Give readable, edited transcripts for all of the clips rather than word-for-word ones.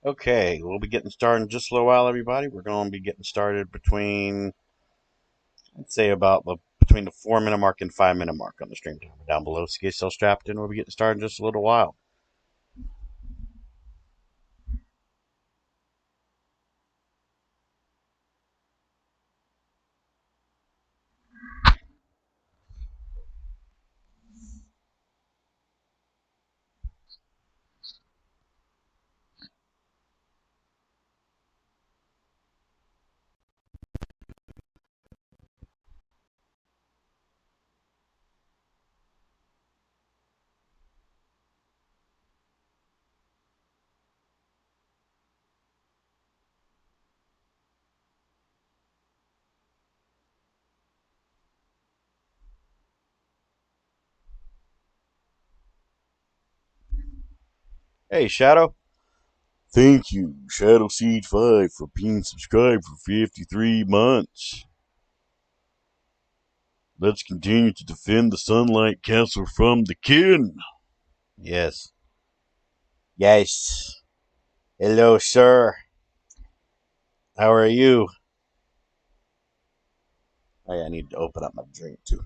Okay, we'll be getting started in just a little while, everybody. We're going to be getting started I'd say between the 4 minute mark and 5 minute mark on the stream timer down below. So get yourself strapped in. We'll be getting started in just a little while. Hey, Shadow. Thank you, Shadow Seed 5, for being subscribed for 53 months. Let's continue to defend the Sunlight Castle from the kin. Yes. Yes. Hello, sir. How are you? Oh, yeah, I need to open up my drink, too.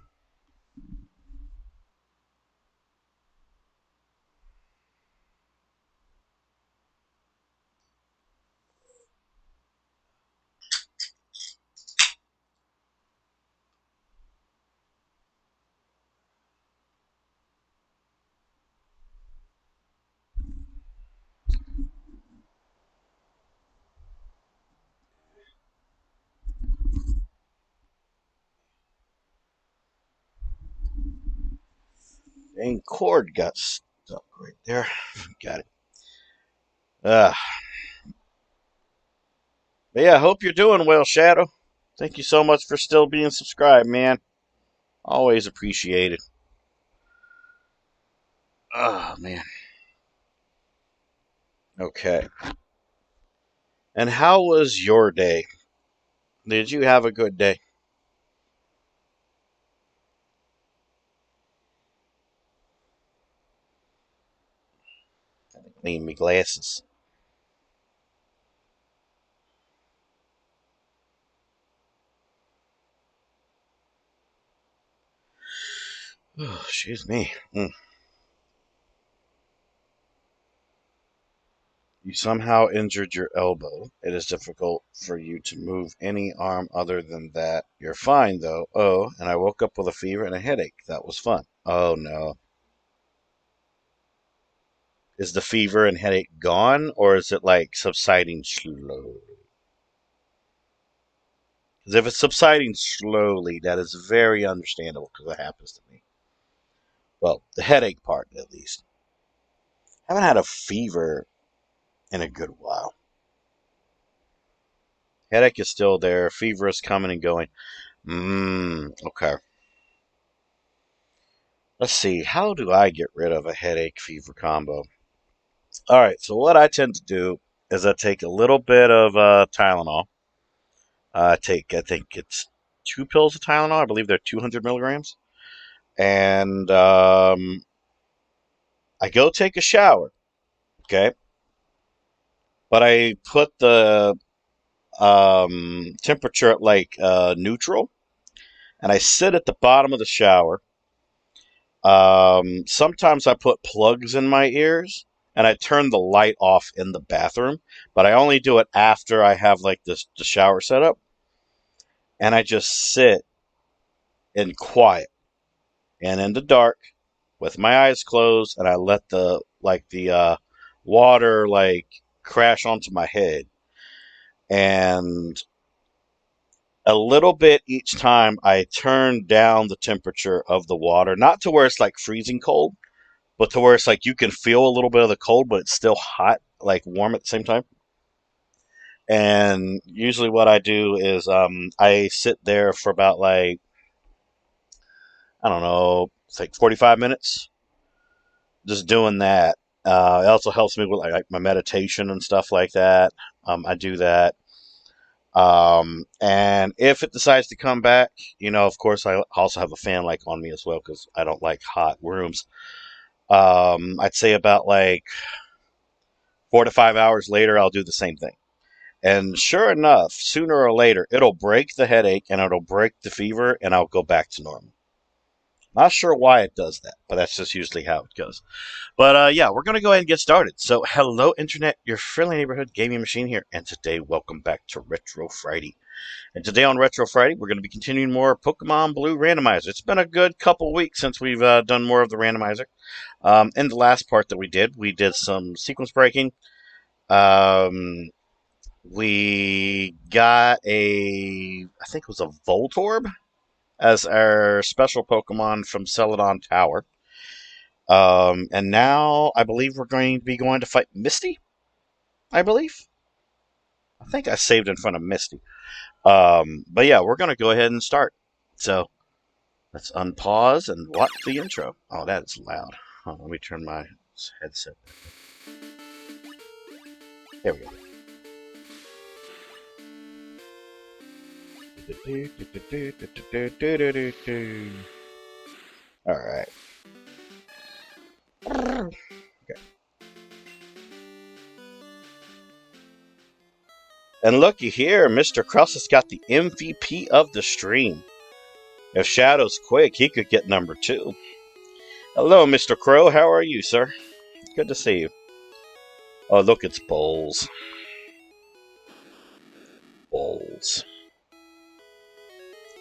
Dang cord got stuck right there. Got it. Uh, but yeah, I hope you're doing well, Shadow. Thank you so much for still being subscribed, man. Always appreciated. Oh, man. Okay. And how was your day? Did you have a good day? Clean me glasses. Oh, excuse me. You somehow injured your elbow. It is difficult for you to move any arm other than that. You're fine, though. Oh, and I woke up with a fever and a headache. That was fun. Oh, no. Is the fever and headache gone, or is it like subsiding slowly? Because if it's subsiding slowly, that is very understandable because that happens to me. Well, the headache part, at least. I haven't had a fever in a good while. Headache is still there. Fever is coming and going. Okay. Let's see. How do I get rid of a headache fever combo? All right. So what I tend to do is I take a little bit of Tylenol. I think it's 2 pills of Tylenol. I believe they're 200 milligrams. And I go take a shower. Okay. But I put the temperature at like neutral, and I sit at the bottom of the shower. Sometimes I put plugs in my ears, and I turn the light off in the bathroom, but I only do it after I have like the shower set up, and I just sit in quiet and in the dark with my eyes closed, and I let the water like crash onto my head, and a little bit each time I turn down the temperature of the water, not to where it's like freezing cold, but to where it's like you can feel a little bit of the cold, but it's still hot, like warm at the same time. And usually, what I do is I sit there for about like, I don't know, it's like 45 minutes, just doing that. It also helps me with like my meditation and stuff like that. I do that. And if it decides to come back, of course, I also have a fan like on me as well because I don't like hot rooms. I'd say about like 4 to 5 hours later, I'll do the same thing. And sure enough, sooner or later, it'll break the headache and it'll break the fever, and I'll go back to normal. Not sure why it does that, but that's just usually how it goes. But yeah, we're going to go ahead and get started. So, hello, Internet, your friendly neighborhood gaming machine here. And today, welcome back to Retro Friday. And today on Retro Friday, we're going to be continuing more Pokemon Blue Randomizer. It's been a good couple weeks since we've done more of the randomizer. In the last part that we did some sequence breaking. We got I think it was a Voltorb as our special Pokemon from Celadon Tower. And now I believe we're going to be going to fight Misty, I believe. I think I saved in front of Misty. But yeah, we're going to go ahead and start. So let's unpause and watch the intro. Oh, that is loud. Oh, let me turn my headset. There we go. Alright. Okay. And looky here, Mr. Krause has got the MVP of the stream. If Shadow's quick, he could get number 2. Hello, Mr. Crow. How are you, sir? Good to see you. Oh, look, it's Bowls. Bowls.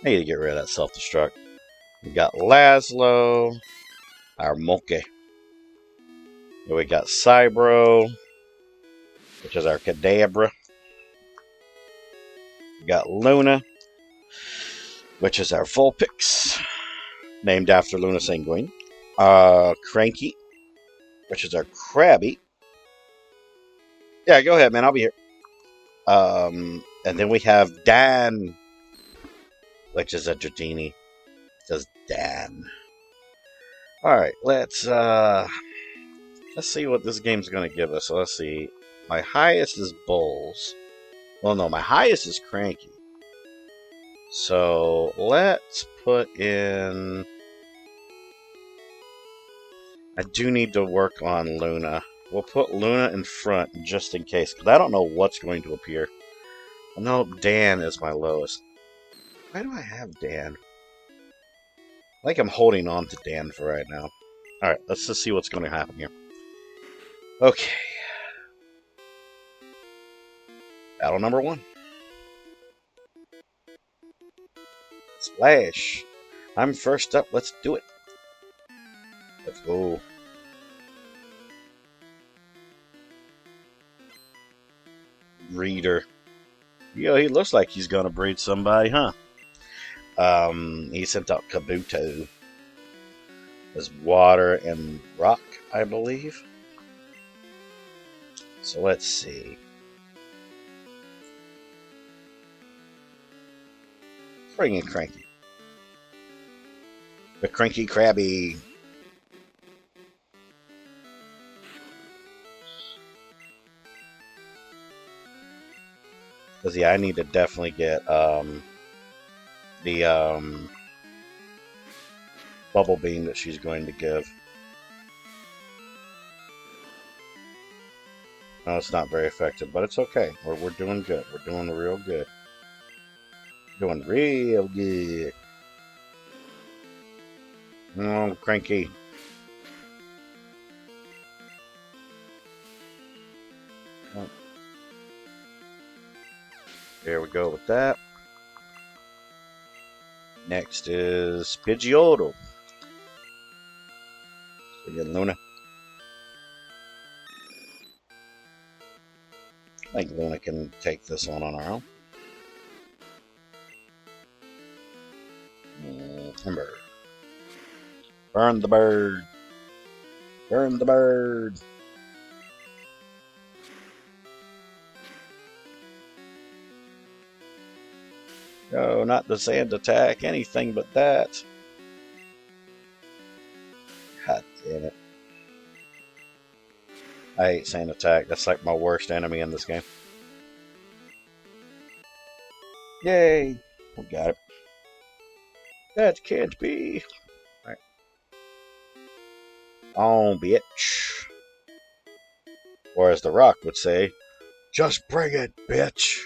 I need to get rid of that self-destruct. We got Laszlo, our Monkey. And we got Cybro, which is our Kadabra. We got Luna, which is our Vulpix, named after Luna Sanguine. Cranky, which is our Krabby. Yeah, go ahead, man. I'll be here. And then we have Dan, which is a Dratini. Says Dan. Alright, let's see what this game's gonna give us. So let's see. My highest is Bowls. Well, no, my highest is Cranky. So let's put in... I do need to work on Luna. We'll put Luna in front just in case, because I don't know what's going to appear. No, Dan is my lowest. Why do I have Dan? I think I'm holding on to Dan for right now. Alright, let's just see what's going to happen here. Okay. Battle number 1. Splash. I'm first up. Let's do it. Let's go. Breeder. Yo, he looks like he's gonna breed somebody, huh? He sent out Kabuto. As water and rock, I believe. So let's see. Bring in Cranky. The Cranky Krabby. Because, yeah, I need to definitely get the bubble beam that she's going to give. No, it's not very effective, but it's okay. We're doing good. We're doing real good. Doing real good. Oh, Cranky. Oh. There we go with that. Next is Pidgeotto. Again, Luna. I think Luna can take this one on her own. Timber. Burn the bird. Burn the bird. No, not the sand attack. Anything but that. God damn it. I hate sand attack. That's like my worst enemy in this game. Yay. We got it. That can't be. Alright. On, bitch. Or as The Rock would say, just bring it, bitch.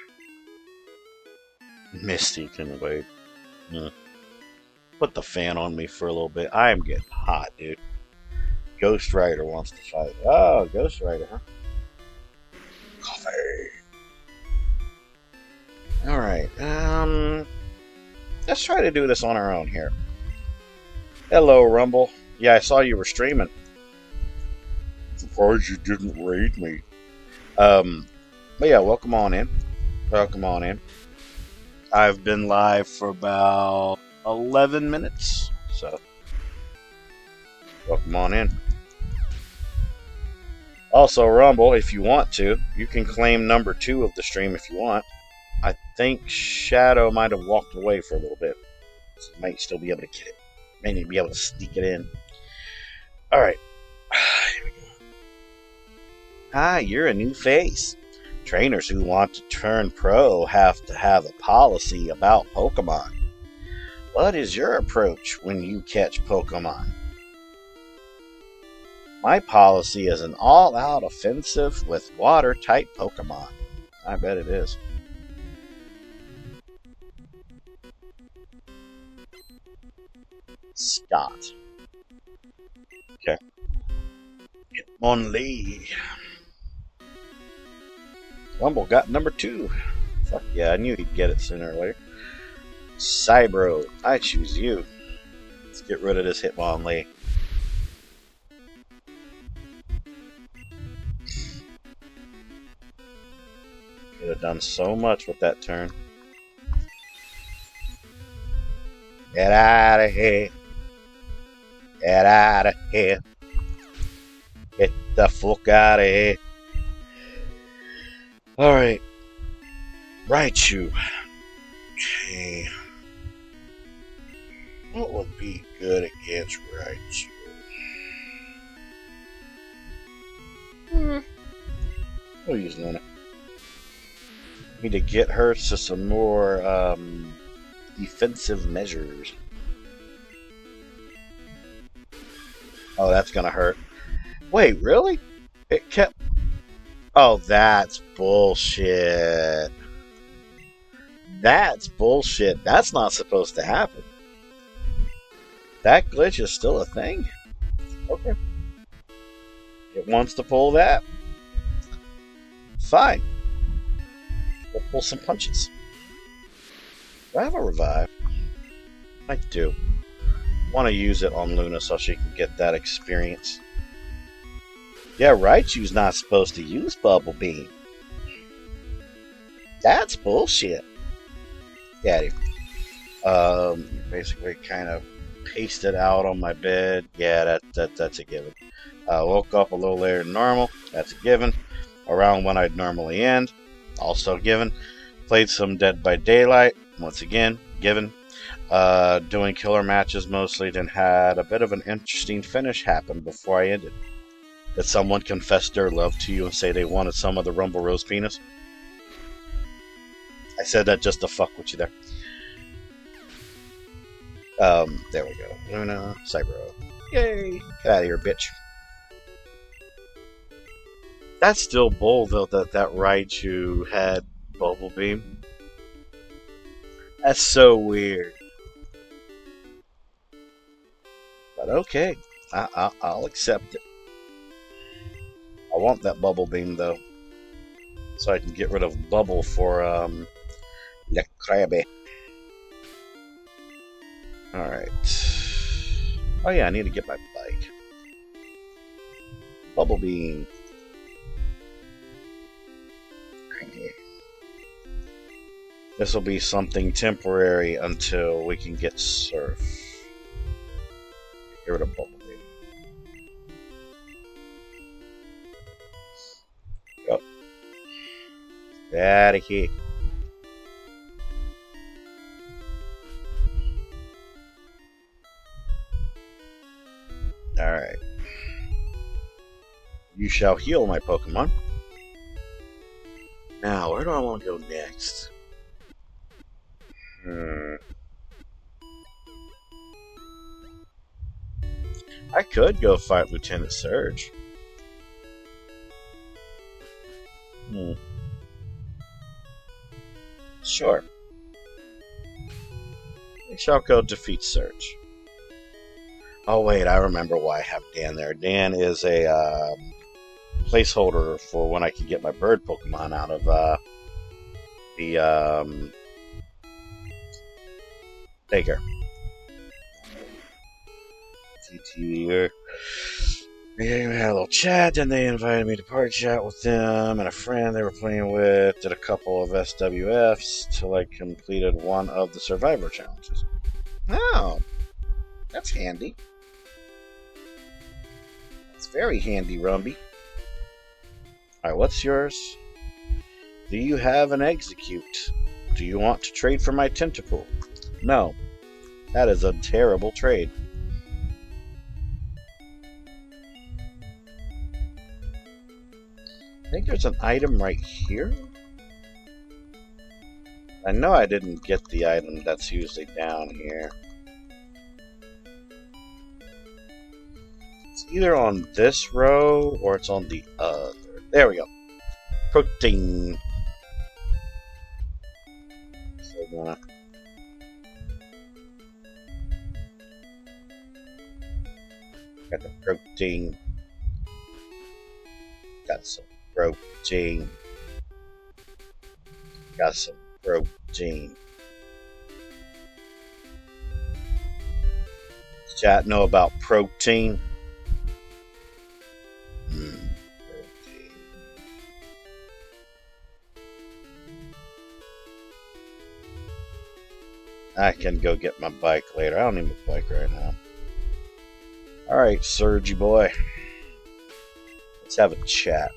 Misty can wait. Put the fan on me for a little bit. I am getting hot, dude. Ghost Rider wants to fight. Oh, Ghost Rider, huh? Coffee. Alright, let's try to do this on our own here. Hello, Rumble. Yeah, I saw you were streaming. Surprised you didn't raid me. But yeah, welcome on in. Welcome on in. I've been live for about 11 minutes, so welcome on in. Also, Rumble, if you want to, you can claim number 2 of the stream if you want. I think Shadow might have walked away for a little bit, so you might still be able to get it. Maybe be able to sneak it in. Alright. Here we go. Hi, you're a new face. Trainers who want to turn pro have to have a policy about Pokemon. What is your approach when you catch Pokemon? My policy is an all-out offensive with water-type Pokemon. I bet it is. Scott. Okay. Hitmonlee. Rumble got number 2. Fuck yeah, I knew he'd get it sooner or later. Cybro, I choose you. Let's get rid of this Hitmonlee. Could have done so much with that turn. Get out of here. Get out of here. Get the fuck out of here. Alright. Raichu. Okay. What would be good against Raichu? We'll use Luna. Need to get her to some more defensive measures. Oh, that's gonna hurt. Wait, really? It kept... Oh, that's bullshit. That's bullshit. That's not supposed to happen. That glitch is still a thing? Okay. It wants to pull that. Fine. We'll pull some punches. Do I have a revive? I do. Want to use it on Luna so she can get that experience. Yeah, Raichu's not supposed to use Bubble Beam. That's bullshit. Yeah, basically kind of pasted out on my bed. Yeah, that's a given. Woke up a little later than normal. That's a given. Around when I'd normally end. Also given. Played some Dead by Daylight. Once again, given. Doing killer matches mostly. Then had a bit of an interesting finish happen before I ended. Did someone confess their love to you and say they wanted some of the Rumble Rose penis? I said that just to fuck with you there. There we go. Luna, Cybro. Yay! Get out of here, bitch. That's still bull, though, that Raichu had Bubble Beam. That's so weird. But okay. I'll accept it. I want that Bubble Beam, though. So I can get rid of Bubble for, Le Krabby. Alright. Oh yeah, I need to get my bike. Bubble Beam. This will be something temporary until we can get Surf. Get rid of Bubble Beam. Go. Get out of here. Alright. You shall heal my Pokemon. Now, where do I want to go next? I could go fight Lieutenant Surge. Sure. We shall go defeat search. Oh wait, I remember why I have Dan there. Dan is a placeholder for when I can get my bird Pokemon out of the daycare. TT. We had a little chat, and they invited me to party chat with them and a friend they were playing with. Did a couple of SWFs till I completed one of the Survivor challenges. Oh, that's handy. That's very handy, Rumby. Alright, what's yours? Do you have an execute? Do you want to trade for my tentacle? No. That is a terrible trade. I think there's an item right here. I know I didn't get the item that's usually down here. It's either on this row or it's on the other. There we go. Protein. So I'm gonna got the protein. Got some protein. Got some protein. Does chat know about protein? Protein. I can go get my bike later. I don't need my bike right now. Alright, Sergi boy. Let's have a chat.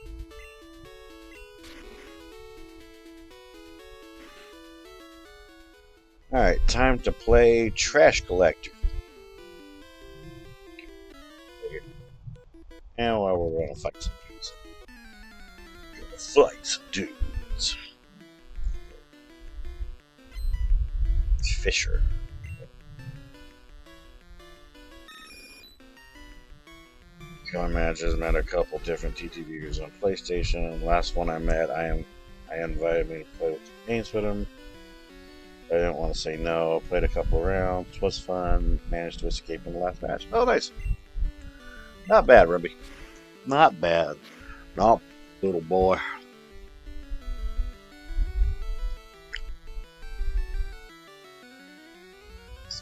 Alright, time to play Trash Collector. And while we're gonna fight some dudes. Fight some dudes. Fisher. Killing matches, met a couple different TTVers on PlayStation. And last one I met, I invited me to play with games with him. I didn't want to say no. Played a couple rounds. Was fun. Managed to escape in the last match. Oh, nice. Not bad, Ruby. Not bad. Not little boy.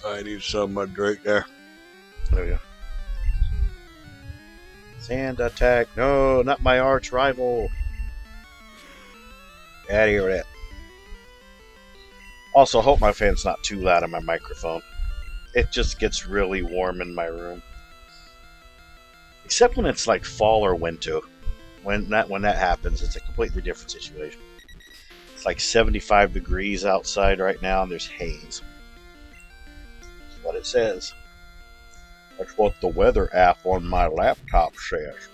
I need some of my drink there. There we go. Sand attack. No, not my arch rival. Get out of here with that. Also, hope my fan's not too loud on my microphone. It just gets really warm in my room. Except when it's like fall or winter. When that happens, it's a completely different situation. It's like 75 degrees outside right now, and there's haze. That's what it says. That's what the weather app on my laptop says.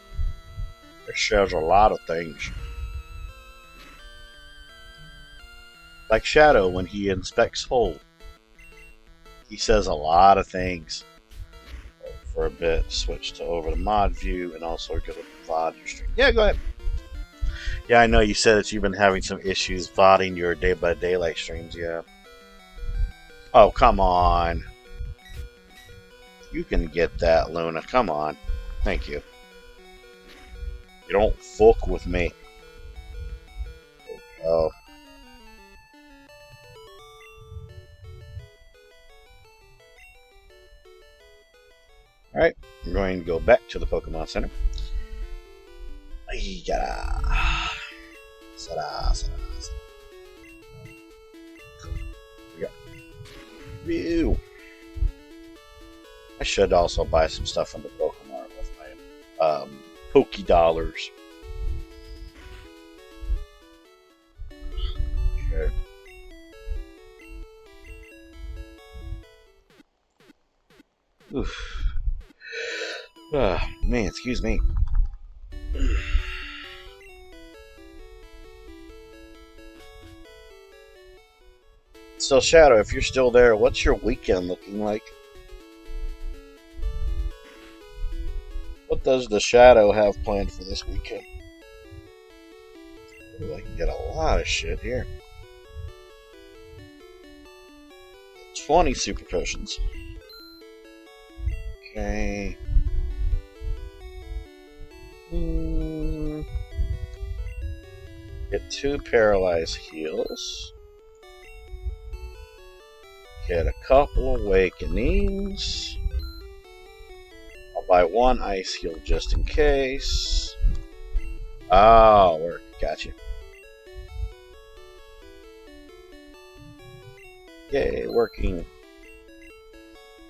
It says a lot of things. Like Shadow when he inspects Hole. He says a lot of things. For a bit, switch to over the mod view and also go to VOD your stream. Yeah, go ahead. Yeah, I know you said that you've been having some issues VODing your Day by Daylight streams, yeah. Oh, come on. You can get that, Luna. Come on. Thank you. You don't fuck with me. Oh. Alright, I'm going to go back to the Pokemon Center. Ew. I should also buy some stuff from the Pokemon with my Poké Dollars. Okay. Oof. Man, excuse me. So, Shadow, if you're still there, what's your weekend looking like? What does the Shadow have planned for this weekend? Ooh, I can get a lot of shit here. 20 super potions. Okay. Get 2 paralyzed heals. Get a couple awakenings. I'll buy 1 ice heal just in case. Oh, work. Gotcha. Yay, working.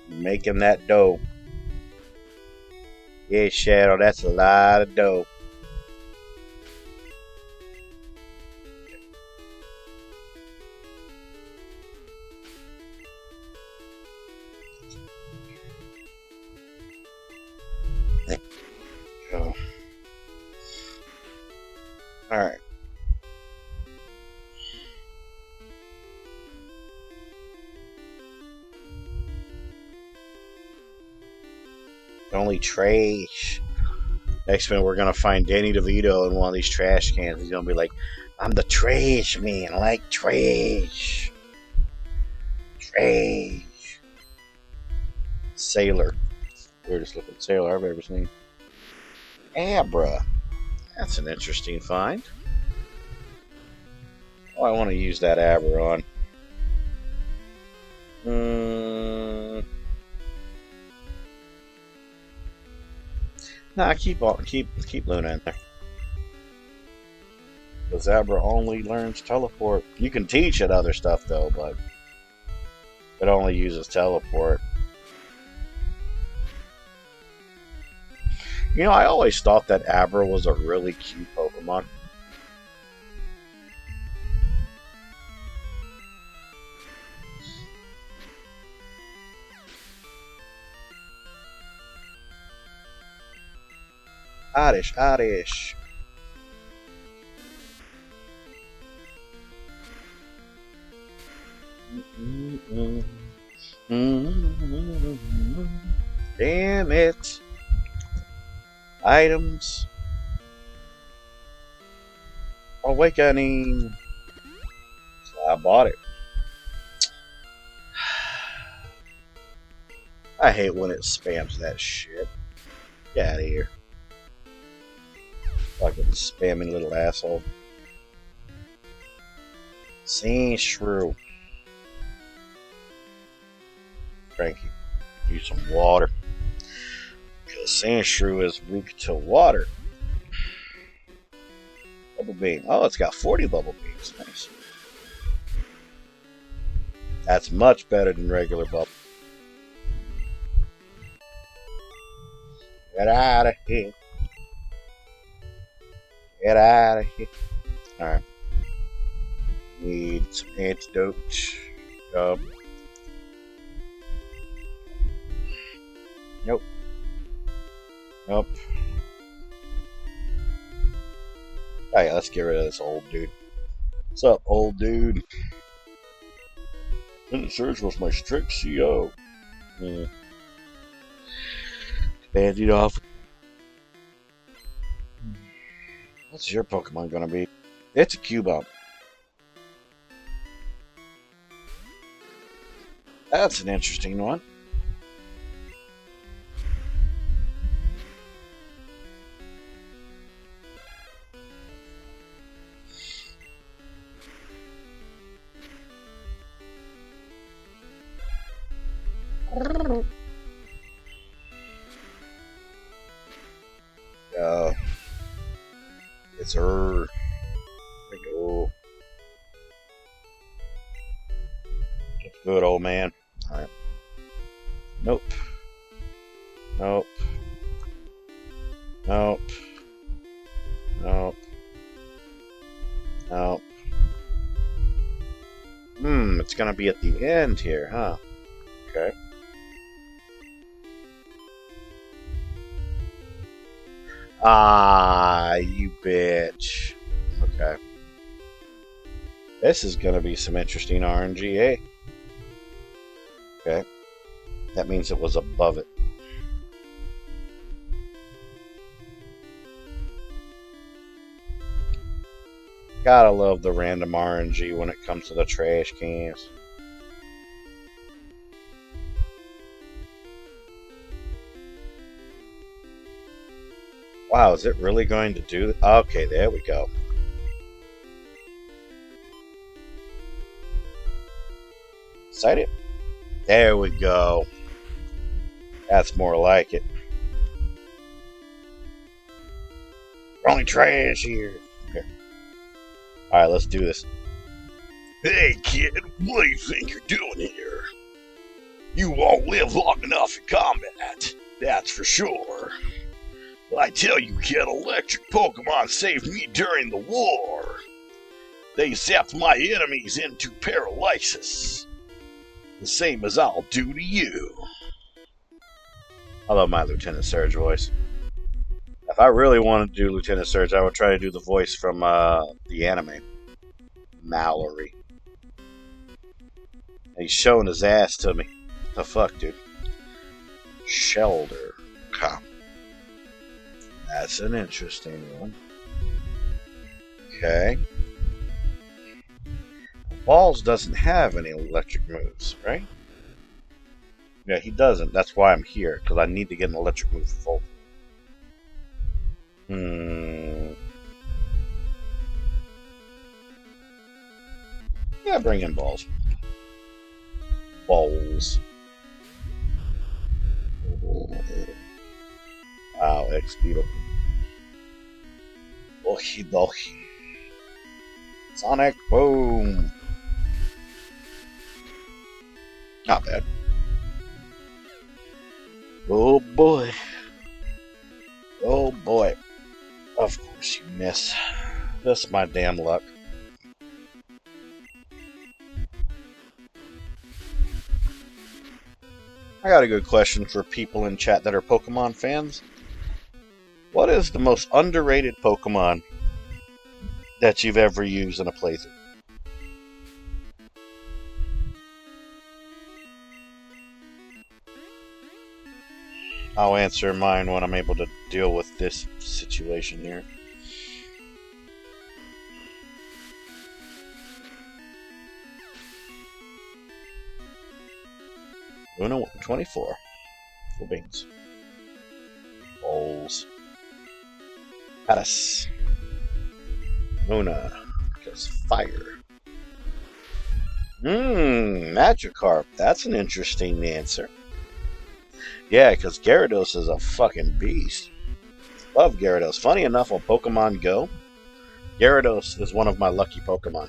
Making that dough. Yeah, Shadow, that's a lot of dough. Go. Alright. Only trash. Next minute, we're gonna find Danny DeVito in one of these trash cans. He's gonna be like, "I'm the trash man. I like trash. Trash." Sailor. Weirdest looking sailor I've ever seen. Abra. That's an interesting find. Oh, I want to use that Abra on. Nah, keep Luna in there. The Zabra only learns teleport. You can teach it other stuff though, but it only uses teleport. You know, I always thought that Abra was a really cute Pokemon. Oddish, oddish. Damn it. Items. Awakening. So I bought it. I hate when it spams that shit. Get out of here. Fucking spamming little asshole. Sand Shrew. Frankie, use some water. Because Sand Shrew is weak to water. Bubble Beam. Oh, it's got 40 Bubble Beams. Nice. That's much better than regular Bubble. Get out of here. Get out of here. Alright. Need some antidote. Nope. Nope. Oh yeah, let's get rid of this old dude. What's up, old dude? Didn't search was my strict CO. Banded off. What's your Pokemon gonna be? It's a Cubone. That's an interesting one. It's her. There we go. That's good, old man. Alright. Nope. Nope. Nope. Nope. Nope. It's gonna be at the end here, huh? Okay. Ah, you bitch. Okay. This is gonna be some interesting RNG, eh? Okay. That means it was above it. Gotta love the random RNG when it comes to the trash cans. Wow, is it really going to do that? Okay, there we go. Excited? There we go. That's more like it. Only trash here. Okay. Alright, let's do this. Hey kid, what do you think you're doing here? You won't live long enough in combat, that's for sure. I tell you kid, electric Pokemon saved me during the war. They zapped my enemies into paralysis. The same as I'll do to you. I love my Lieutenant Surge voice. If I really wanted to do Lieutenant Surge, I would try to do the voice from the anime. Mallory. He's showing his ass to me. The fuck, dude? Shelter. Come. That's an interesting one. Okay. Balls doesn't have any electric moves, right? Yeah, he doesn't. That's why I'm here, because I need to get an electric move for Volt. Yeah, bring in balls. Balls. Wow, X-Beetle. Okie dokie. Sonic Boom. Not bad. Oh boy. Oh boy. Of course you miss. That's my damn luck. I got a good question for people in chat that are Pokemon fans. What is the most underrated Pokemon that you've ever used in a playthrough? I'll answer mine when I'm able to deal with this situation here. Luna 24. Full beans. Bowls. Paris. Luna. Because fire. Magikarp. That's an interesting answer. Yeah, because Gyarados is a fucking beast. Love Gyarados. Funny enough, on Pokemon Go, Gyarados is one of my lucky Pokemon.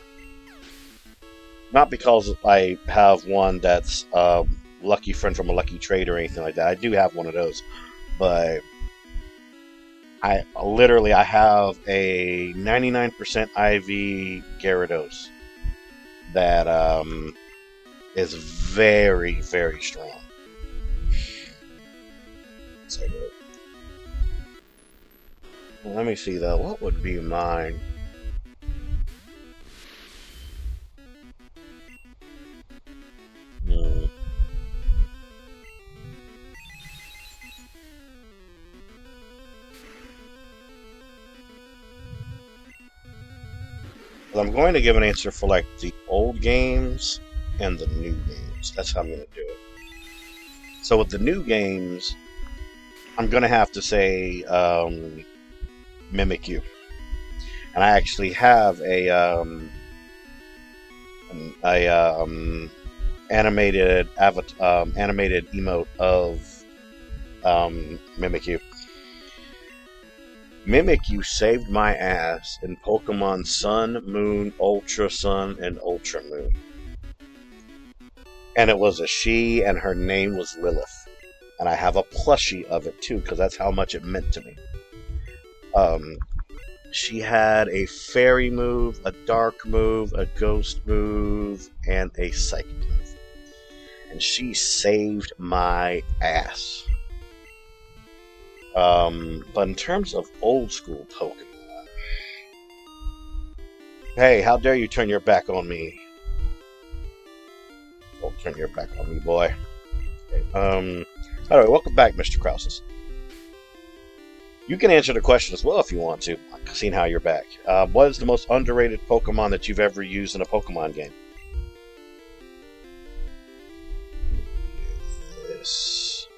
Not because I have one that's lucky friend from a lucky trade or anything like that. I do have one of those, but I have a 99% IV Gyarados that is very, very strong. So let me see though. What would be mine? Well, I'm going to give an answer for like the old games and the new games. That's how I'm going to do it. So with the new games, I'm going to have to say Mimikyu. And I actually have a animated emote of Mimikyu. Mimikyu saved my ass in Pokemon Sun, Moon, Ultra Sun, and Ultra Moon. And it was a she, and her name was Lilith. And I have a plushie of it too, because that's how much it meant to me. She had a fairy move, a dark move, a ghost move, and a psychic move. And she saved my ass. But in terms of old school Pokemon, hey, how dare you turn your back on me? Don't turn your back on me, boy. Okay, by the way, welcome back, Mr. Krauses. You can answer the question as well if you want to, seeing how you're back. What is the most underrated Pokemon that you've ever used in a Pokemon game? This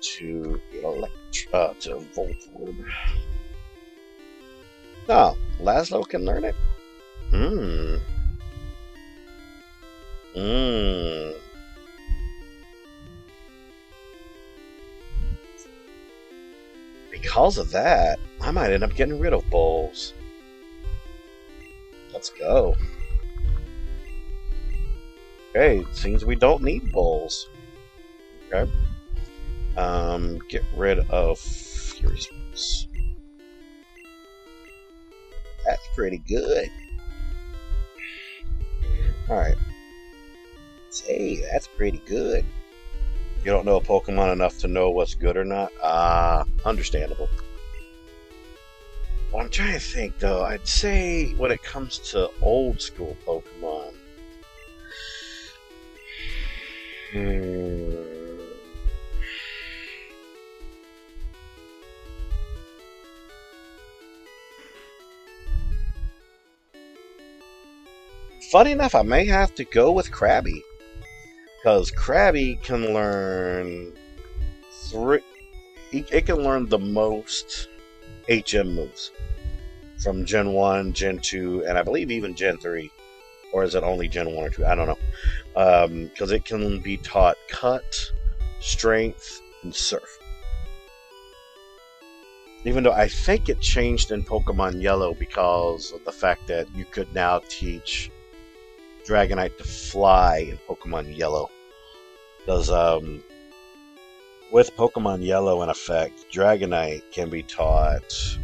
to Voltorb. Oh, Laszlo can learn it? Because of that, I might end up getting rid of Bulls. Let's go. Okay, it seems we don't need Bulls. Okay. Get rid of Fury Swoops. That's pretty good. Alright. Hey, that's pretty good. You don't know a Pokemon enough to know what's good or not? Understandable. Well, I'm trying to think, though. I'd say when it comes to old school Pokemon... Funny enough, I may have to go with Krabby. Because Krabby can learn it can learn the most HM moves. From Gen 1, Gen 2, and I believe even Gen 3. Or is it only Gen 1 or 2? I don't know. Because it can be taught Cut, Strength, and Surf. Even though I think it changed in Pokemon Yellow because of the fact that you could now teach Dragonite to fly in Pokemon Yellow. Because with Pokemon Yellow in effect, Dragonite can be taught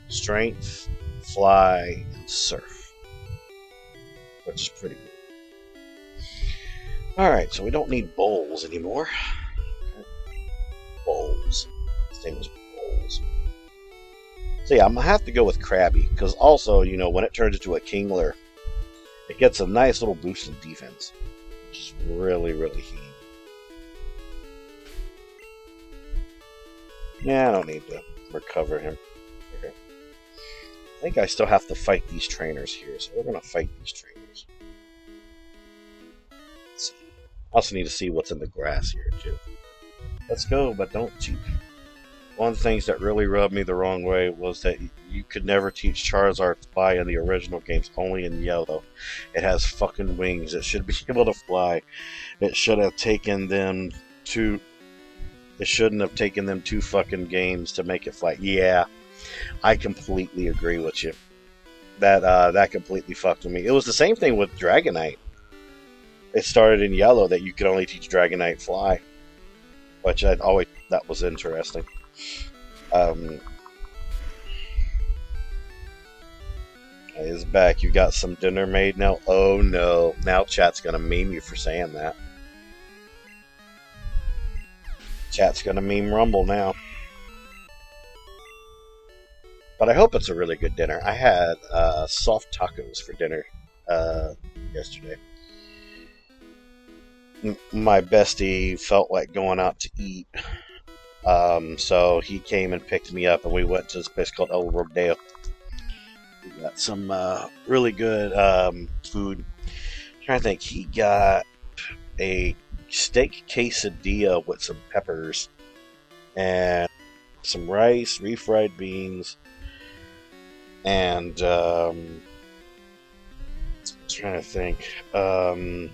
Strength, Fly, and Surf. Which is pretty cool. Alright, so we don't need Bowls anymore. Bowls. This thing was Bowls. So yeah, I'm going to have to go with Krabby. Because also, you know, when it turns into a Kingler, it gets a nice little boost in defense, which is really, really handy. Yeah, I don't need to recover him. Okay. I think I still have to fight these trainers here, so we're going to fight these trainers. Let's see. I also need to see what's in the grass here, too. Let's go, but don't cheat. One of the things that really rubbed me the wrong way was that you could never teach Charizard to fly in the original games, only in Yellow. It has fucking wings. It should be able to fly. It should have taken them two... It shouldn't have taken them 2 fucking games to make it fly. Yeah, I completely agree with you. That completely fucked with me. It was the same thing with Dragonite. It started in Yellow that you could only teach Dragonite fly. Which I'd always... That was interesting. Is back. You got some dinner made now? Oh no. Now chat's gonna meme you for saying that. Chat's gonna meme Rumble now. But I hope it's a really good dinner. I had soft tacos for dinner yesterday. My bestie felt like going out to eat. So he came and picked me up and we went to this place called El Rodeo. We got some really good food. I'm trying to think. He got a steak quesadilla with some peppers and some rice, refried beans, and I'm trying to think. What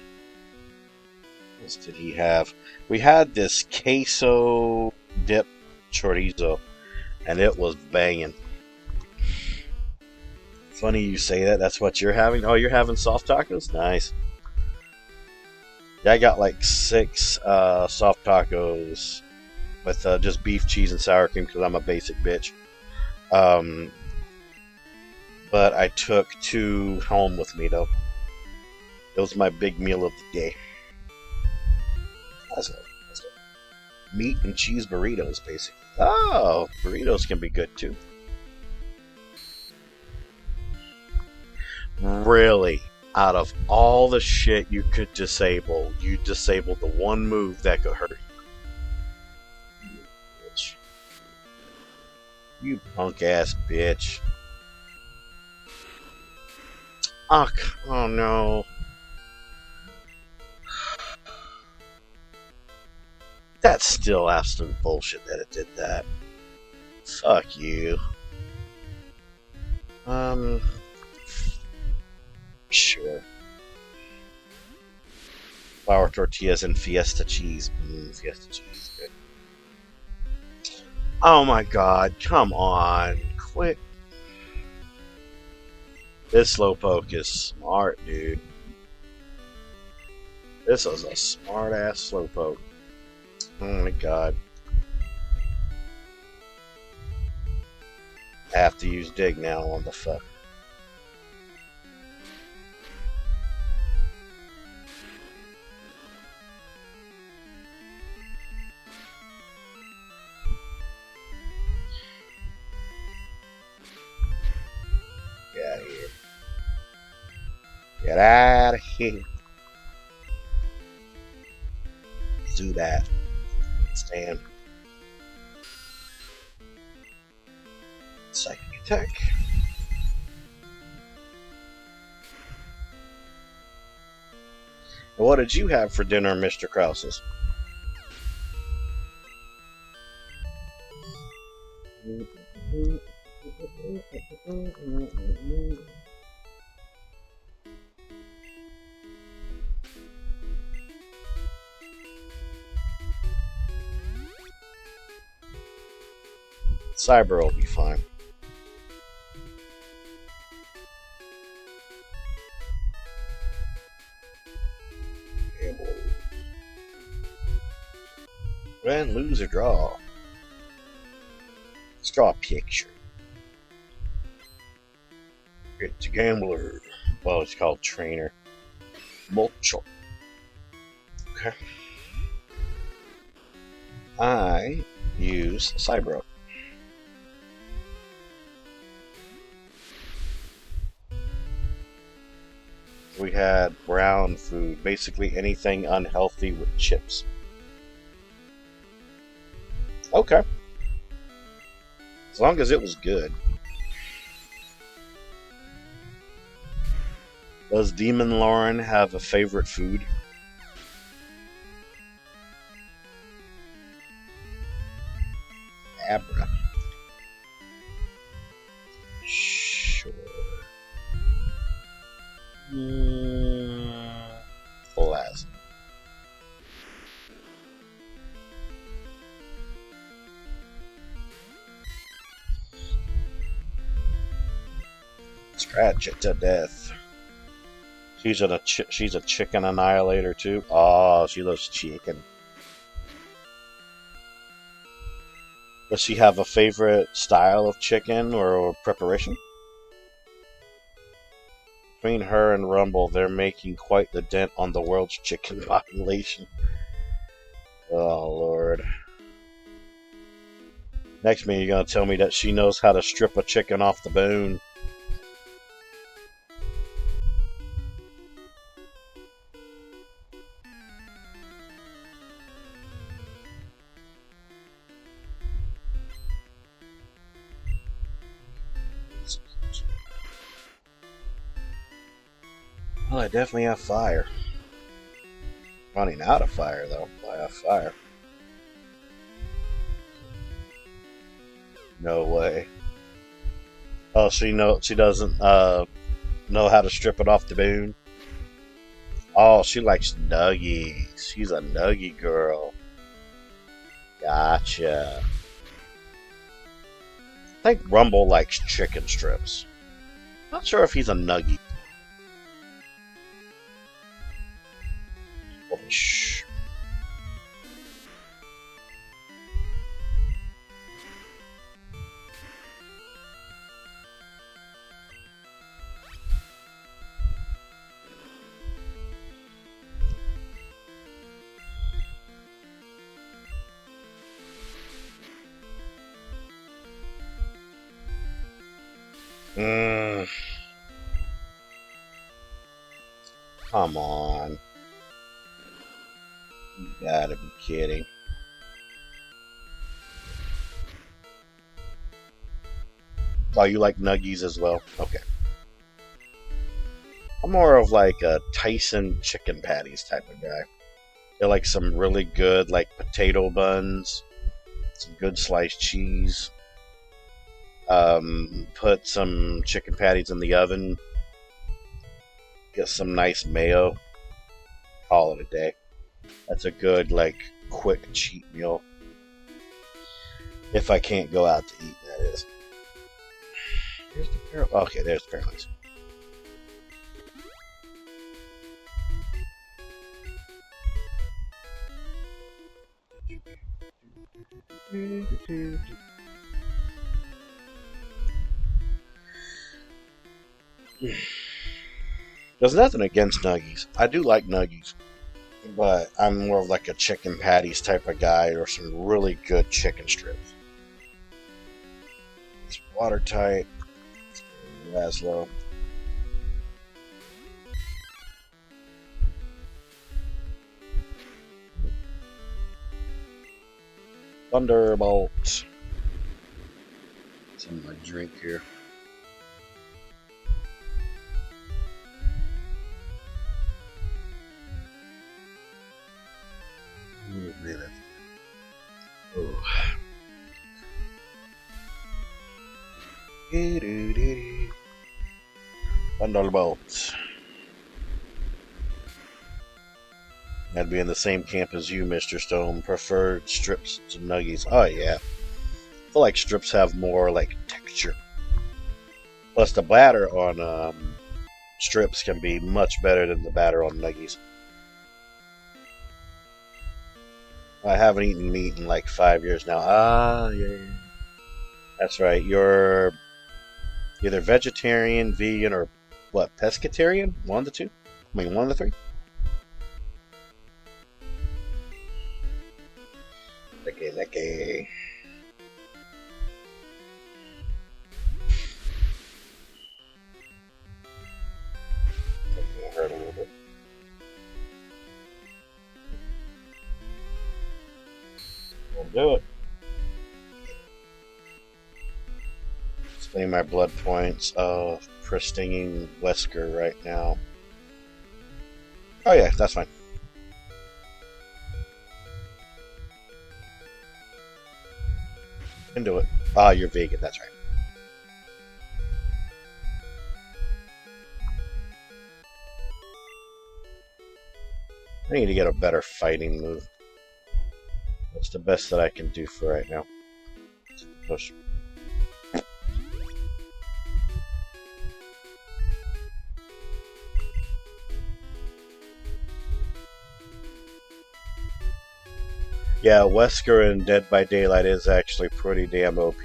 else did he have? We had this queso dip chorizo, and it was banging. Funny you say that. That's what you're having. Oh, you're having soft tacos? Nice. Yeah, I got like 6 soft tacos with just beef, cheese, and sour cream because I'm a basic bitch. But I took 2 home with me though. It was my big meal of the day. That's good. Meat and cheese burritos, basically. Oh, burritos can be good too. Really? Out of all the shit you could disable, you disabled the one move that could hurt you. You punk ass bitch. Oh, oh no. That's still absolute bullshit that it did that. Fuck you. Sure. Flour tortillas and Fiesta cheese. Fiesta cheese. Good. Oh my god, come on. Quit. This slowpoke is smart, dude. This is a smart ass slowpoke. Oh my god. I have to use dig now on the fuck. Get out of here. Get out of here. Do that. Stand. Psychic attack. And what did you have for dinner, Mr. Krauses? Cyber will be fine. Win, lose, or draw. Let's draw a picture. It's a gambler. Well, it's called trainer. Mucho. Okay. I use Cybro. We had brown food, basically anything unhealthy with chips. Okay. As long as it was good. Does Demon Lauren have a favorite food? Abra. Sure. Plasma. Scratch it to death. She's a chicken annihilator too. Oh, she loves chicken. Does she have a favorite style of chicken or preparation? Between her and Rumble, they're making quite the dent on the world's chicken population. Oh, Lord. Next minute, you're going to tell me that she knows how to strip a chicken off the bone. Well, I definitely have fire. Running out of fire, though. I have fire. No way. Oh, she doesn't know how to strip it off the bone. Oh, she likes nuggies. She's a nuggie girl. Gotcha. I think Rumble likes chicken strips. Not sure if he's a nuggie. Shh. Come on. You gotta be kidding. Oh, you like nuggies as well? Okay. I'm more of like a Tyson chicken patties type of guy. They're like some really good like potato buns, some good sliced cheese. Put some chicken patties in the oven. Get some nice mayo. Call it a day. That's a good like quick cheat meal. If I can't go out to eat, that is. Here's the paralyze. Okay, there's the paralyze. There's nothing against nuggies. I do like nuggies, but I'm more of like a chicken patties type of guy, or some really good chicken strips. It's watertight. Laszlo. Thunderbolt. Some of my drink here. Oh. Thunderbolt. I'd be in the same camp as you, Mr. Stone. Preferred strips to nuggies. Oh yeah. I feel like strips have more like texture. Plus the batter on strips can be much better than the batter on nuggies. I haven't eaten meat in like 5 years now. Ah, yeah. That's right. You're either vegetarian, vegan, or what? Pescatarian? One of the two? I mean, one of the three? Lecky. Hurt a little bit. We'll do it. Spending my blood points of pristinging Wesker right now. Oh yeah, that's fine. Can do it. Ah, you're vegan, that's right. I need to get a better fighting move. That's the best that I can do for right now. Push. Yeah, Wesker in Dead by Daylight is actually pretty damn OP.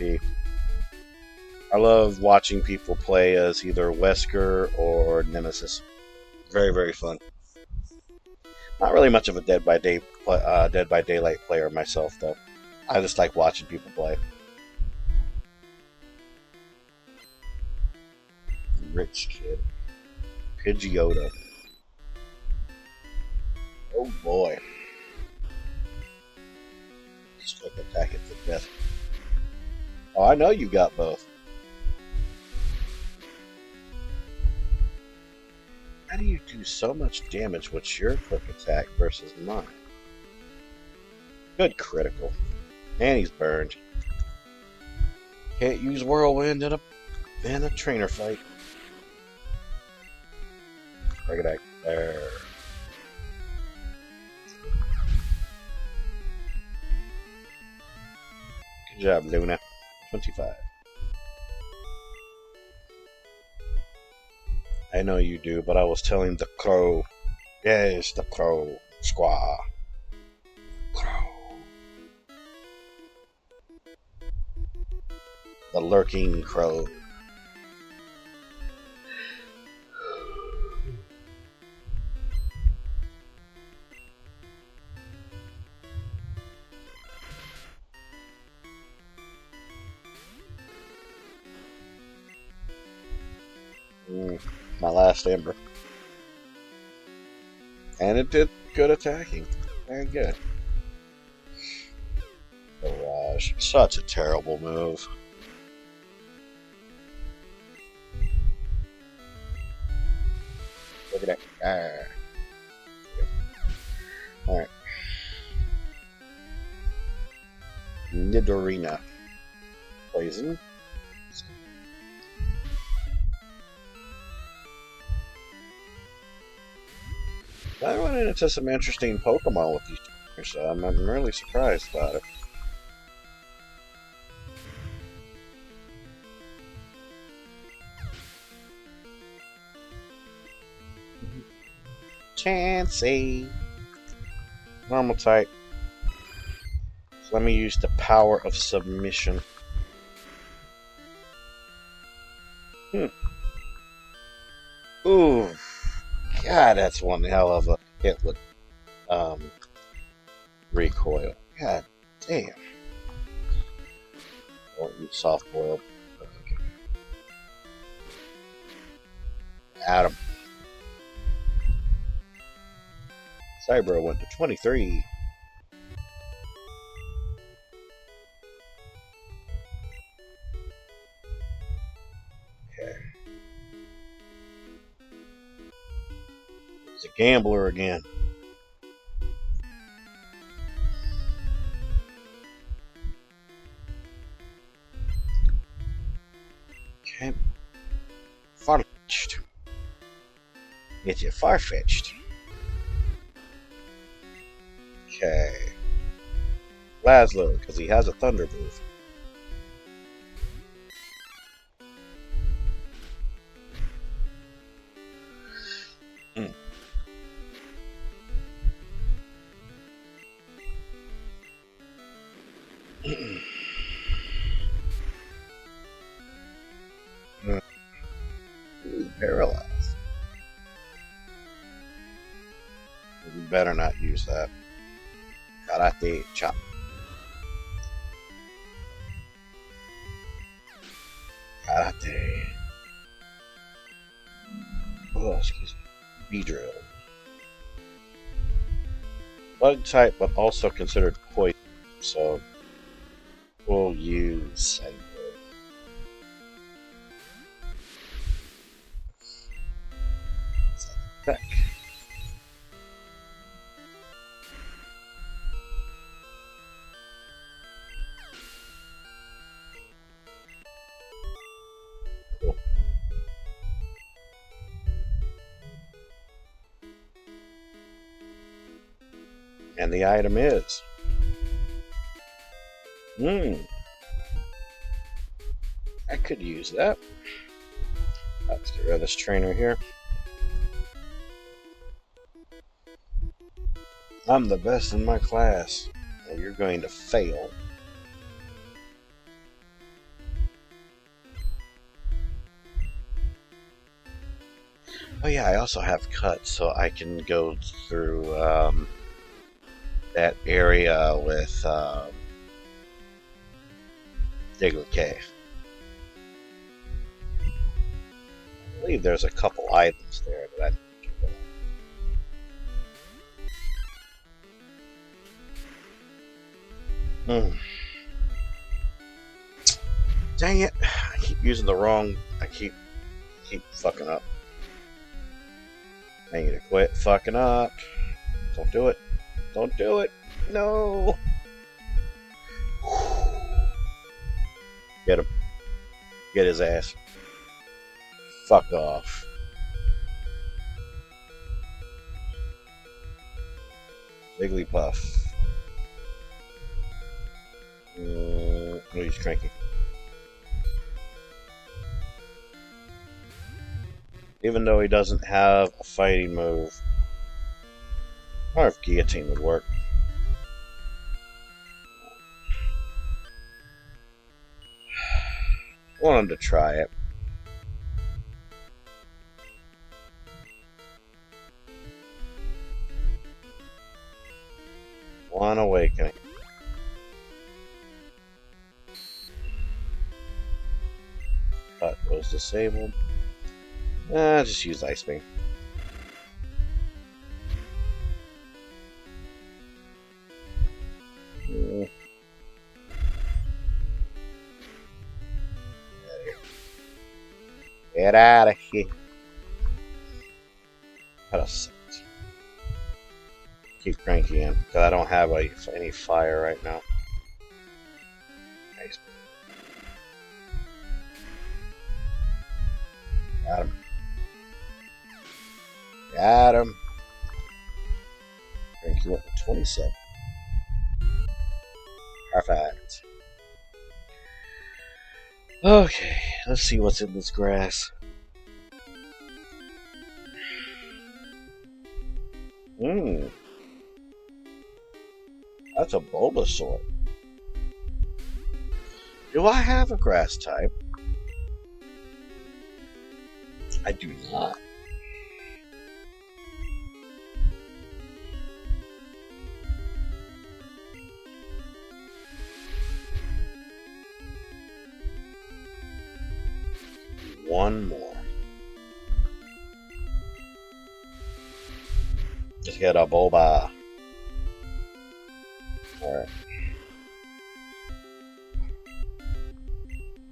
I love watching people play as either Wesker or Nemesis. Very, very fun. Not really much of a Dead by Daylight player myself, though. I just like watching people play. Rich kid. Pidgeotto. Oh boy. Just quick attack it to death. Oh, I know you got both. How do you do so much damage with your quick attack versus mine? Good critical. And he's burned. Can't use Whirlwind in a trainer fight. Break it back there. Good job, Luna. 25. I know you do, but I was telling the crow. Yes, the crow. Squaw. Crow. The lurking crow. My last Ember. And it did good attacking. Very good. Barrage. Such a terrible move. Alright. Nidorina. Poison. I run into some interesting Pokemon with these trainers, so I'm really surprised about it. Chansey. Normal type. So let me use the power of submission. Ooh. God, that's one hell of a hit with recoil. God damn. Won't use soft boiled. Okay. Adam. Cyber went to 23. Okay. It's a gambler again. Okay. Far-fetched. Get you far-fetched. Okay. Laszlo, because he has a thunder move. Paralyzed. We better not use that. Karate chop. Karate. Oh, excuse me. Beedrill. Bug type, but also considered poison, so we'll use Cyber. Back. Cool. And the item is I could use that. Let's get rid of this trainer here. I'm the best in my class. Well, you're going to fail. Oh yeah, I also have cuts, so I can go through that area with Diglett Cave. I believe there's a couple items there that I need to get. Dang it! I keep using the wrong. I keep fucking up. I need to quit fucking up. Don't do it. Don't do it. No. Get him. Get his ass. Fuck off. Wigglypuff. Oh, he's cranky. Even though he doesn't have a fighting move. I wonder if Guillotine would work. I want him to try it. One awakening. Cut was disabled. Just use Ice Beam. Get out of here. That sucks. Keep cranking in, because I don't have any fire right now. Nice. Got him. Got him. Crank you up to 27. Perfect. Okay, let's see what's in this grass. That's a Bulbasaur. Do I have a grass type? I do not. One more. Just get a Bulba. Alright.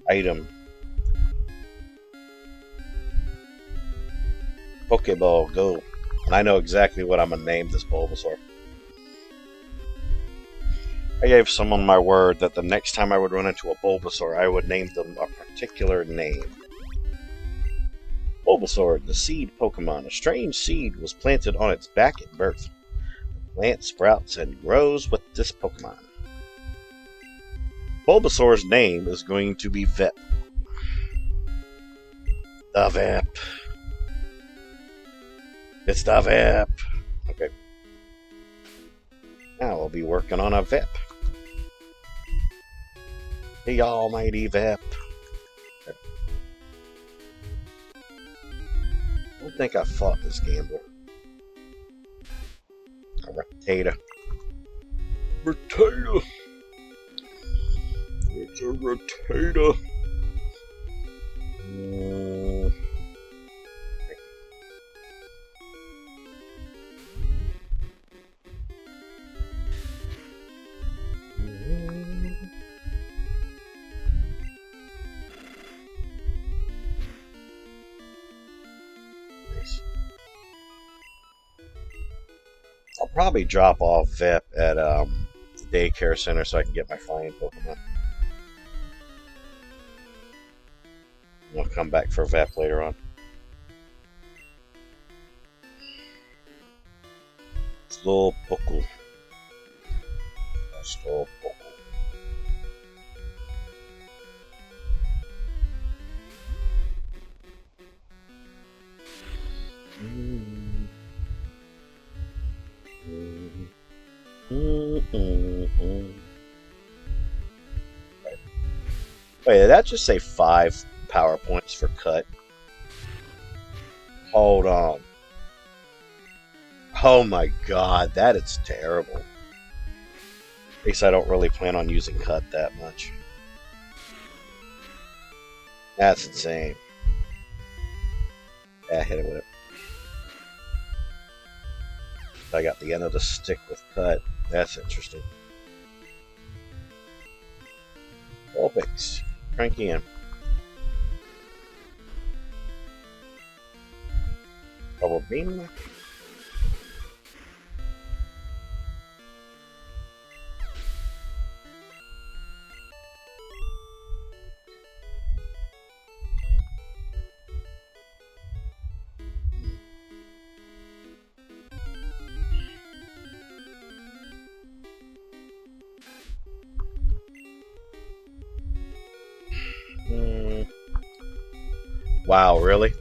Item. Pokeball, go. And I know exactly what I'm going to name this Bulbasaur. I gave someone my word that the next time I would run into a Bulbasaur, I would name them a particular name. Bulbasaur, the seed Pokemon. A strange seed was planted on its back at birth. The plant sprouts and grows with this Pokemon. Bulbasaur's name is going to be Vep. The Vep. It's the Vep. Okay. Now we'll be working on a Vep. The almighty Vep. Okay. I don't think I fought this gambler. A Rattata. Rattata. It's a Rattata. I'll probably drop off Vep at the daycare center so I can get my flying Pokemon. I'll come back for Vep later on. Slow Poku. Slow Poku. Wait, did that just say 5 power points for cut? Hold on. Oh my god, that is terrible. At least I don't really plan on using cut that much. That's insane. Yeah, hit it with it. I got the end of the stick with cut. That's interesting. Vulpix. Cranky in. Double beam. Wow, really?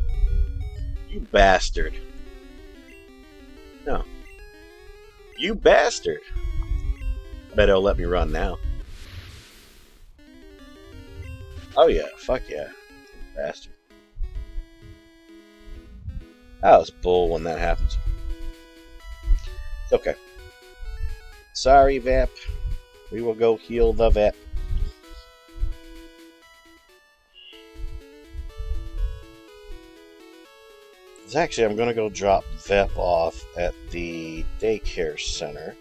You bastard. No. You bastard. I bet it'll let me run now. Oh yeah, fuck yeah. You bastard. That was bull when that happens. It's okay. Sorry, Vep. We will go heal the Vep. Actually, I'm going to go drop Vep off at the daycare center.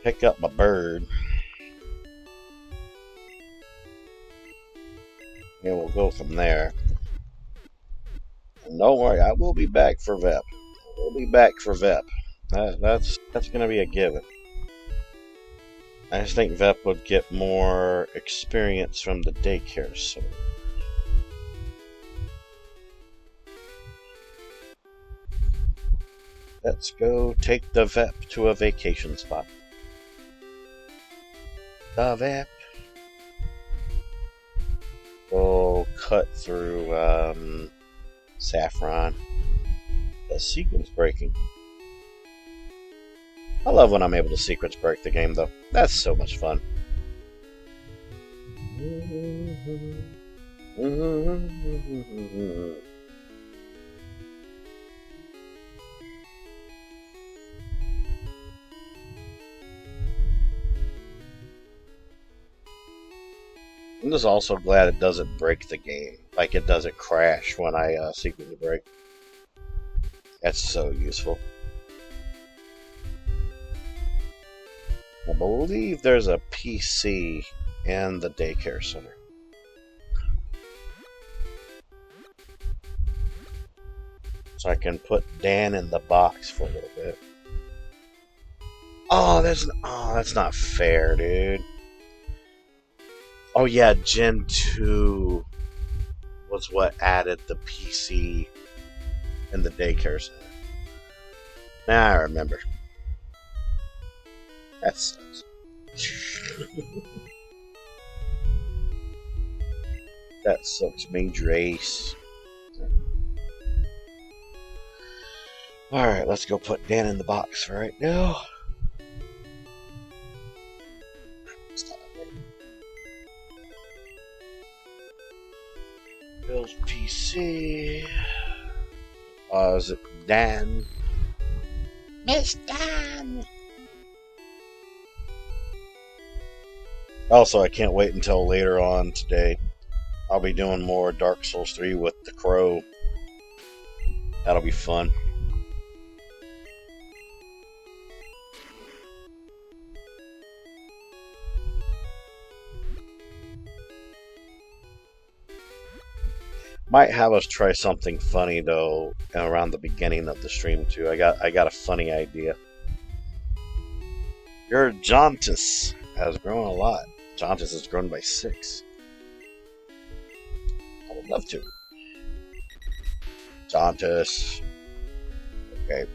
Pick up my bird. And we'll go from there. And don't worry, I will be back for VEP. I will be back for VEP. That's gonna be a given. I just think VEP would get more experience from the daycare center. Let's go take the VEP to a vacation spot. The VEP. We'll cut through Saffron. The sequence breaking. I love when I'm able to sequence break the game, though. That's so much fun. I'm just also glad it doesn't break the game. Like, it doesn't crash when I sequence break. That's so useful. I believe there's a PC in the daycare center. So I can put Dan in the box for a little bit. Oh, that's not fair, dude. Oh yeah, Gen 2 was what added the PC in the daycare center. Now I remember. That sucks. That sucks, Major Ace. Alright, let's go put Dan in the box for right now. Bill's PC. Is it Dan? Miss Dan! Also, I can't wait until later on today. I'll be doing more Dark Souls 3 with the Crow. That'll be fun. Might have us try something funny though around the beginning of the stream too. I got a funny idea. Your Jauntus has grown a lot. Jauntus has grown by 6. I would love to. Jauntus. Okay.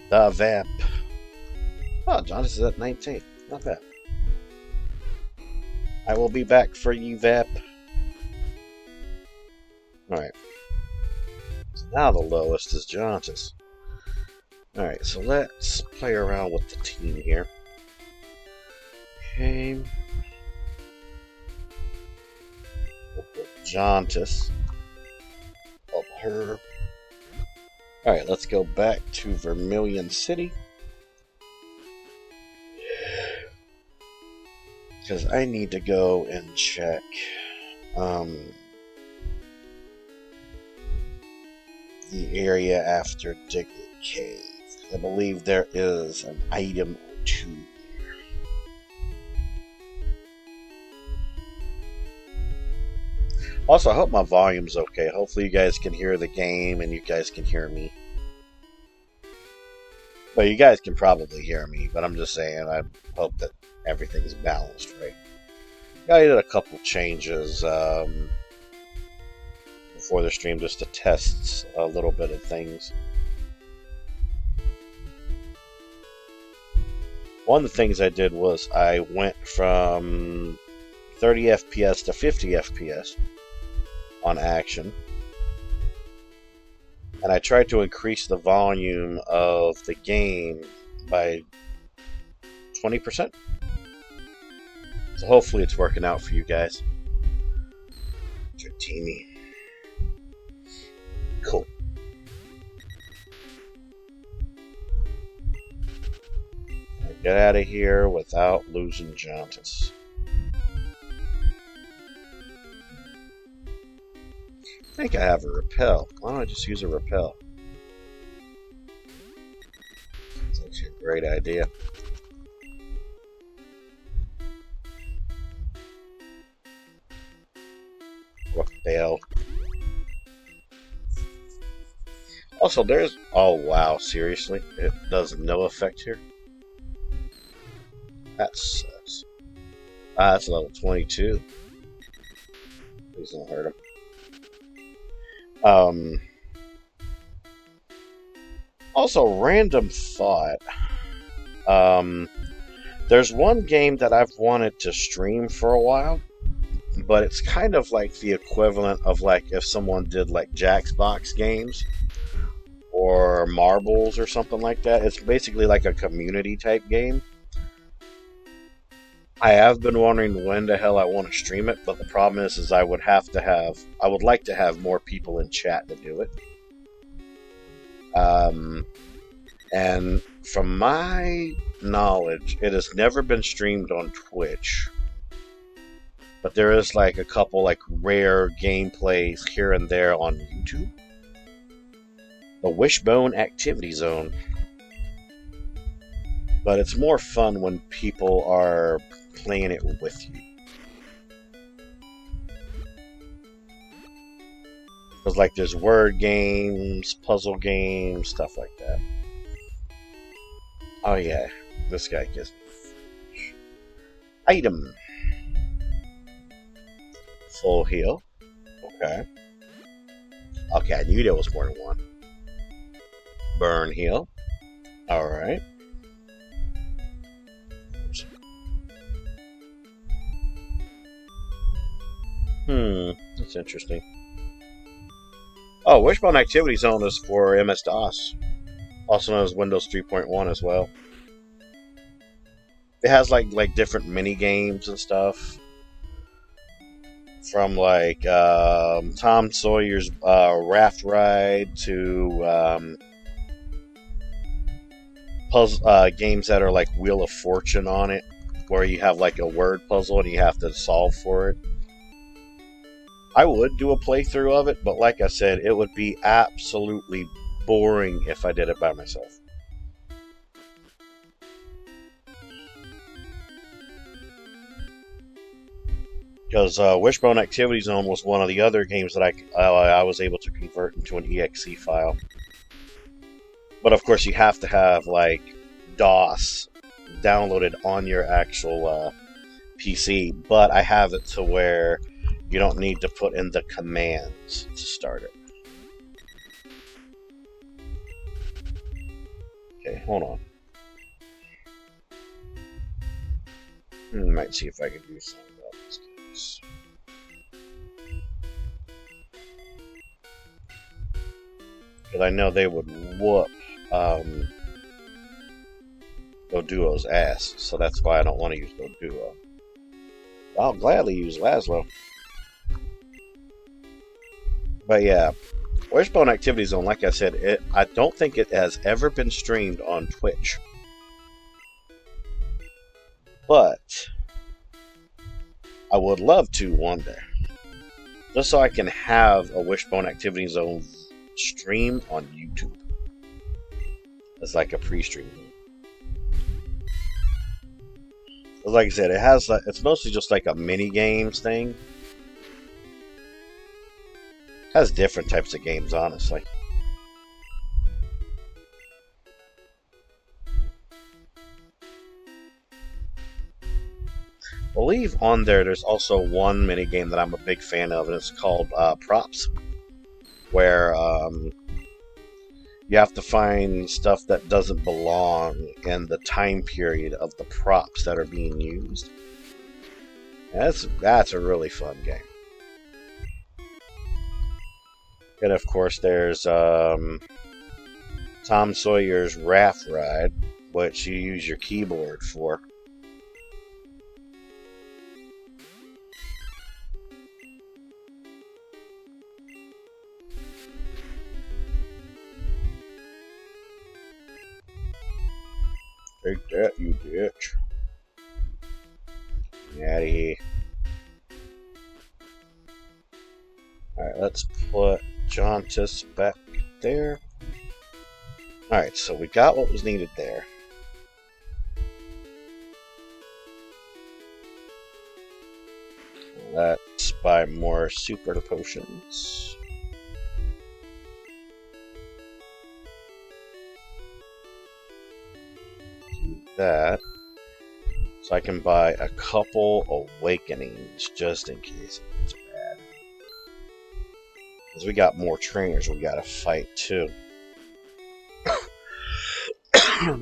The VEP. Oh, Jauntus is at 19. Not bad. I will be back for you, VEP. Alright. So now the lowest is Jauntus. Alright, so let's play around with the team here. Okay. We'll put Jauntus up her. Alright, let's go back to Vermilion City. Because I need to go and check the area after Diglett Cave. I believe there is an item or 2 there. Also, I hope my volume's okay. Hopefully you guys can hear the game and you guys can hear me. Well, you guys can probably hear me, but I'm just saying I hope that everything's balanced, right? I did a couple changes before the stream just to test a little bit of things. One of the things I did was I went from 30 FPS to 50 FPS on action. And I tried to increase the volume of the game by 20%. So hopefully it's working out for you guys. Dratini. Cool. Get out of here without losing Jauntus. I think I have a repel. Why don't I just use a repel? It's actually a great idea. Fail. Also, there's... Oh, wow. Seriously? It does no effect here? That sucks. Ah, that's level 22. Please don't hurt him. Also, random thought. There's one game that I've wanted to stream for a while, but it's kind of like the equivalent of like if someone did like Jackbox games or Marbles or something like that. It's basically like a community type game. I have been wondering when the hell I want to stream it, but the problem is I would like to have more people in chat to do it. And from my knowledge, it has never been streamed on Twitch. But there is like a couple like rare gameplays here and there on YouTube. The Wishbone Activity Zone. But it's more fun when people are playing it with you. Because like there's word games, puzzle games, stuff like that. Oh yeah, this guy gives me item. Full heal. Okay. Okay, I knew there was more than one. Burn heal. Alright. That's interesting. Oh, Wishbone Activity Zone is for MS-DOS. Also known as Windows 3.1 as well. It has like different mini games and stuff. From like Tom Sawyer's Raft Ride to puzzle games that are like Wheel of Fortune on it, where you have like a word puzzle and you have to solve for it. I would do a playthrough of it, but like I said, it would be absolutely boring if I did it by myself. Because Wishbone Activity Zone was one of the other games that I was able to convert into an exe file. But of course, you have to have like DOS downloaded on your actual PC. But I have it to where you don't need to put in the commands to start it. Okay, hold on. Might see if I can do something about this case. Because I know they would whoop Goduo's ass, so that's why I don't want to use Goduo. I'll gladly use Laszlo. But yeah, Wishbone Activity Zone, like I said, I don't think it has ever been streamed on Twitch. But I would love to one day. Just so I can have a Wishbone Activity Zone stream on YouTube. It's like a pre-stream. Like I said, it's mostly just like a mini games thing. It has different types of games, honestly. I believe on there's also one mini game that I'm a big fan of, and it's called Props, where you have to find stuff that doesn't belong in the time period of the props that are being used. That's a really fun game. And of course, there's Tom Sawyer's Raft Ride, which you use your keyboard for. Take that, you bitch. Get out of here. Alright, let's put Jauntus back there. Alright, so we got what was needed there. Let's buy more super potions. Do that. So I can buy a couple awakenings just in case it gets bad. Because we got more trainers we gotta fight too.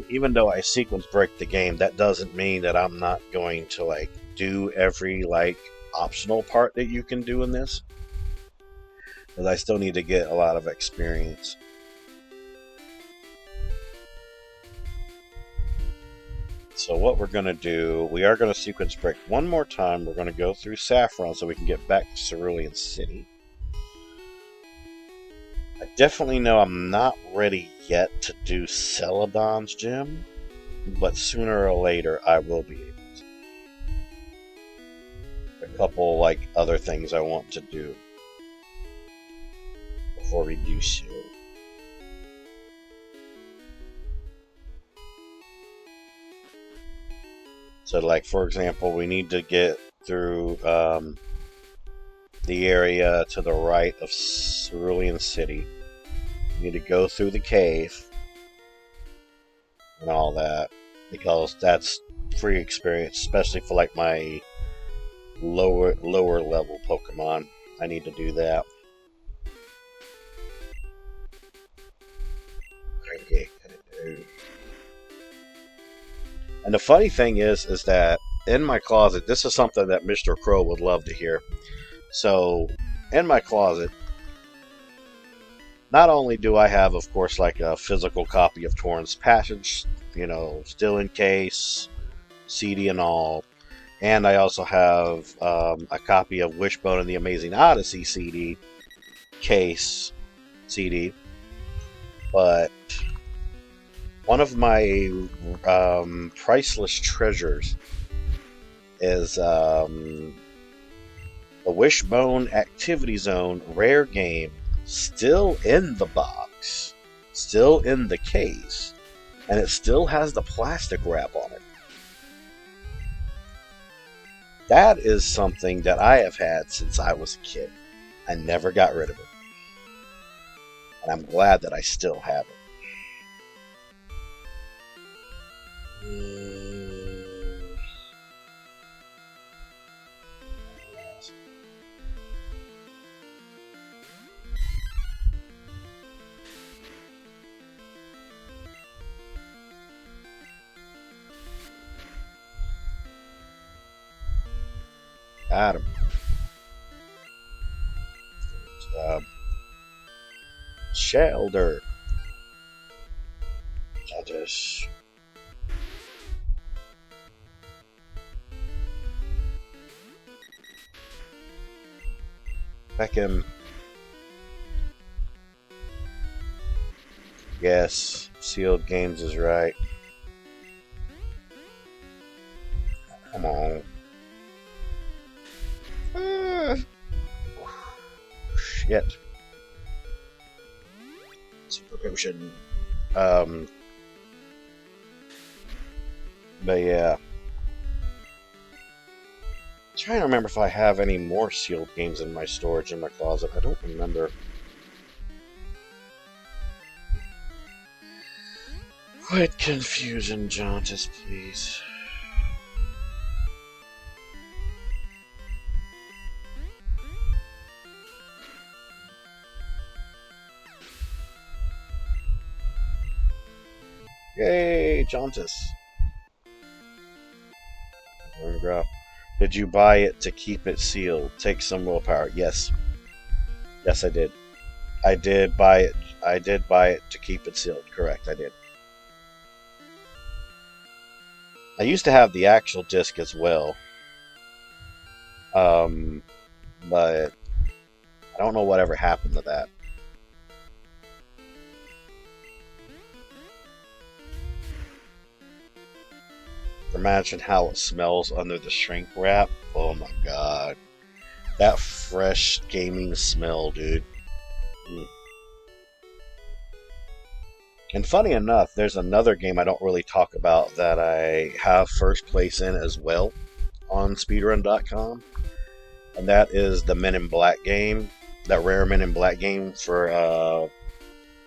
Even though I sequence break the game, that doesn't mean that I'm not going to like do every like optional part that you can do in this. Because I still need to get a lot of experience. So what we're going to do, we are going to sequence break one more time. We're going to go through Saffron so we can get back to Cerulean City. I definitely know I'm not ready yet to do Celadon's gym, but sooner or later I will be able to. A couple like other things I want to do before we do so. So like for example, we need to get through the area to the right of Cerulean City. We need to go through the cave and all that, because that's free experience, especially for like my lower level Pokemon. I need to do that. And the funny thing is that in my closet, this is something that Mr. Crow would love to hear. So, in my closet, not only do I have, of course, like a physical copy of Torrent's Passage, you know, still in case, CD and all, and I also have a copy of Wishbone and the Amazing Odyssey CD, case, CD, but one of my priceless treasures is the Wishbone Activity Zone rare game, still in the box, still in the case, and it still has the plastic wrap on it. That is something that I have had since I was a kid. I never got rid of it. And I'm glad that I still have it. Got him. Shelter. I'll just... back in. Yes, Sealed Games is right. Come on. Shit. Super potion. But yeah. I'm trying to remember if I have any more sealed games in my storage in my closet. I don't remember. Quit confusion, Jauntus, please. Yay, Jauntus. Did you buy it to keep it sealed? Take some willpower. Yes. Yes, I did. I did buy it. I did buy it to keep it sealed. Correct, I did. I used to have the actual disc as well. But I don't know whatever happened to that. Imagine how it smells under the shrink wrap. Oh my god. That fresh gaming smell, dude. And funny enough, there's another game I don't really talk about that I have first place in as well on speedrun.com. and that is the Men in Black game, that rare Men in Black game for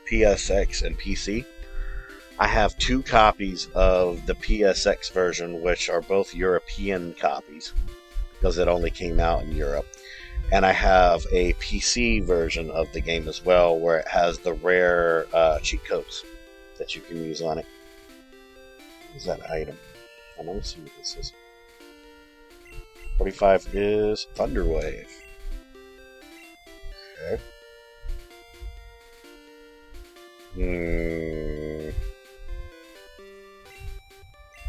PSX and PC. I have 2 copies of the PSX version, which are both European copies, because it only came out in Europe. And I have a PC version of the game as well, where it has the rare cheat codes that you can use on it. What is that item? Let me see what this is. 45 is Thunderwave. Okay.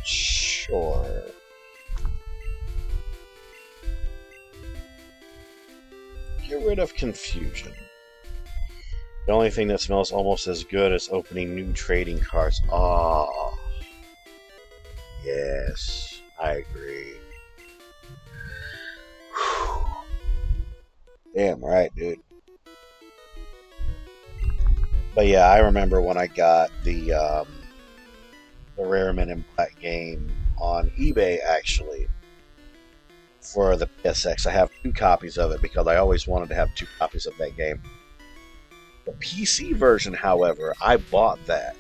Sure. Get rid of confusion. The only thing that smells almost as good as opening new trading cards. Ah, yes, I agree. Whew. Damn right, dude. But yeah, I remember when I got the Rare Men in Black game on eBay, actually, for the PSX. I have 2 copies of it because I always wanted to have 2 copies of that game. The PC version, however, I bought that.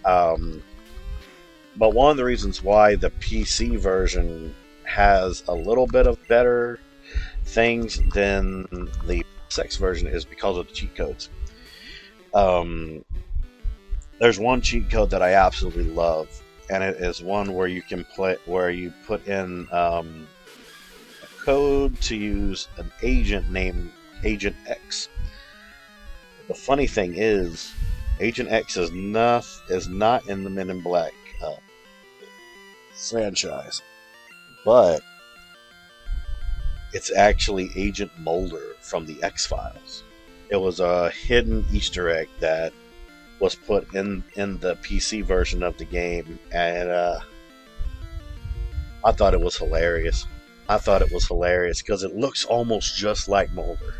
But one of the reasons why the PC version has a little bit of better things than the PSX version is because of the cheat codes. There's one cheat code that I absolutely love, and it is one where you can where you put in a code to use an agent named Agent X. The funny thing is, Agent X is not in the Men in Black franchise, but it's actually Agent Mulder from the X-Files. It was a hidden Easter egg that was put in the PC version of the game, and I thought it was hilarious. I thought it was hilarious because it looks almost just like Mulder.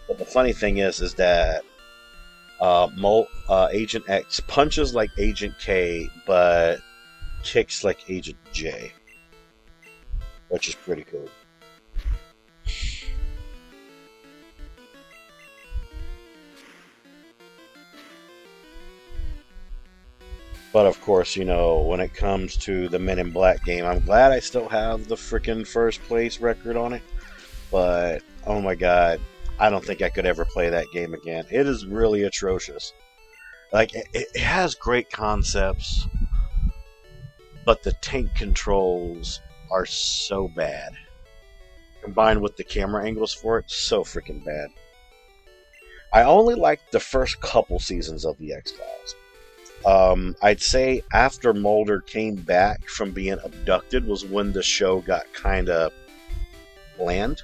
But the funny thing is that Agent X punches like Agent K, but kicks like Agent J, which is pretty cool. But of course, you know, when it comes to the Men in Black game, I'm glad I still have the freaking first place record on it. But, oh my god, I don't think I could ever play that game again. It is really atrocious. Like, it has great concepts, but the tank controls are so bad. Combined with the camera angles for it, so freaking bad. I only liked the first couple seasons of the X-Files. I'd say after Mulder came back from being abducted was when the show got kind of bland.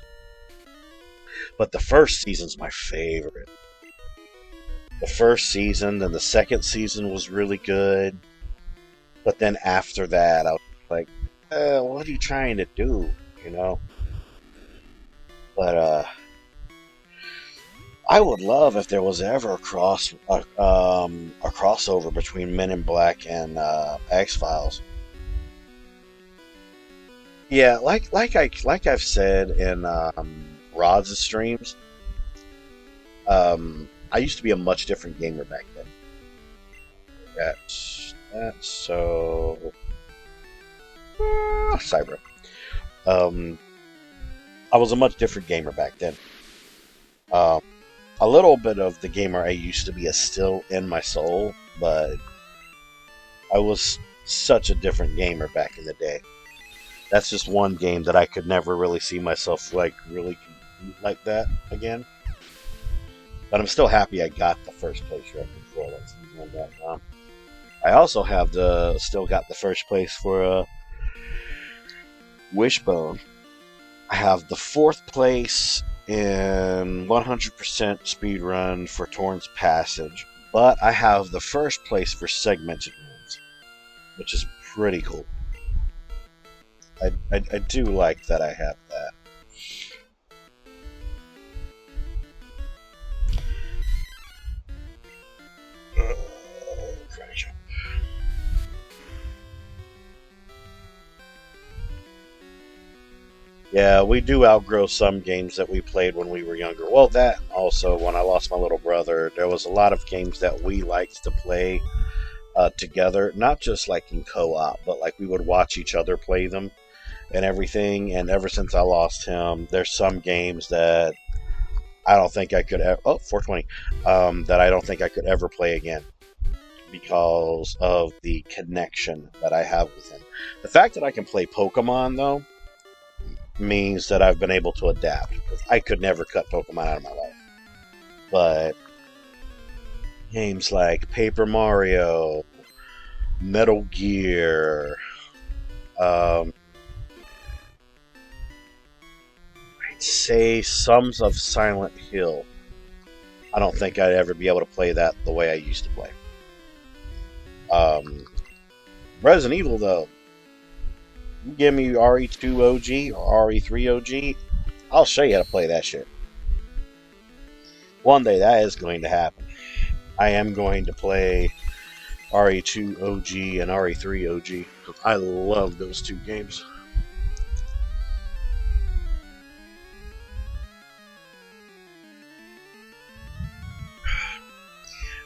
But the first season's my favorite. The first season, then the second season was really good. But then after that, I was like, what are you trying to do? You know? But, I would love if there was ever a crossover between Men in Black and X-Files. Yeah, like I've said in Rod's streams, I used to be a much different gamer back then. That's so Cyber. I was a much different gamer back then. A little bit of the gamer I used to be is still in my soul, but I was such a different gamer back in the day. That's just one game that I could never really see myself like really compete like that again. But I'm still happy I got the first place record for that. I also have still got the first place for Wishbone. I have the 4th place in 100% speed run for Torrance Passage, but I have the first place for segmented runs, which is pretty cool. I do like that I have that. Yeah, we do outgrow some games that we played when we were younger. Well, that also, when I lost my little brother, there was a lot of games that we liked to play together, not just like in co-op, but like we would watch each other play them and everything. And ever since I lost him, there's some games that I don't think I could ever, 420, that I don't think I could ever play again because of the connection that I have with him. The fact that I can play Pokemon, though, means that I've been able to adapt. I could never cut Pokemon out of my life. But games like Paper Mario, Metal Gear, I'd say some of Silent Hill. I don't think I'd ever be able to play that the way I used to play. Resident Evil, though, you give me RE2 OG or RE3 OG, I'll show you how to play that shit. One day that is going to happen. I am going to play RE2 OG and RE3 OG because I love those two games.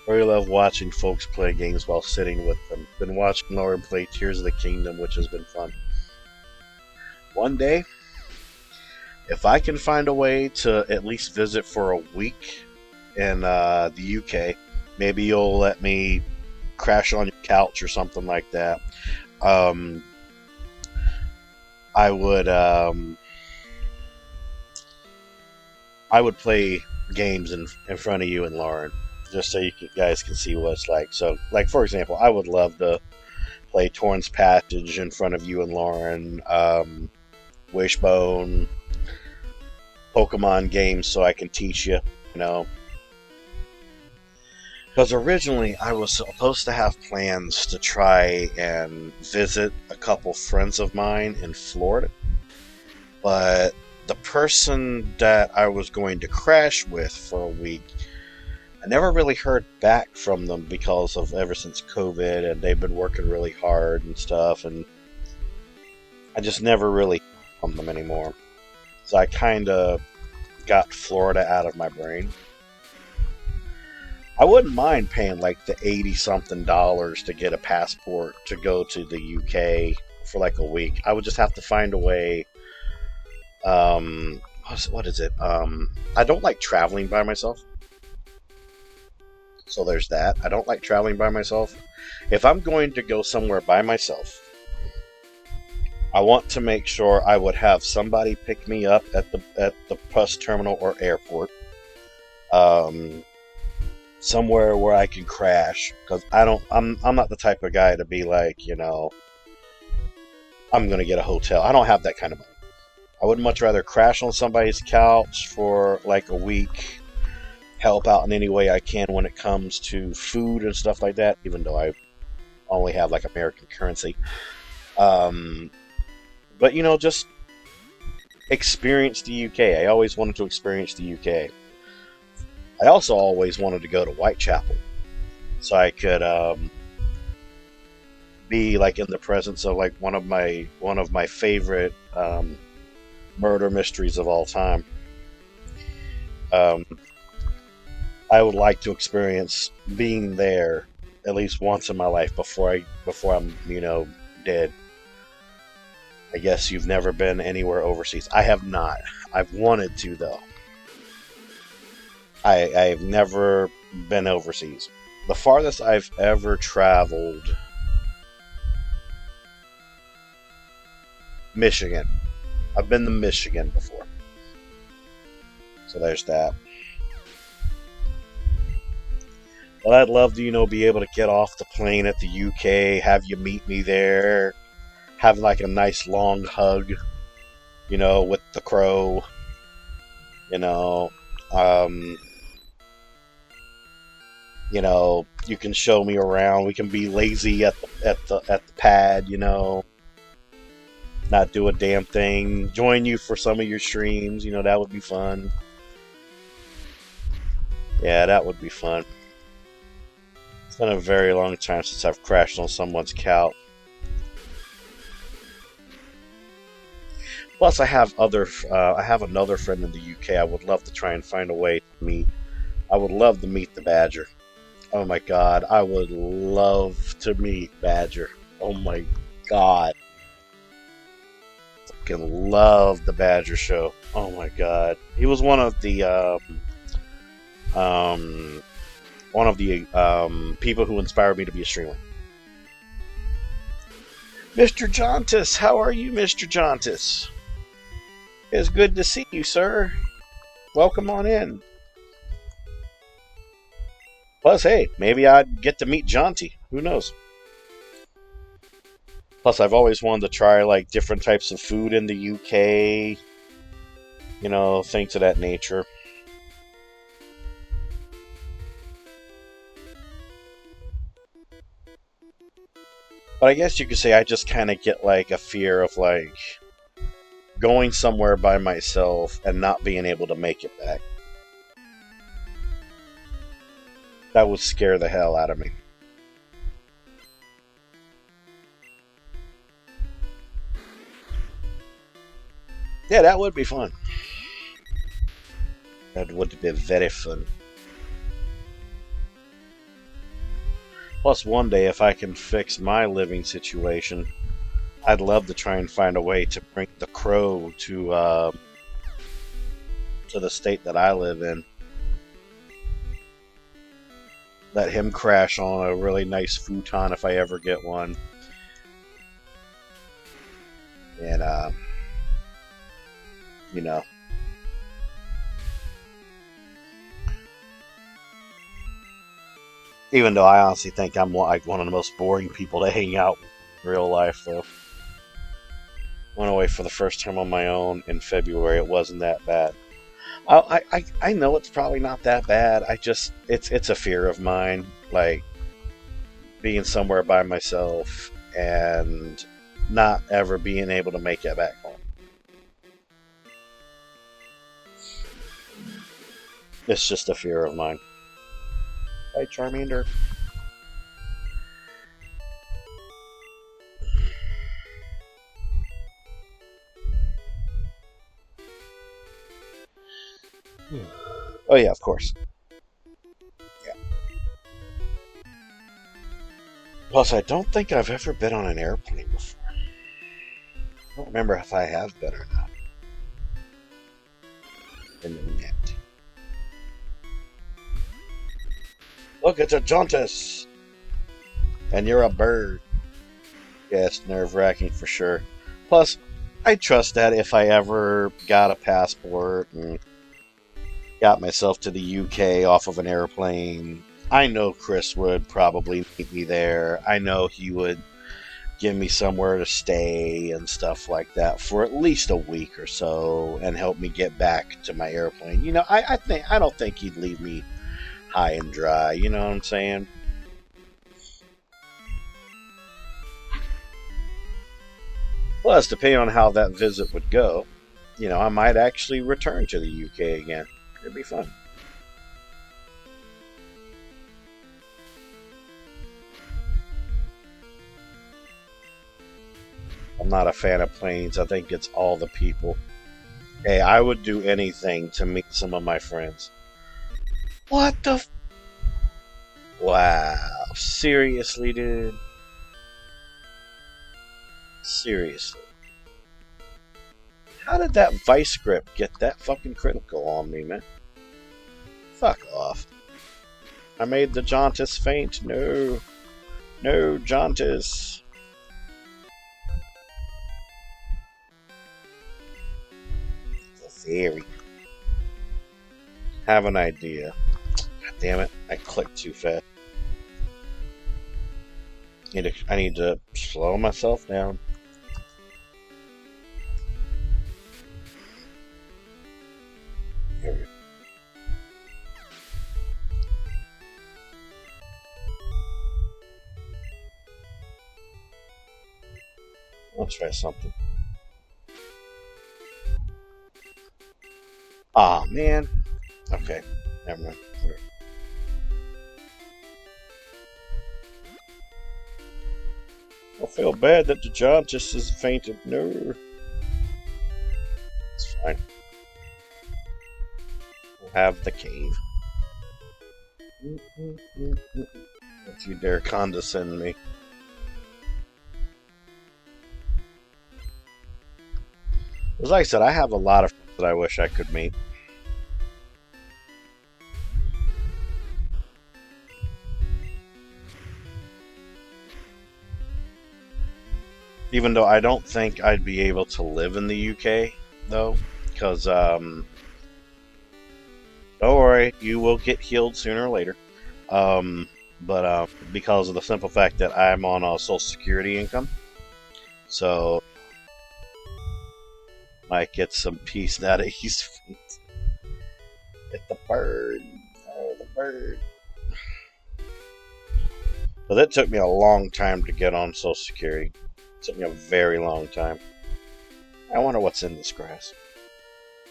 I really love watching folks play games while sitting with them. Been watching Lauren play Tears of the Kingdom, which has been fun. One day, if I can find a way to at least visit for a week in the UK, maybe you'll let me crash on your couch or something like that. I would play games in front of you and Lauren, just so guys can see what it's like. So, like, for example, I would love to play Torrance Passage in front of you and Lauren, Wishbone, Pokemon games, so I can teach you, you know. Because originally I was supposed to have plans to try and visit a couple friends of mine in Florida, but the person that I was going to crash with for a week, I never really heard back from them because of ever since COVID, and they've been working really hard and stuff, and I just never really heard from them anymore. So I kind of got Florida out of my brain. I wouldn't mind paying like the $80-something to get a passport to go to the UK for like a week. I would just have to find a way. What is it? I don't like traveling by myself. So there's that. I don't like traveling by myself. If I'm going to go somewhere by myself, I want to make sure I would have somebody pick me up at the bus terminal or airport. Somewhere where I can crash, because I'm not the type of guy to be like, you know, I'm gonna get a hotel. I don't have that kind of money. I would much rather crash on somebody's couch for like a week, help out in any way I can when it comes to food and stuff like that, even though I only have like American currency. But, you know, just experience the UK. I always wanted to experience the UK. I also always wanted to go to Whitechapel, so I could be like in the presence of like one of my favorite murder mysteries of all time. I would like to experience being there at least once in my life before I'm, you know, dead. I guess you've never been anywhere overseas. I have not. I've wanted to, though. I've never been overseas. The farthest I've ever traveled, Michigan. I've been to Michigan before. So there's that. But I'd love to, you know, be able to get off the plane at the UK, have you meet me there, have like a nice long hug, you know, with the crow, you know. You know, you can show me around. We can be lazy at the pad, you know, not do a damn thing. Join you for some of your streams, you know, that would be fun. Yeah, that would be fun. It's been a very long time since I've crashed on someone's couch. Plus, I have another friend in the UK. I would love to try and find a way to meet. I would love to meet the Badger. Oh my God, I would love to meet Badger. Oh my God, fucking love the Badger show. Oh my God, he was one of the people who inspired me to be a streamer. Mr. Jauntus, how are you, Mr. Jauntus? It's good to see you, sir. Welcome on in. Plus, hey, maybe I'd get to meet Jaunty. Who knows? Plus, I've always wanted to try like different types of food in the UK. You know, things of that nature. But I guess you could say I just kind of get like a fear of like going somewhere by myself and not being able to make it back. That would scare the hell out of me. Yeah, that would be fun. That would be very fun. Plus, one day, if I can fix my living situation, I'd love to try and find a way to bring the crow to the state that I live in. Let him crash on a really nice futon if I ever get one. And, you know. Even though I honestly think I'm like one of the most boring people to hang out with in real life, though. Went away for the first time on my own in February. It wasn't that bad. I know it's probably not that bad. It's a fear of mine, like being somewhere by myself and not ever being able to make it back home. It's just a fear of mine. Hi, Charmander. Oh yeah, of course. Yeah. Plus, I don't think I've ever been on an airplane before. I don't remember if I have been or not. In the net. Look, it's a Jauntus! And you're a bird. Yeah, it's nerve-wracking for sure. Plus, I trust that if I ever got a passport and got myself to the UK off of an airplane, I know Chris would probably meet me there. I know he would give me somewhere to stay and stuff like that for at least a week or so and help me get back to my airplane. You know, I don't think he'd leave me high and dry, you know what I'm saying? Plus, depending on how that visit would go, you know, I might actually return to the UK again. It'd be fun. I'm not a fan of planes. I think it's all the people. Hey, I would do anything to meet some of my friends. What the f- Wow. Seriously, dude? Seriously. How did that vice grip get that fucking critical on me, man? Fuck off. I made the Jauntus faint. No. No, Jauntus. The theory. Have an idea. God damn it. I clicked too fast. I need to slow myself down. Here we go. I'll try something. Aw, man. Okay, never mind. I feel bad that the John just has fainted. No. Fine. We'll have the cave. Don't you dare condescend me. As I said, I have a lot of friends that I wish I could meet. Even though I don't think I'd be able to live in the UK, though, because, don't worry, you will get healed sooner or later. But because of the simple fact that I'm on a Social Security income, so might get some peace out of his feet. Get the bird. Oh, the bird. So that took me a long time to get on Social Security. It took me a very long time. I wonder what's in this grass.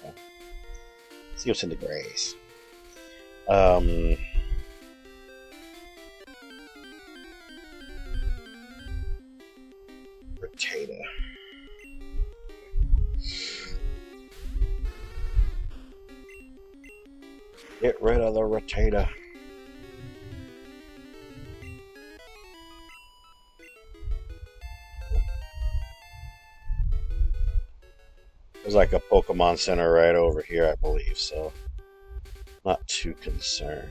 Okay. See what's in the grass. Potato. Get rid of the rotator. There's like a Pokemon Center right over here, I believe, so not too concerned.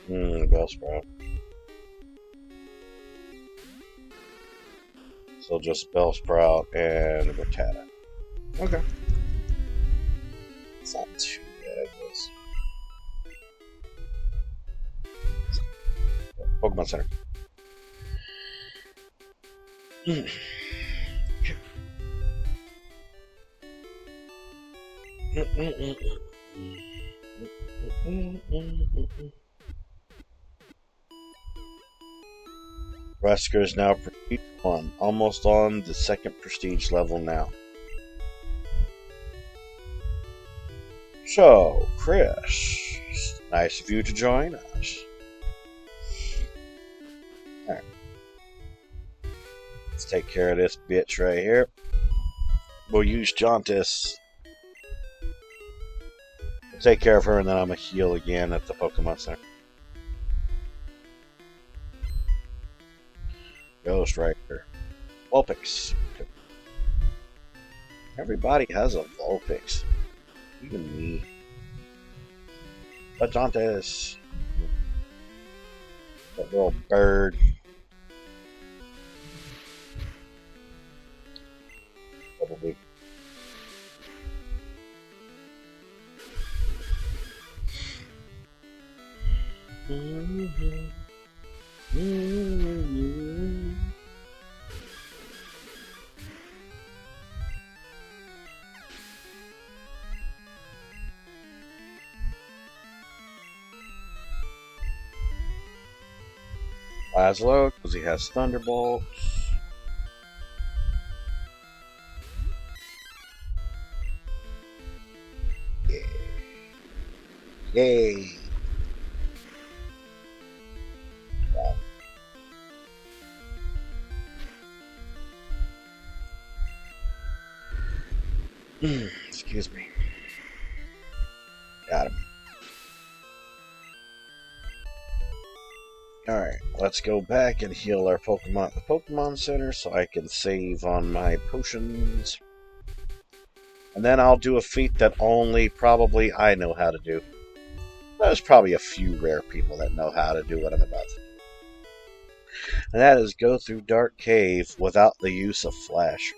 Bellsprout. So just Bellsprout and Rattata. Okay. It's not too bad. Pokemon Center. Wesker is now Prestige 1, almost on the second Prestige level now. So, Chris, nice of you to join us. Alright. Let's take care of this bitch right here. We'll use Jauntus. We'll take care of her and then I'm going to heal again at the Pokemon Center. Ghost Rider. Vulpix. Everybody has a Vulpix. Even me. But Jauntus. That little bird. Probably. Laszlo, because he has Thunderbolts. Yeah. Yay! Wow. Excuse me. Got him. Alright, let's go back and heal our Pokemon at the Pokemon Center so I can save on my potions. And then I'll do a feat that only probably I know how to do. There's probably a few rare people that know how to do what I'm about to do. And that is go through Dark Cave without the use of Flash.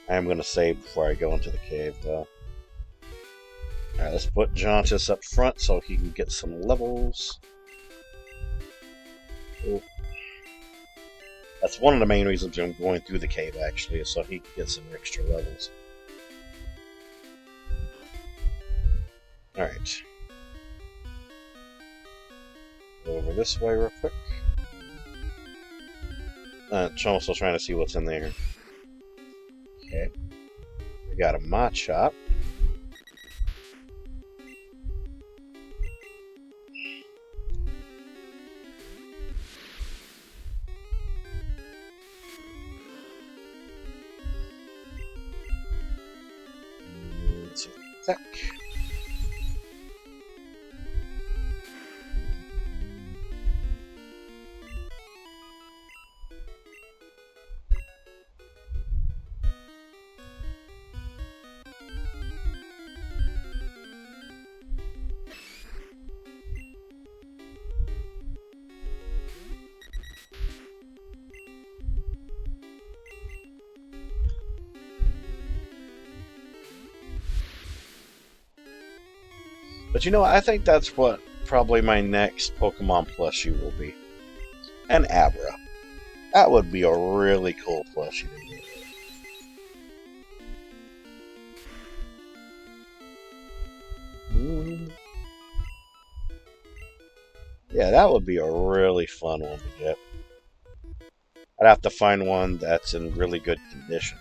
I am going to save before I go into the cave, though. Alright, let's put Jauntus up front so he can get some levels. Ooh. That's one of the main reasons I'm going through the cave, actually, is so he can get some extra levels. Alright. Go over this way real quick. I'm still trying to see what's in there. Okay. We got a Machop. Zack. But you know what? I think that's what probably my next Pokemon plushie will be. An Abra. That would be a really cool plushie to get. Yeah, that would be a really fun one to get. I'd have to find one that's in really good condition.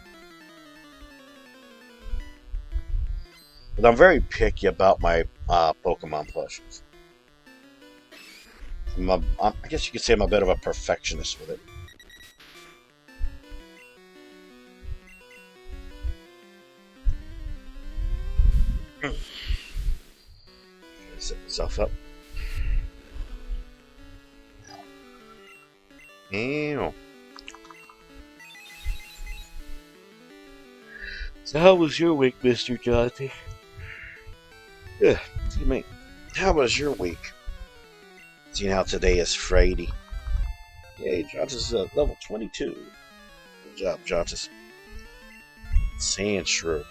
But I'm very picky about my Pokemon plushies. I guess you could say I'm a bit of a perfectionist with it. Set myself up. Ew. So how was your week, Mr. Jonathan? Yeah, excuse me. How was your week? See how today is Friday. Yay, Jontas is level 22. Good job, Jontas. Sand Shrew.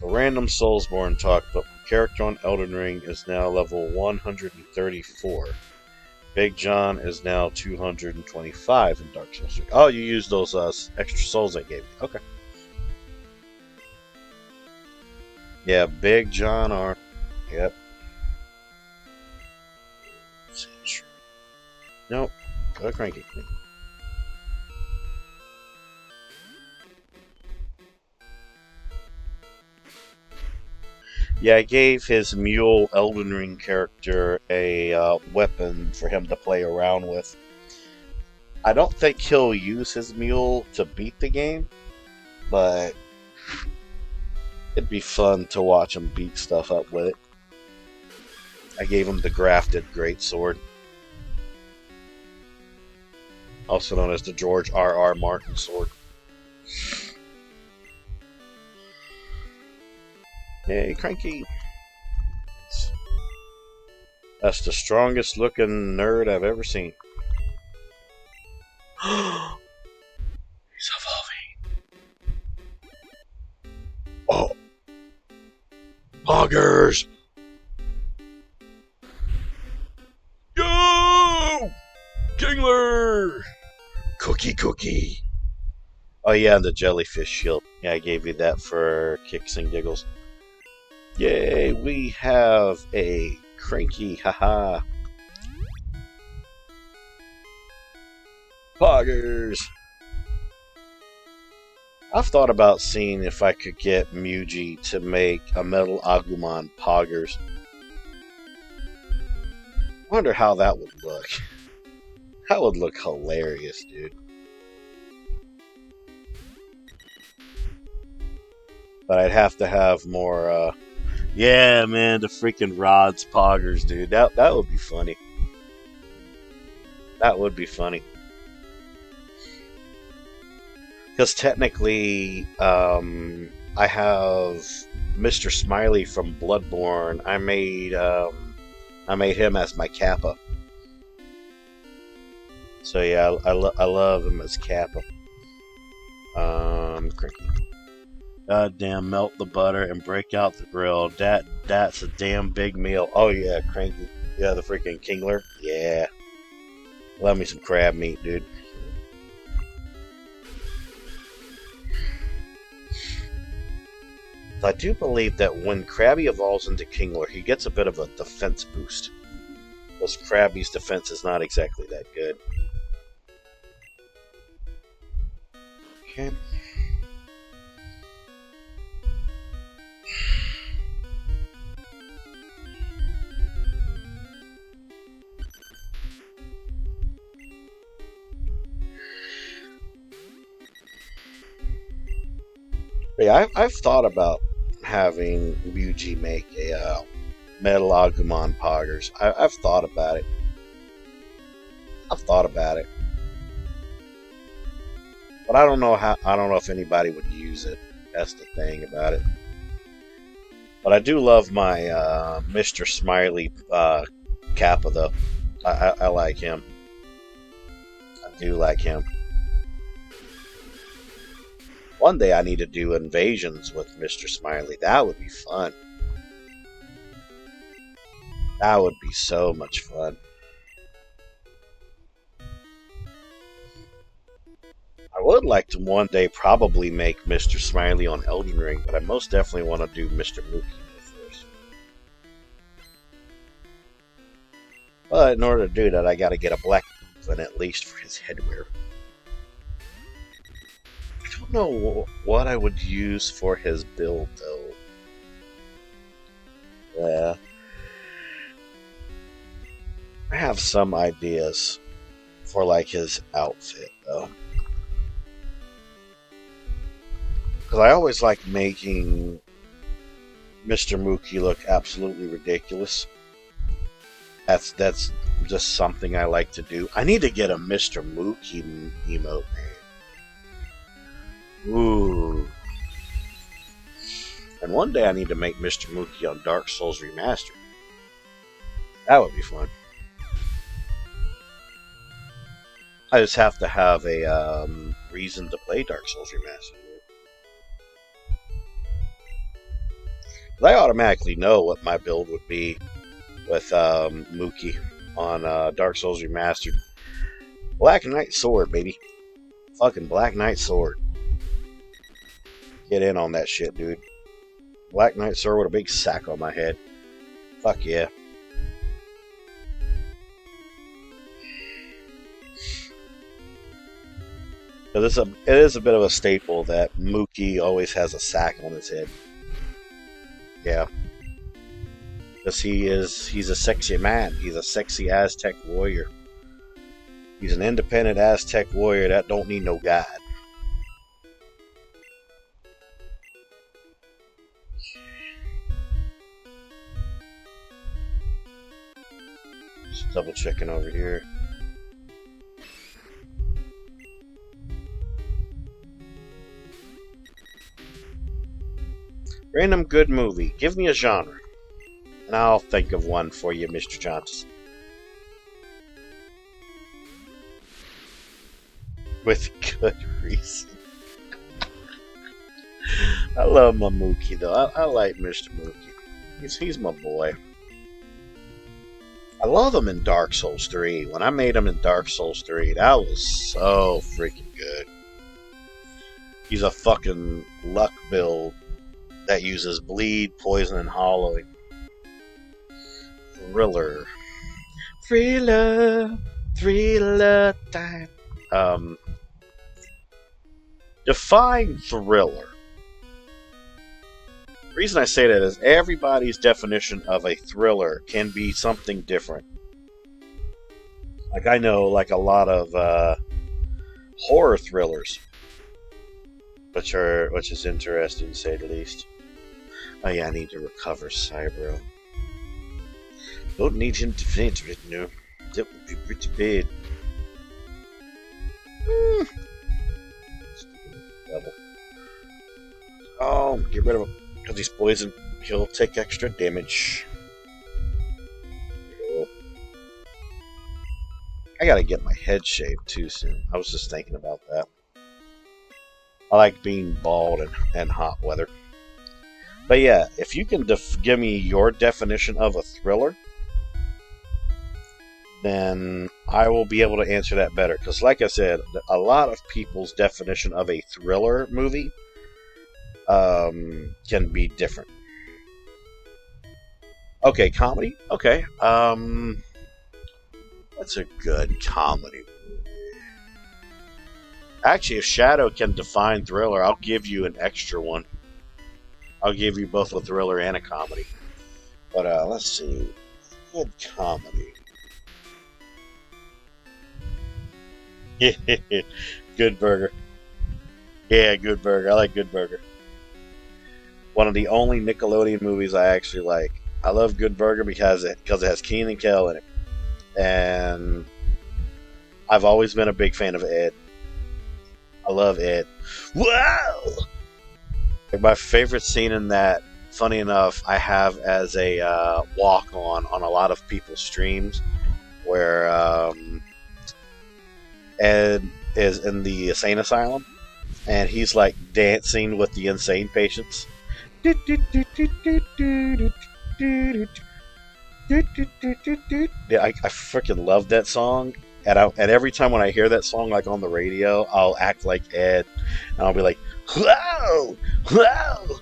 So random Soulsborne talk, but character on Elden Ring is now level 134. Big John is now 225 in Dark Souls 3. Oh, you used those extra souls I gave you. Okay. Yeah, Big John are. Yep. Nope. Go cranky. Yeah, I gave his mule Elden Ring character a weapon for him to play around with. I don't think he'll use his mule to beat the game, but it'd be fun to watch him beat stuff up with it. I gave him the grafted greatsword, also known as the George R.R. Martin sword. Hey, Cranky. That's the strongest looking nerd I've ever seen. He's evolving. Oh. Poggers! Yo! Kingler! Cookie. Oh yeah, and the jellyfish shield. Yeah, I gave you that for kicks and giggles. Yay, we have a Cranky, haha. Poggers! I've thought about seeing if I could get Muji to make a Metal Agumon Poggers. Wonder how that would look. That would look hilarious, dude. But I'd have to have more, yeah, man, the freaking Rods Poggers, dude. That would be funny. That would be funny. Because technically, I have Mr. Smiley from Bloodborne. I made him as my Kappa. So yeah, I love him as Kappa. Cranky. God damn, melt the butter and break out the grill. That's a damn big meal. Oh yeah, Cranky. Yeah, the freaking Kingler. Yeah. Love me some crab meat, dude. I do believe that when Krabby evolves into Kingler, he gets a bit of a defense boost. Because Krabby's defense is not exactly that good. Okay. But yeah, I've thought about having Ryuji make a Metal Agumon Poggers. I've thought about it. I've thought about it. But I don't know how. I don't know if anybody would use it. That's the thing about it. But I do love my Mr. Smiley Kappa though. I like him. I do like him. One day I need to do invasions with Mr. Smiley. That would be fun. That would be so much fun. I would like to one day probably make Mr. Smiley on Elden Ring, but I most definitely want to do Mr. Mookie first. But in order to do that, I got to get a black one at least for his headwear. I don't know what I would use for his build, though. Yeah. I have some ideas for, like, his outfit, though. Because I always like making Mr. Mookie look absolutely ridiculous. That's just something I like to do. I need to get a Mr. Mookie emote, man. Ooh. And one day I need to make Mr. Mookie on Dark Souls Remastered. That would be fun. I just have to have a reason to play Dark Souls Remastered. I automatically know what my build would be with Mookie on Dark Souls Remastered. Black Knight Sword, baby. Fucking Black Knight Sword. Get in on that shit, dude. Black Knight Sword with a big sack on my head. Fuck yeah. It is a bit of a staple that Mookie always has a sack on his head. Yeah. Because he's a sexy man. He's a sexy Aztec warrior. He's an independent Aztec warrior that don't need no guide. Just double checking over here. Random good movie. Give me a genre. And I'll think of one for you, Mr. Johnson. With good reason. I love my Mookie, though. I like Mr. Mookie. He's my boy. I love him in Dark Souls 3. When I made him in Dark Souls 3, that was so freaking good. He's a fucking luck build that uses bleed, poison, and hollowing. Thriller. Thriller. Thriller time. Define thriller. The reason I say that is everybody's definition of a thriller can be something different. Like I know like a lot of horror thrillers. Which is interesting to say the least. Oh yeah, I need to recover Cybro. Don't need him to faint right now. That would be pretty bad. Devil. Oh, get rid of him. Because he's poisoned, he'll take extra damage. I gotta get my head shaved too soon. I was just thinking about that. I like being bald and hot weather. But yeah, if you can give me your definition of a thriller, then I will be able to answer that better. Because like I said, a lot of people's definition of a thriller movie can be different. Okay, comedy? Okay. What's a good comedy movie? Actually, if Shadow can define thriller, I'll give you an extra one. I'll give you both a thriller and a comedy. But let's see. Good comedy. Good Burger. Yeah, Good Burger. I like Good Burger. One of the only Nickelodeon movies I actually like. I love Good Burger because it has Keenan and Kel in it, and I've always been a big fan of Ed. I love Ed. Wow! Like my favorite scene in that, funny enough, I have as a walk-on a lot of people's streams, where Ed is in the insane asylum, and he's like dancing with the insane patients. Yeah, I freaking love that song, and every time when I hear that song like on the radio, I'll act like Ed, and I'll be like, "Whoa, whoa!"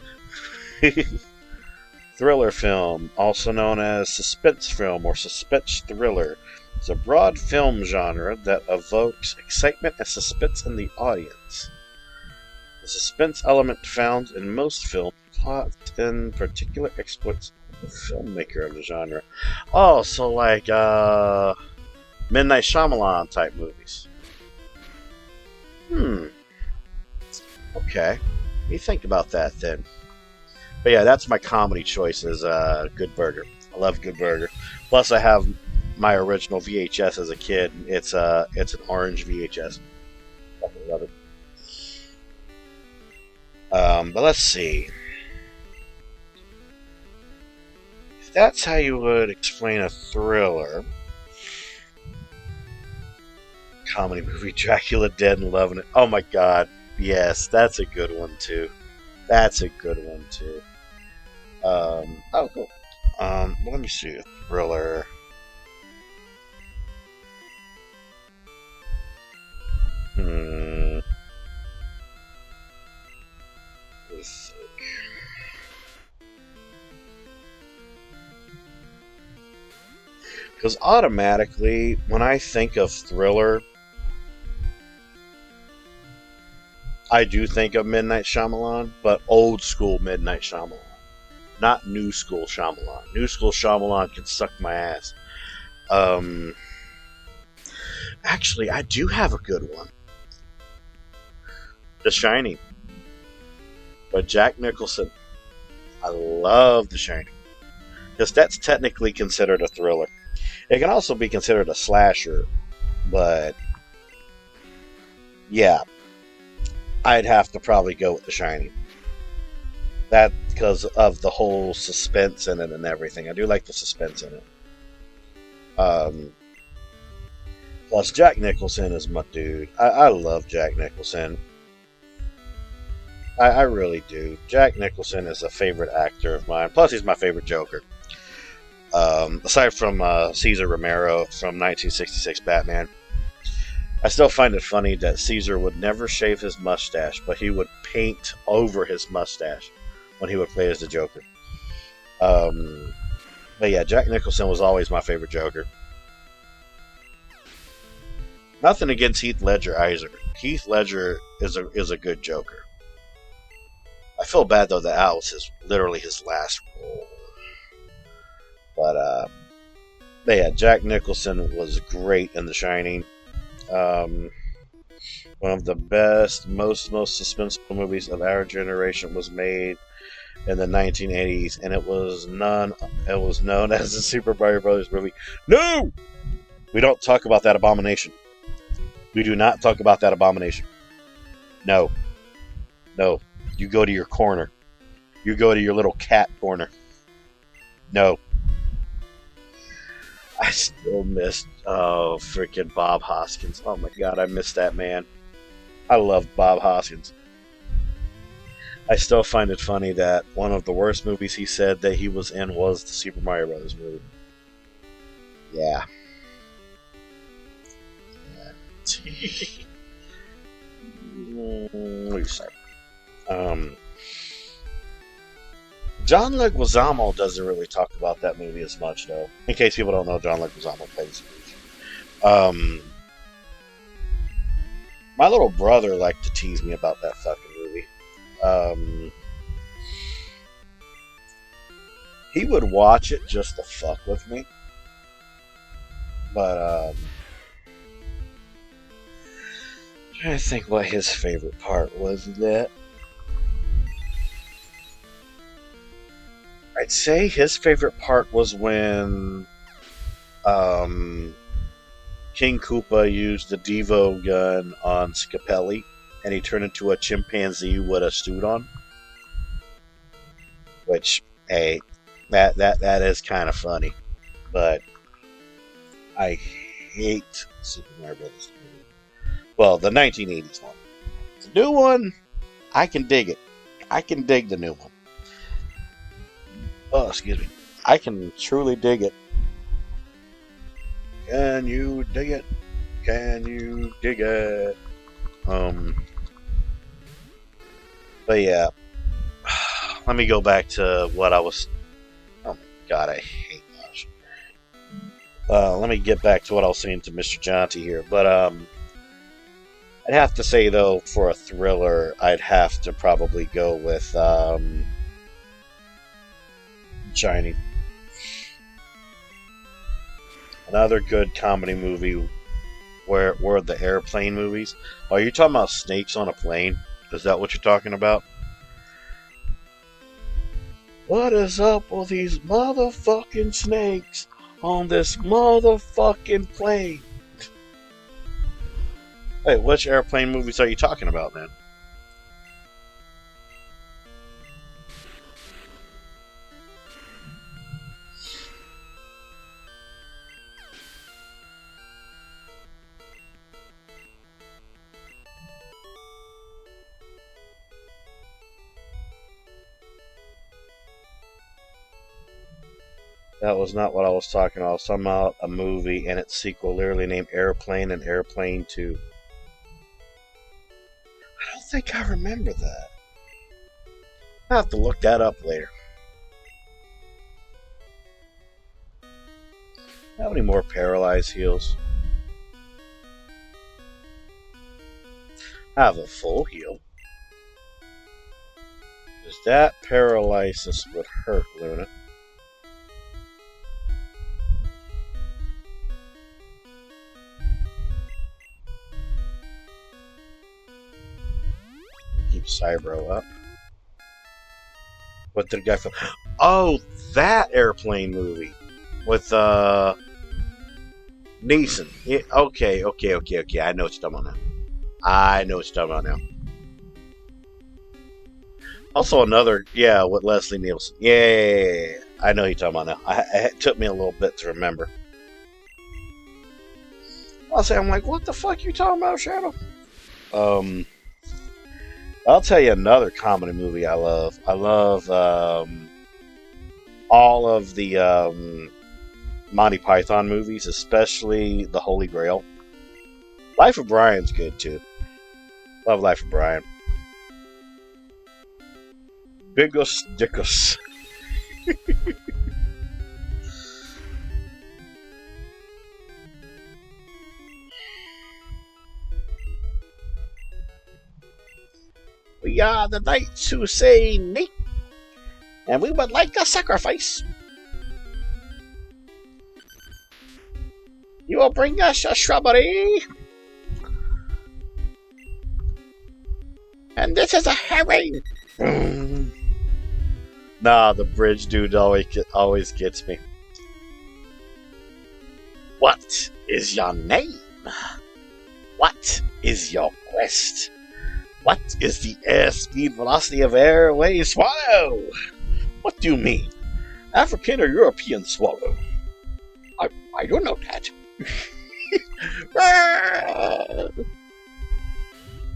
Thriller film, also known as suspense film or suspense thriller, is a broad film genre that evokes excitement and suspense in the audience. The suspense element found in most film plots in particular exploits the filmmaker of the genre. Oh, so like Midnight Shyamalan type movies. Okay. Let me think about that then. But yeah, that's my comedy choice is Good Burger. I love Good Burger. Plus I have my original VHS as a kid. It's an orange VHS. I love it. But let's see. If that's how you would explain a thriller, comedy movie, Dracula Dead and Loving It. Oh my god. Yes, that's a good one too. That's a good one too. Oh, cool. Let me see. Thriller. Let's think. Because automatically, when I think of thriller, I do think of Midnight Shyamalan, but old school Midnight Shyamalan. Not new school Shyamalan. New school Shyamalan can suck my ass. Actually, I do have a good one. The Shining. By Jack Nicholson. I love The Shining. Because that's technically considered a thriller. It can also be considered a slasher. But, yeah. I'd have to probably go with The Shining. That because of the whole suspense in it and everything. I do like the suspense in it. Plus, Jack Nicholson is my dude. I love Jack Nicholson. I really do. Jack Nicholson is a favorite actor of mine. Plus, he's my favorite Joker. Aside from Cesar Romero from 1966 Batman. I still find it funny that Caesar would never shave his mustache, but he would paint over his mustache when he would play as the Joker. But yeah, Jack Nicholson was always my favorite Joker. Nothing against Heath Ledger either. Heath Ledger is a good Joker. I feel bad though that was literally his last role. But yeah, Jack Nicholson was great in The Shining. One of the best, most suspenseful movies of our generation was made in the 1980s, and it was known as the Super Mario Brothers movie. No! We don't talk about that abomination. We do not talk about that abomination. No. No. You go to your corner. You go to your little cat corner. No. I still miss freaking Bob Hoskins. Oh my god, I miss that man. I love Bob Hoskins. I still find it funny that one of the worst movies he said that he was in was the Super Mario Brothers movie. Yeah. What do you say? John Leguizamo doesn't really talk about that movie as much, though. In case people don't know, John Leguizamo plays the movie. My little brother liked to tease me about that fucking movie. He would watch it just to fuck with me. But, I'm trying to think what his favorite part was of that. I'd say his favorite part was when um, King Koopa used the Devo gun on Scapelli, and he turned into a chimpanzee with a suit on. Which, hey, that is kind of funny, but I hate Super Mario Brothers. Well, the 1980s one. The new one, I can dig it. I can dig the new one. Oh, excuse me. I can truly dig it. Can you dig it? Can you dig it? But yeah. Let me go back to what I was. Oh my god, I hate that. Let me get back to what I was saying to Mr. Jonty here. But I'd have to say though, for a thriller, I'd have to probably go with Shining. Another good comedy movie. Where were the airplane movies? Are you talking about snakes on a plane? Is that what you're talking about? What is up with these motherfucking snakes on this motherfucking plane? Wait, which airplane movies are you talking about, man? That was not what I was talking about. I was talking about a movie and its sequel, literally named Airplane and Airplane 2. I don't think I remember that. I'll have to look that up later. How many more paralyzed heals? I have a full heal. Because that paralysis would hurt, Luna. Keep Cybro up. What did the guy feel? Oh, that airplane movie with Neeson. Yeah, okay. I know what you're talking about now. I know what you're talking about now. Also another, yeah, with Leslie Nielsen. Yeah, I know what you're talking about now. It took me a little bit to remember. I'll say, I'm like, what the fuck you talking about, Shadow? I'll tell you another comedy movie I love. I love all of the Monty Python movies, especially The Holy Grail. Life of Brian's good too. Love Life of Brian. Bigus Dickus. We are the knights who say nay, and we would like a sacrifice. You will bring us a shrubbery, and this is a herring. Nah, the bridge dude always gets me. What is your name? What is your quest? What is the airspeed velocity of airway swallow? What do you mean? African or European swallow? I don't know that.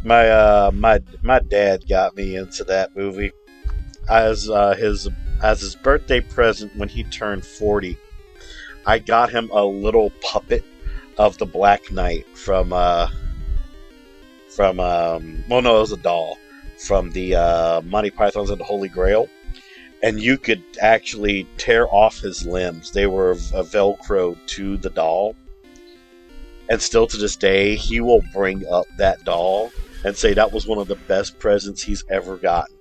My dad got me into that movie as his birthday present when he turned 40. I got him a little puppet of the Black Knight from well, no, it was a doll from the Monty Python's and the Holy Grail, and you could actually tear off his limbs. They were velcroed to the doll, and still to this day, he will bring up that doll and say that was one of the best presents he's ever gotten.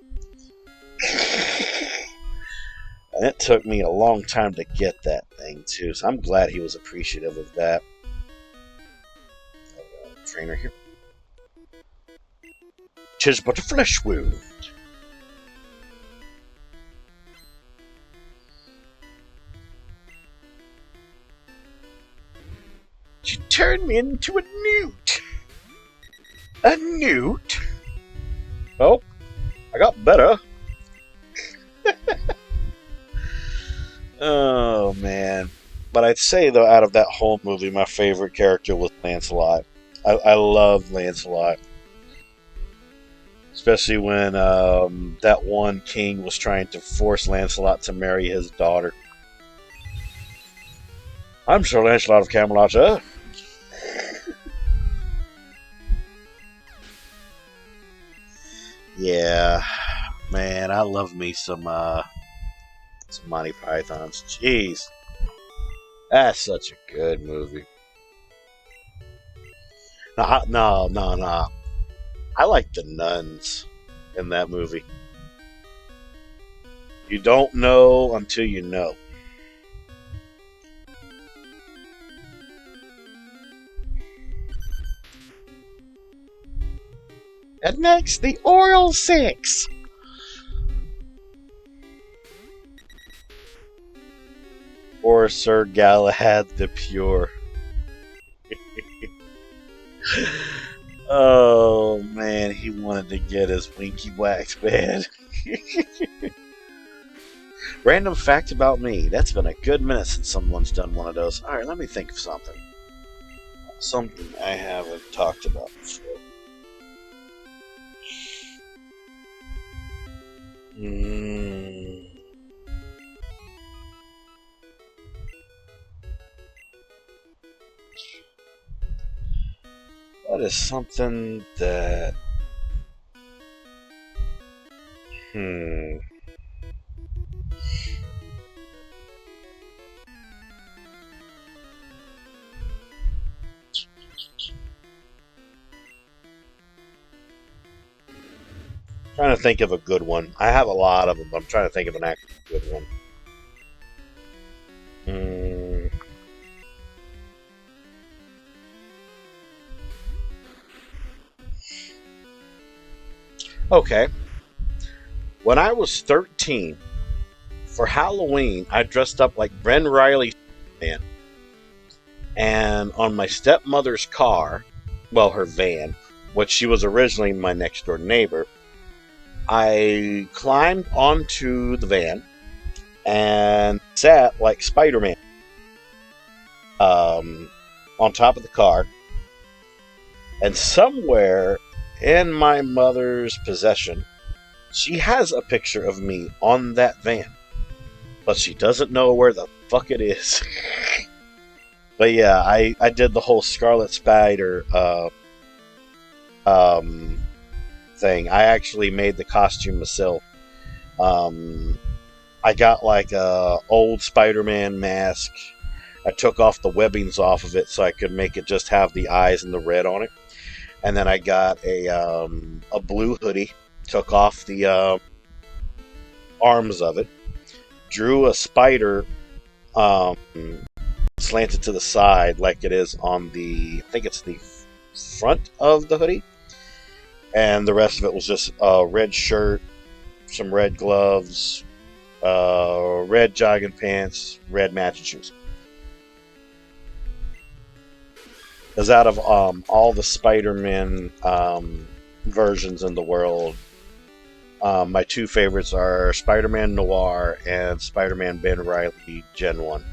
And it took me a long time to get that thing too, so I'm glad he was appreciative of that. Trainer here. 'Tis but a flesh wound. turn me into a newt. A newt? Oh, I got better. Oh, man. But I'd say, though, out of that whole movie, my favorite character was Lancelot. I love Lancelot. Especially when that one king was trying to force Lancelot to marry his daughter. I'm Sir Lancelot of Camelot, sir. Yeah, man, I love me some Monty Pythons. Jeez, that's such a good movie. No. I like the nuns in that movie. You don't know until you know. And next, the Oral Six. Or Sir Galahad the Pure. Oh, man, he wanted to get his Winky Wax bad. Random fact about me. That's been a good minute since someone's done one of those. Alright, let me think of something. Something I haven't talked about before. What is something that... Trying to think of a good one. I have a lot of them, but I'm trying to think of an actual good one. Okay. When I was 13, for Halloween, I dressed up like Bren Riley man. And on my stepmother's car, well, her van, which she was originally my next door neighbor, I climbed onto the van and sat like Spider-Man on top of the car. And somewhere in my mother's possession, she has a picture of me on that van. But she doesn't know where the fuck it is. But yeah, I did the whole Scarlet Spider thing. I actually made the costume myself. I got like a old Spider-Man mask. I took off the webbings off of it so I could make it just have the eyes and the red on it. And then I got a blue hoodie. Took off the arms of it. Drew a spider slanted to the side like it is on the, I think it's the front of the hoodie. And the rest of it was just a red shirt, some red gloves, red jogging pants, red matching shoes. Because out of all the Spider-Man versions in the world, my two favorites are Spider-Man Noir and Spider-Man Ben Reilly Gen 1.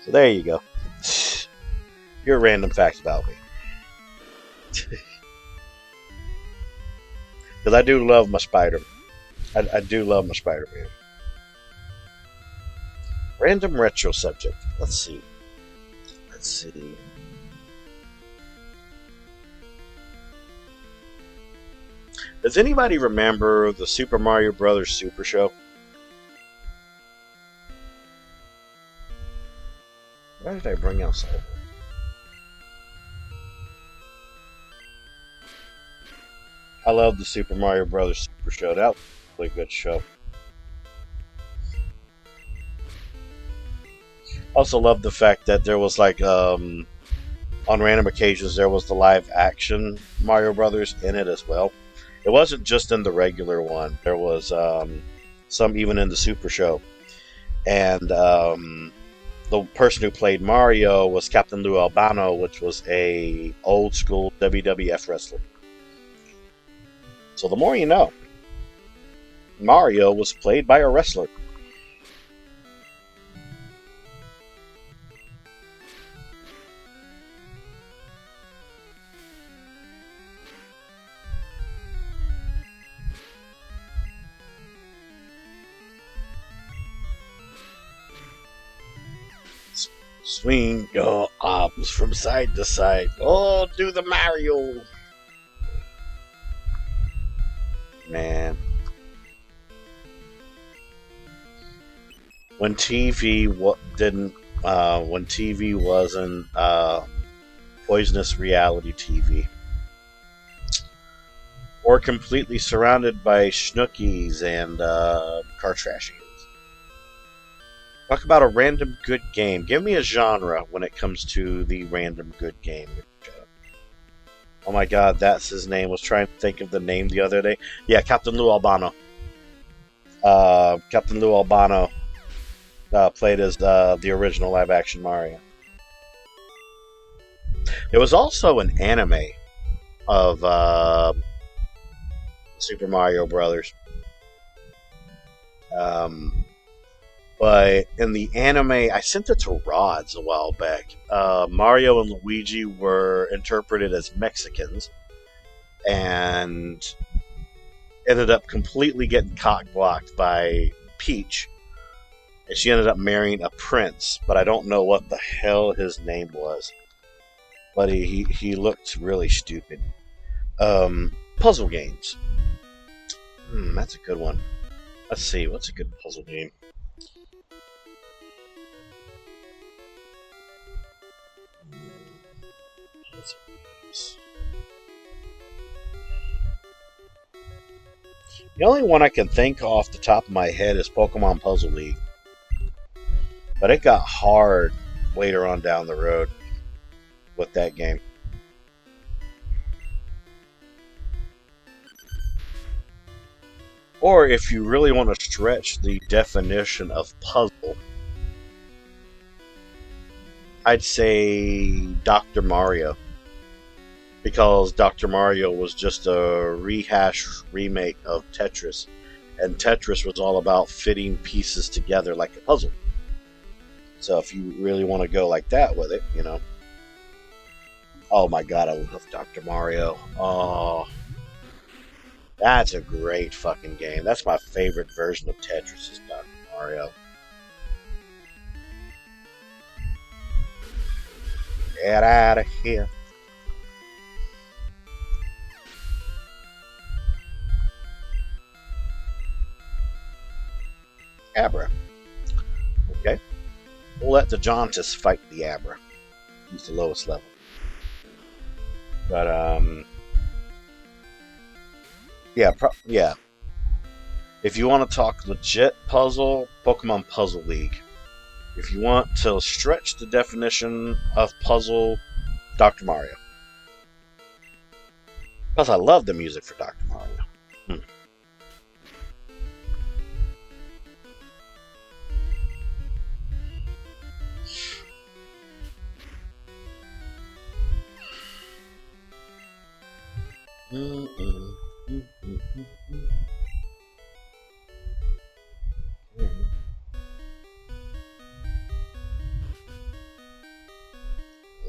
So there you go. Your random facts about me. Because I do love my Spider-Man. I do love my Spider-Man. Random retro subject. Let's see. Does anybody remember the Super Mario Brothers Super Show? Why did I bring outside? I love the Super Mario Brothers Super Show. That was a really good show. Also love the fact that there was like on random occasions there was the live action Mario Brothers in it as well. It wasn't just in the regular one. There was some even in the Super Show. And the person who played Mario was Captain Lou Albano, which was a old school WWF wrestler. So the more you know. Mario was played by a wrestler. Swing your arms from side to side. Oh, do the Mario. Man. When TV when TV wasn't poisonous reality TV, or completely surrounded by schnookies and car trashings. Talk about a random good game. Give me a genre when it comes to the random good game. Oh my god, that's his name. I was trying to think of the name the other day. Yeah, Captain Lou Albano. Captain Lou Albano played as the original live-action Mario. There was also an anime of Super Mario Brothers. But in the anime, I sent it to Rods a while back. Mario and Luigi were interpreted as Mexicans and ended up completely getting cock-blocked by Peach. And she ended up marrying a prince, but I don't know what the hell his name was. But he looked really stupid. Puzzle games. That's a good one. Let's see, what's a good puzzle game? The only one I can think off the top of my head is Pokemon Puzzle League. But it got hard later on down the road with that game. Or if you really want to stretch the definition of puzzle, I'd say Dr. Mario. Because Dr. Mario was just a rehash remake of Tetris. And Tetris was all about fitting pieces together like a puzzle. So if you really want to go like that with it, you know. Oh my god, I love Dr. Mario. Oh, that's a great fucking game. That's my favorite version of Tetris is Dr. Mario. Get out of here. Abra. Okay. We'll let the Jauntus fight the Abra. He's the lowest level. But, yeah. If you want to talk legit puzzle, Pokemon Puzzle League. If you want to stretch the definition of puzzle, Dr. Mario. Plus, I love the music for Dr. Mario.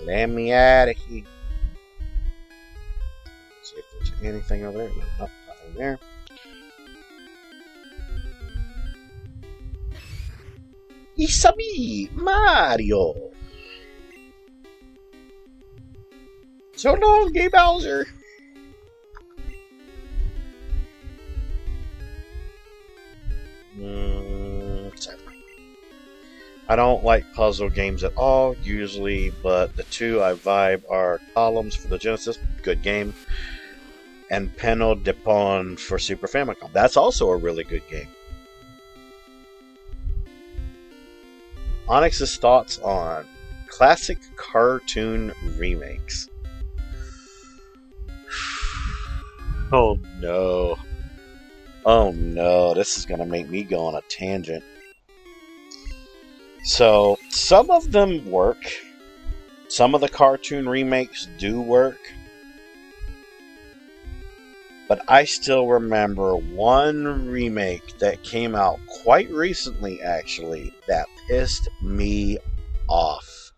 Let me out of here. See if there's anything over there. No, nothing there. It's me, Mario. So long, Gay Bowser. I don't like puzzle games at all, usually, but the two I vibe are Columns for the Genesis, good game, and Peno de Pon for Super Famicom. That's also a really good game. Onyx's thoughts on classic cartoon remakes. Oh no, this is going to make me go on a tangent. So, some of them work. Some of the cartoon remakes do work. But I still remember one remake that came out quite recently, actually, that pissed me off.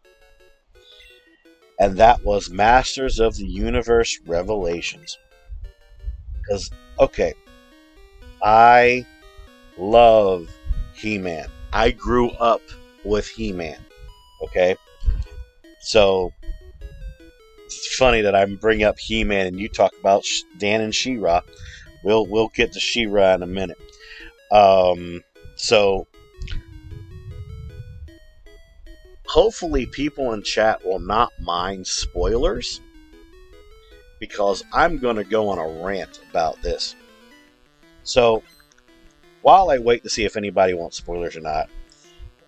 And that was Masters of the Universe Revelations. Because, okay, I love He-Man. I grew up with He-Man. Okay? So, it's funny that I bring up He-Man and you talk about Dan and She-Ra. We'll get to She-Ra in a minute. So hopefully people in chat will not mind spoilers, because I'm going to go on a rant about this. So while I wait to see if anybody wants spoilers or not,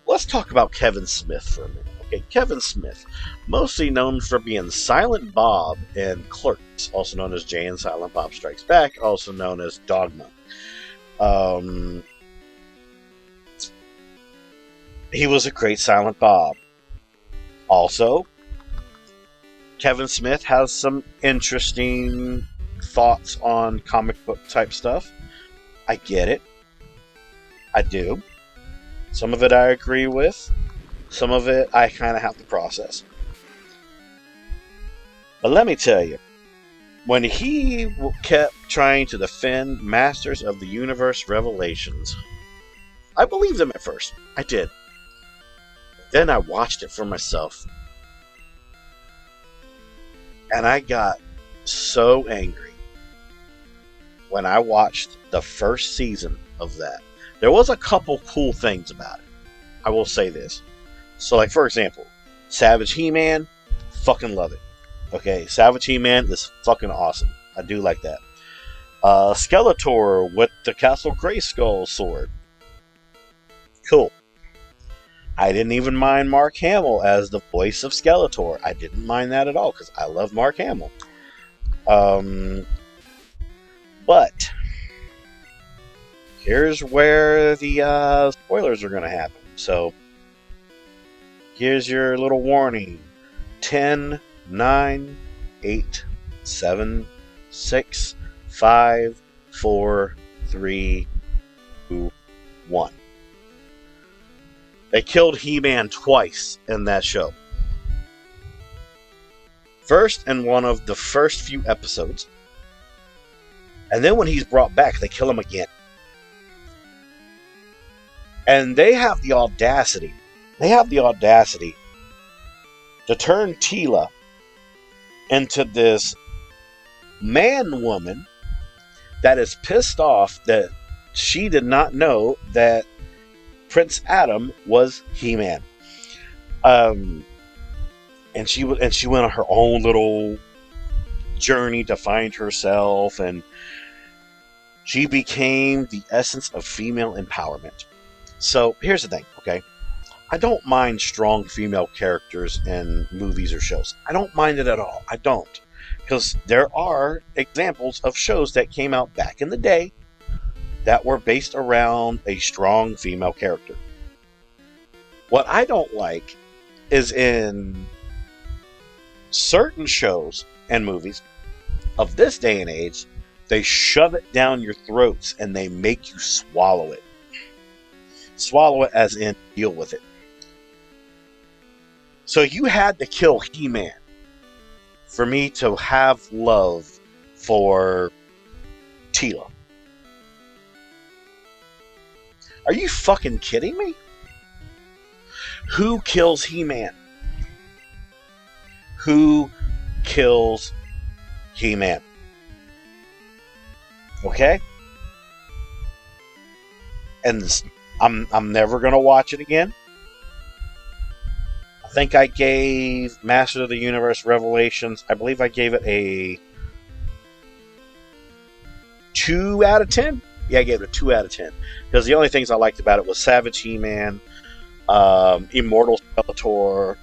let's talk about Kevin Smith for a minute. Okay, Kevin Smith, mostly known for being Silent Bob in Clerks, also known as Jay and Silent Bob Strikes Back, also known as Dogma. He was a great Silent Bob. Also, Kevin Smith has some interesting thoughts on comic book type stuff. I get it. I do. Some of it I agree with. Some of it I kind of have to process. But let me tell you, when he kept trying to defend Masters of the Universe Revelations, I believed him at first. I did. Then I watched it for myself. And I got so angry when I watched the first season of that. There was a couple cool things about it. I will say this. So, like, for example, Savage He-Man, fucking love it. Okay, Savage He-Man is fucking awesome. I do like that. Skeletor with the Castle Grayskull sword. Cool. I didn't even mind Mark Hamill as the voice of Skeletor. I didn't mind that at all, because I love Mark Hamill. But here's where the spoilers are going to happen. So, here's your little warning. 10, 9, 8, 7, 6, 5, 4, 3, 2, 1. They killed He-Man twice in that show. First in one of the first few episodes. And then when he's brought back, they kill him again. And they have the audacity to turn Teela into this man-woman that is pissed off that she did not know that Prince Adam was He-Man. And she went on her own little journey to find herself, and she became the essence of female empowerment. So here's the thing, okay? I don't mind strong female characters in movies or shows. I don't mind it at all. I don't. Because there are examples of shows that came out back in the day that were based around a strong female character. What I don't like is in certain shows and movies of this day and age, they shove it down your throats and they make you swallow it. Swallow it as in deal with it. So you had to kill He-Man for me to have love for Teela. Are you fucking kidding me? Who kills He-Man? Who kills He-Man? Okay? And I'm never gonna watch it again. I think I gave Masters of the Universe Revelations, I believe I gave it a 2 out of 10. Yeah, I gave it a 2 out of 10. Because the only things I liked about it was Savage He-Man, Immortal Skeletor,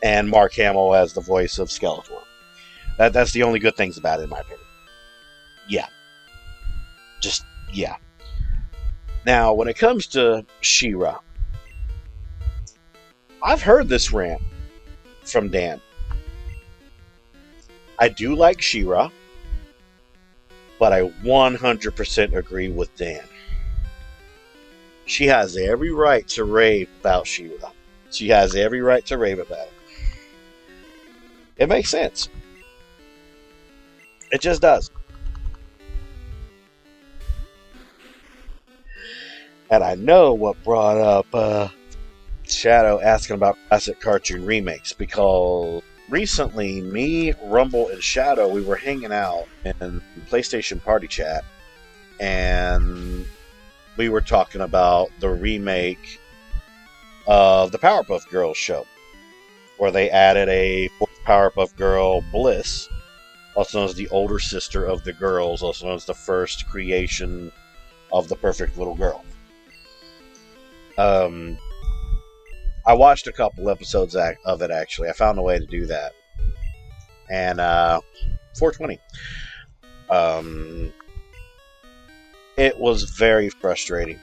and Mark Hamill as the voice of Skeletor. That's the only good things about it, in my opinion. Yeah. Just, yeah. Now, when it comes to She-Ra, I've heard this rant from Dan. I do like She-Ra, but I 100% agree with Dan. She has every right to rave about She-Ra. She has every right to rave about it. It makes sense. It just does. And I know what brought up Shadow asking about classic cartoon remakes, because recently, me, Rumble, and Shadow, we were hanging out in PlayStation Party Chat, and we were talking about the remake of the Powerpuff Girls show, where they added a fourth Powerpuff Girl, Bliss, also known as the older sister of the girls, also known as the first creation of the perfect little girl. I watched a couple episodes of it, actually. I found a way to do that. And 420. It was very frustrating.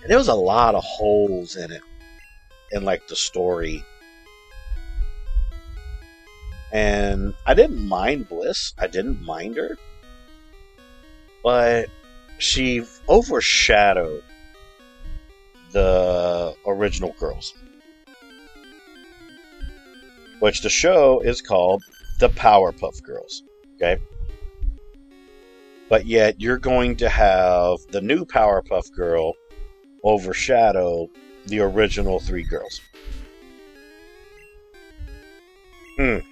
And there was a lot of holes in it, in like the story. And I didn't mind Bliss. I didn't mind her. But she overshadowed the original girls, which the show is called the Powerpuff Girls. Okay? But yet you're going to have the new Powerpuff Girl overshadow the original three girls. The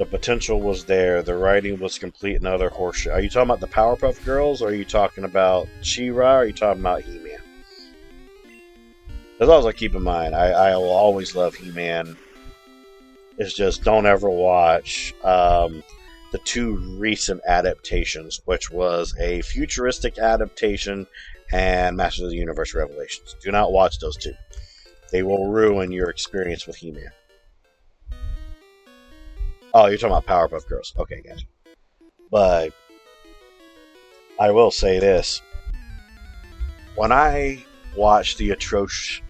potential was there. The writing was complete and utter horseshit. Are you talking about the Powerpuff Girls, or are you talking about She-Ra, or are you talking about He-Man? That's all I keep in mind. I will always love He-Man. It's just don't ever watch the two recent adaptations, which was a futuristic adaptation and Masters of the Universe Revelations. Do not watch those two. They will ruin your experience with He-Man. Oh, you're talking about Powerpuff Girls. Okay, gotcha. But I will say this. When I watched the Atrocian,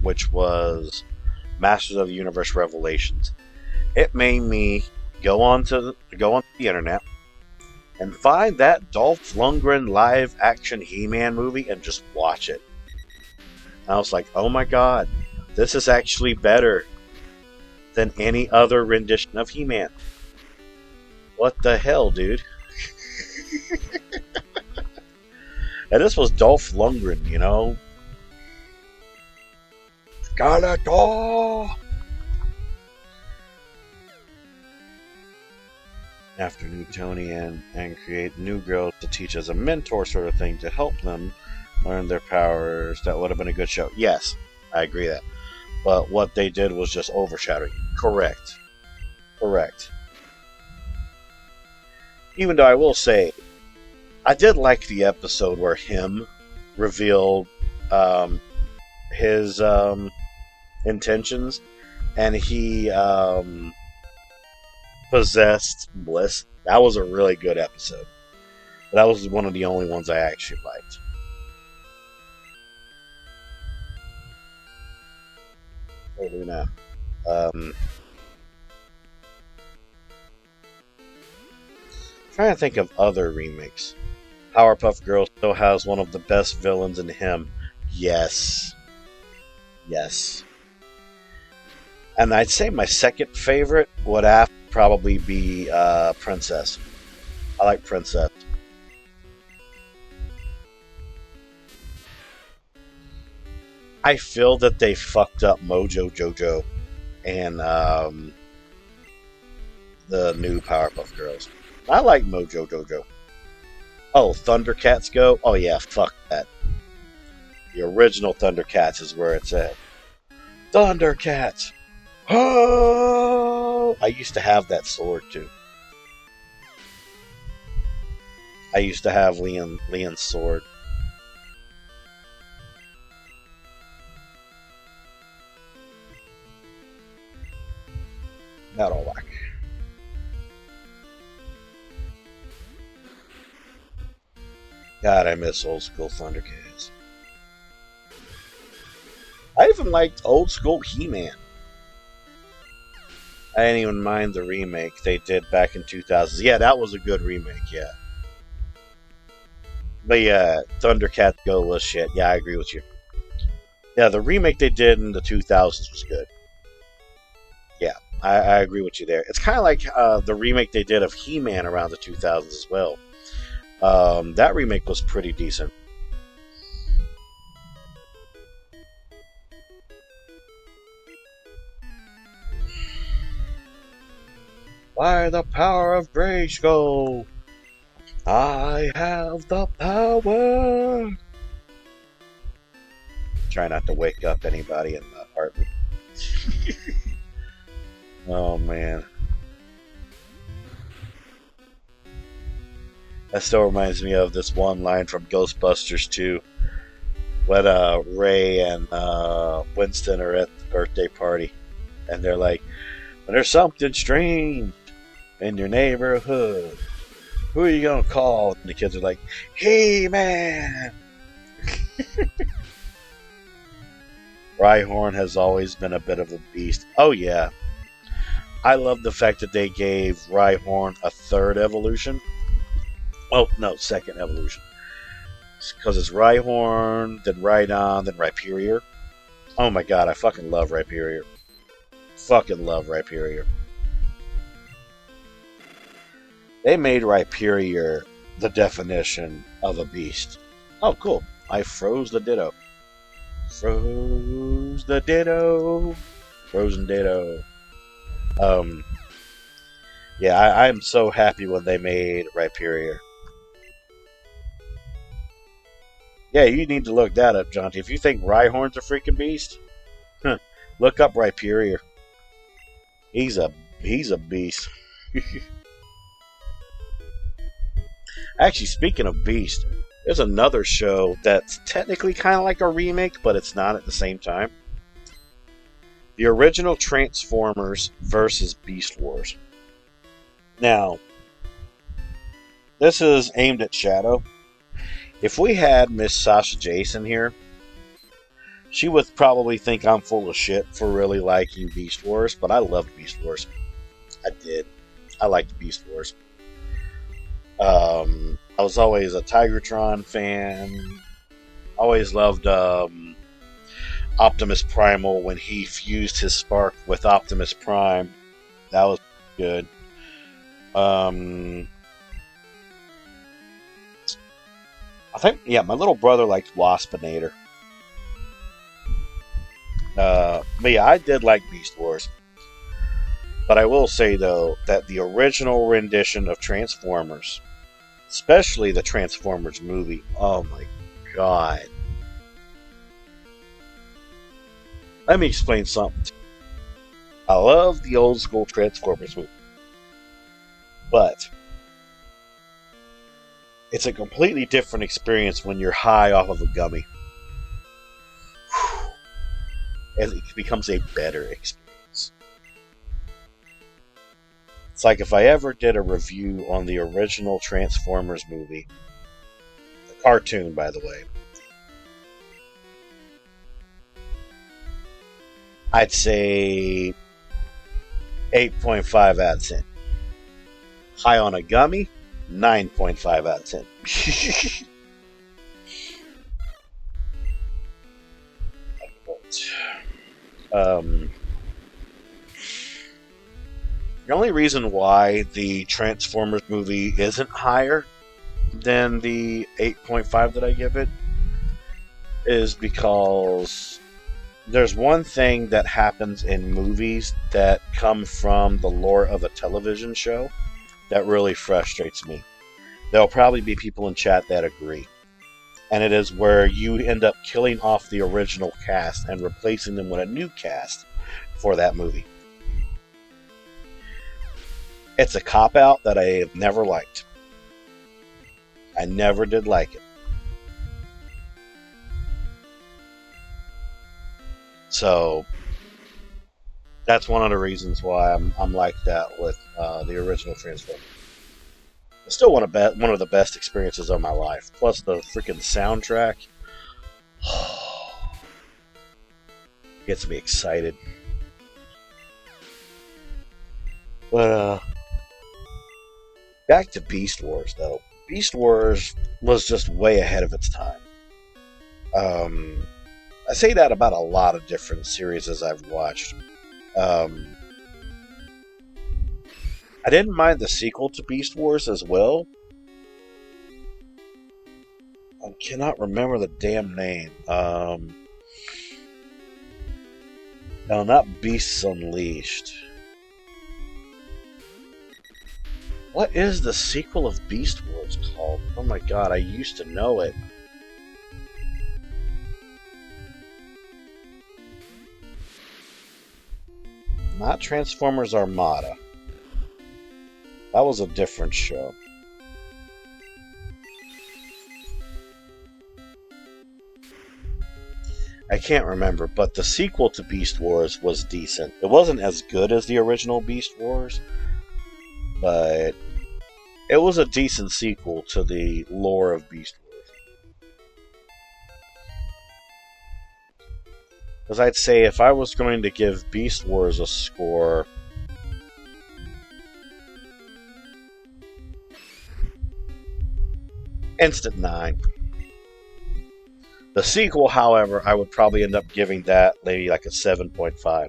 which was Masters of the Universe Revelations, it made me go on the internet and find that Dolph Lundgren live action He-Man movie and just watch it. And I was like, oh my god, this is actually better than any other rendition of He-Man. What the hell, dude? And this was Dolph Lundgren, you know? Skeletor! After Newtonian and create new girls to teach as a mentor sort of thing to help them learn their powers. That would have been a good show. Yes, I agree that. But what they did was just overshadowing. Correct. Even though I will say, I did like the episode where him revealed his intentions, and he possessed Bliss. That was a really good episode. That was one of the only ones I actually liked. What do we now? Trying to think of other remakes. Powerpuff Girls still has one of the best villains in him. Yes. And I'd say my second favorite would have to probably be Princess. I like Princess. I feel that they fucked up Mojo Jojo and the new Powerpuff Girls. I like Mojo Jojo. Oh, Thundercats Go? Oh yeah, fuck that. The original Thundercats is where it's at. Thundercats! Oh! I used to have that sword too. I used to have Leon's sword. Not all whack. God, I miss old school Thundercats. I even liked old school He-Man. I didn't even mind the remake they did back in 2000s. Yeah, that was a good remake, yeah. But yeah, Thundercats Go was shit. Yeah, I agree with you. Yeah, the remake they did in the 2000s was good. Yeah, I agree with you there. It's kind of like the remake they did of He-Man around the 2000s as well. That remake was pretty decent. By the power of Grayskull, I have the power. Try not to wake up anybody in the apartment. Oh man, that still reminds me of this one line from Ghostbusters 2 when Ray and Winston are at the birthday party, and they're like, "When there's something strange in your neighborhood, who are you gonna call?" And the kids are like, "Hey man." Rhyhorn has always been a bit of a beast. Oh yeah, I love the fact that they gave Rhyhorn a third evolution. Oh no, second evolution. Because it's Rhyhorn, then Rhydon, then Rhyperior. Oh my god, I fucking love Rhyperior. Fucking love Rhyperior. They made Rhyperior the definition of a beast. Oh, cool. I froze the Ditto. Froze the Ditto. Frozen Ditto. Yeah, I'm so happy when they made Rhyperior. Yeah, you need to look that up, Jonty. If you think Rhyhorn's a freaking beast, look up Rhyperior. He's a beast. Actually, speaking of beast, there's another show that's technically kind of like a remake, but it's not at the same time. The original Transformers versus Beast Wars. Now, this is aimed at Shadow. If we had Miss Sasha Jason here, she would probably think I'm full of shit for really liking Beast Wars, but I loved Beast Wars. I did. I liked Beast Wars. I was always a Tigertron fan. Always loved Optimus Primal when he fused his spark with Optimus Prime. That was good. I think, yeah, my little brother liked Waspinator. But yeah, I did like Beast Wars. But I will say, though, that the original rendition of Transformers, especially the Transformers movie, oh my god. Let me explain something. I love the old school Transformers movie. But it's a completely different experience when you're high off of a gummy. And it becomes a better experience. It's like if I ever did a review on the original Transformers movie, the cartoon, by the way, I'd say 8.5 out of 10. High on a gummy, 9.5 out of 10. The only reason why the Transformers movie isn't higher than the 8.5 that I give it is because there's one thing that happens in movies that come from the lore of a television show that really frustrates me. There'll probably be people in chat that agree. And it is where you end up killing off the original cast and replacing them with a new cast for that movie. It's a cop-out that I have never liked. I never did like it. So that's one of the reasons why I'm like that with the original Transformers. It's still one of the best experiences of my life. Plus the freaking soundtrack gets me excited. But back to Beast Wars though. Beast Wars was just way ahead of its time. I say that about a lot of different series as I've watched. I didn't mind the sequel to Beast Wars as well. I cannot remember the damn name. No, not Beasts Unleashed. What is the sequel of Beast Wars called? Oh my god, I used to know it. Not Transformers Armada. That was a different show. I can't remember, but the sequel to Beast Wars was decent. It wasn't as good as the original Beast Wars, but it was a decent sequel to the lore of Beast Wars. Because I'd say if I was going to give Beast Wars a score, instant 9. The sequel, however, I would probably end up giving that maybe like a 7.5.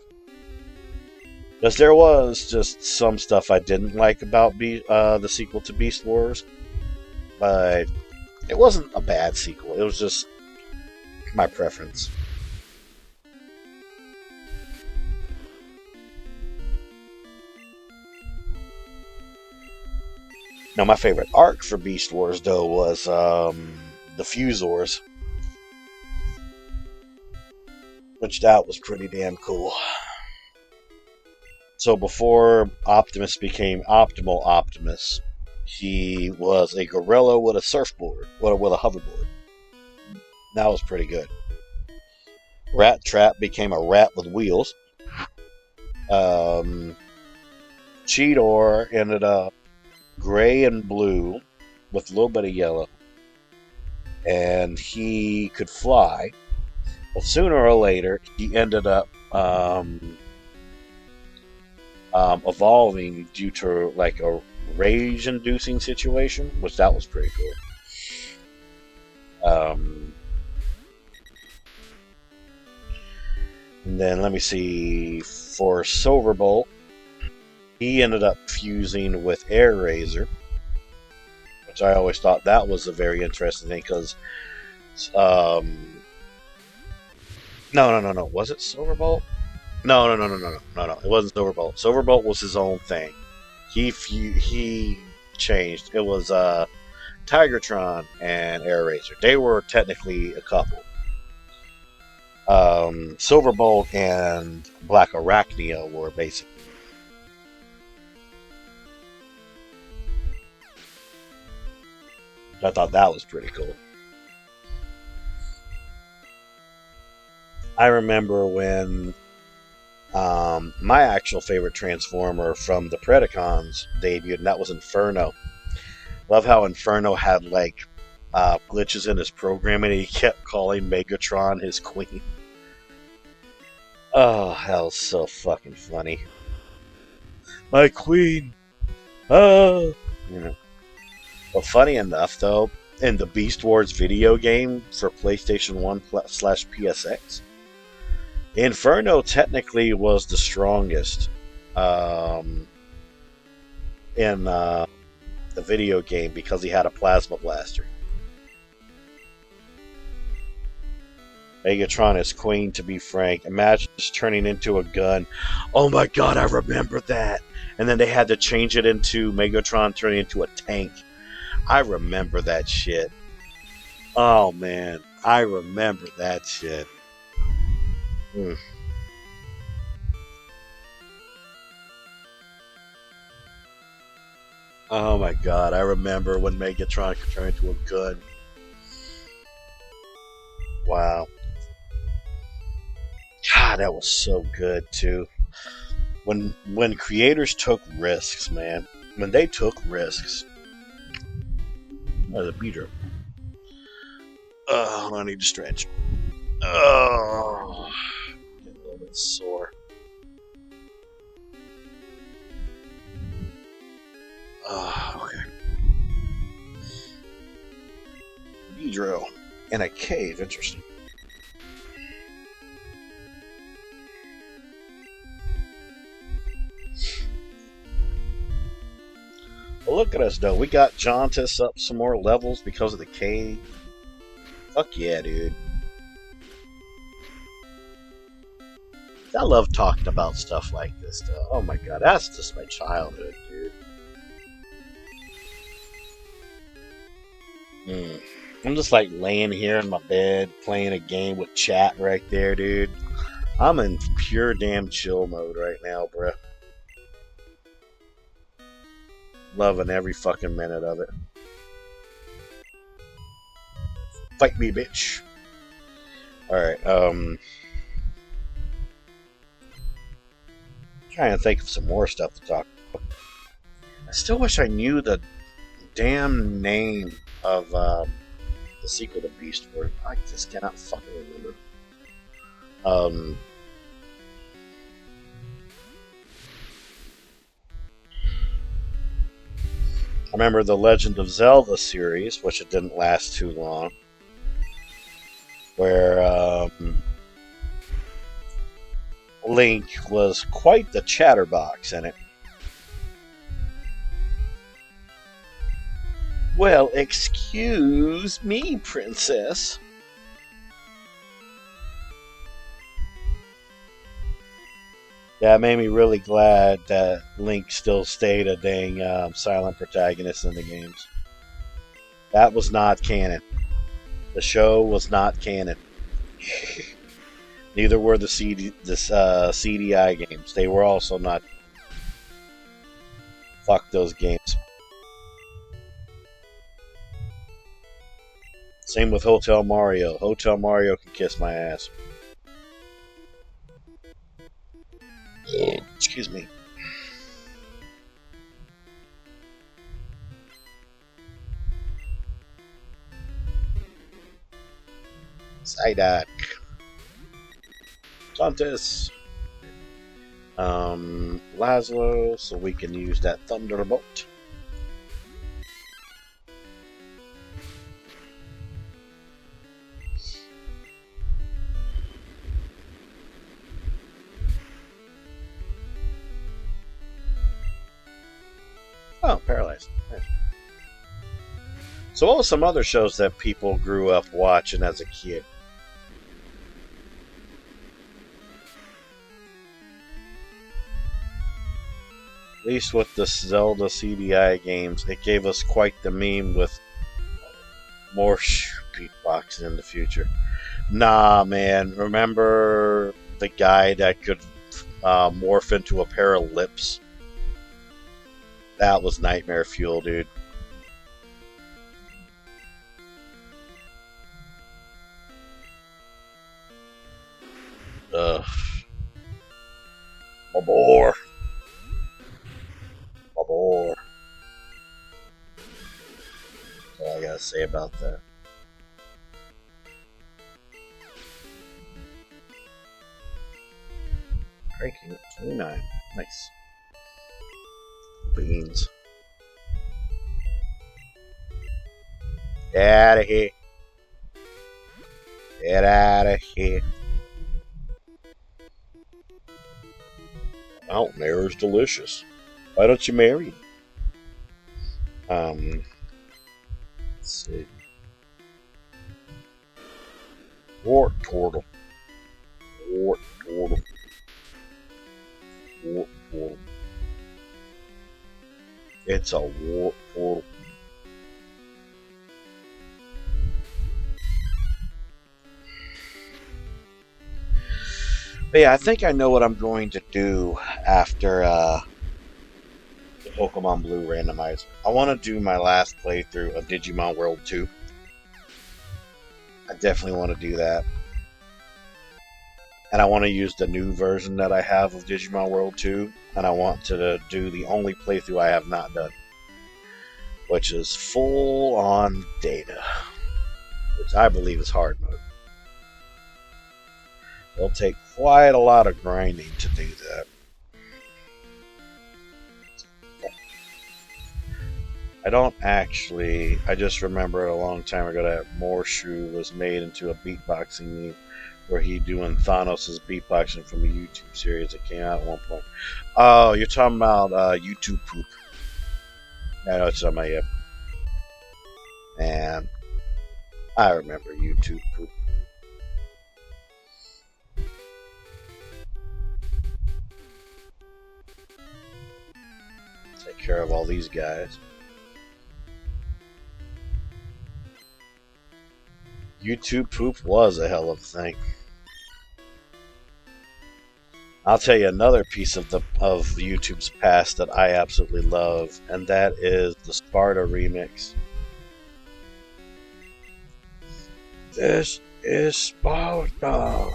Because there was just some stuff I didn't like about the sequel to Beast Wars. But it wasn't a bad sequel. It was just my preference. Now, my favorite arc for Beast Wars, though, was the Fusors. Which that was pretty damn cool. So before Optimus became Optimal Optimus, he was a gorilla with a surfboard, with a hoverboard. That was pretty good. Rat Trap became a rat with wheels. Cheetor ended up gray and blue with a little bit of yellow. And he could fly. But sooner or later, he ended up evolving due to like a rage-inducing situation, which that was pretty cool. And then let me see, for Silverbolt, he ended up fusing with Air Razor, which I always thought that was a very interesting thing because, no. Was it Silverbolt? No. It wasn't Silverbolt. Silverbolt was his own thing. He changed. It was Tigertron and Air Razor. They were technically a couple. Silverbolt and Black Arachnia were basically. I thought that was pretty cool. I remember when my actual favorite Transformer from the Predacons debuted, and that was Inferno. Love how Inferno had like glitches in his programming, and he kept calling Megatron his queen. Oh, that was so fucking funny. My queen. Oh, you know. But funny enough, though, in the Beast Wars video game for PlayStation 1/PSX, Inferno technically was the strongest in the video game because he had a plasma blaster. Megatron is queen, to be frank. Imagine just turning into a gun. Oh my god, I remember that. And then they had to change it into Megatron turning into a tank. I remember that shit. Oh man, I remember that shit. Oh my god, I remember when Megatron could turn into a gun. Wow. God, that was so good too. When creators took risks, man. When they took risks, Oh, the Beedrill. Oh, I need to stretch. Oh, getting a little bit sore. Oh, okay. Beedrill in a cave. Interesting. Well, look at us, though. We got Jauntus up some more levels because of the cave. Fuck yeah, dude. I love talking about stuff like this, though. Oh my god, that's just my childhood, dude. I'm just like laying here in my bed, playing a game with chat right there, dude. I'm in pure damn chill mode right now, bruh. Loving every fucking minute of it. Fight me, bitch. Alright, trying to think of some more stuff to talk about. I still wish I knew the damn name of the sequel to Beast Wars. I just cannot fucking remember. I remember the Legend of Zelda series, which it didn't last too long, where Link was quite the chatterbox in it. Well, excuse me, princess. Yeah, it made me really glad that Link still stayed a dang silent protagonist in the games. That was not canon. The show was not canon. Neither were the CDI games. They were also not. Fuck those games. Same with Hotel Mario. Hotel Mario can kiss my ass. Excuse me. Psyduck. Jauntus. Laszlo, so we can use that Thunderbolt. Oh, Paralyzed. Nice. So what was some other shows that people grew up watching as a kid? At least with the Zelda CDI games, it gave us quite the meme with more beatboxing in the future. Nah, man. Remember the guy that could morph into a pair of lips? That was nightmare fuel, dude. Ugh. My boy. My boy. That's all I gotta say about that. Ranking 29. Nice. Beans. Get out of here. Get out of here. Mountain air is delicious. Why don't you marry me? Let's see. Wart turtle. Wart turtle. Wart turtle. It's a warp portal. But yeah, I think I know what I'm going to do after the Pokemon Blue Randomizer. I want to do my last playthrough of Digimon World 2. I definitely want to do that. And I want to use the new version that I have of Digimon World 2. And I want to do the only playthrough I have not done. which is full on data, which I believe is hard mode. It'll take quite a lot of grinding to do that. I just remember a long time ago that Morshu was made into a beatboxing meme where he doing Thanos' beatboxing from a YouTube series that came out at one point. Oh, you're talking about YouTube poop. I know it's on my and I remember YouTube poop. Take care of all these guys. YouTube poop was a hell of a thing. I'll tell you another piece of YouTube's past that I absolutely love, and that is the Sparta remix. This is Sparta.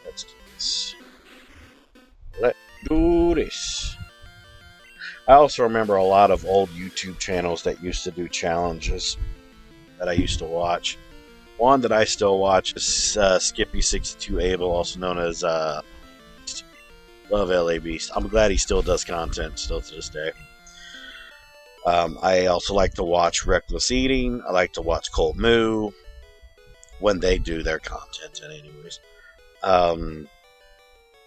Let's do this. I also remember a lot of old YouTube channels that used to do challenges that I used to watch. One that I still watch is Skippy62Able, also known as Love LA Beast. I'm glad he still does content still to this day. I also like to watch Reckless Eating. I like to watch Cold Moo when they do their content, anyways.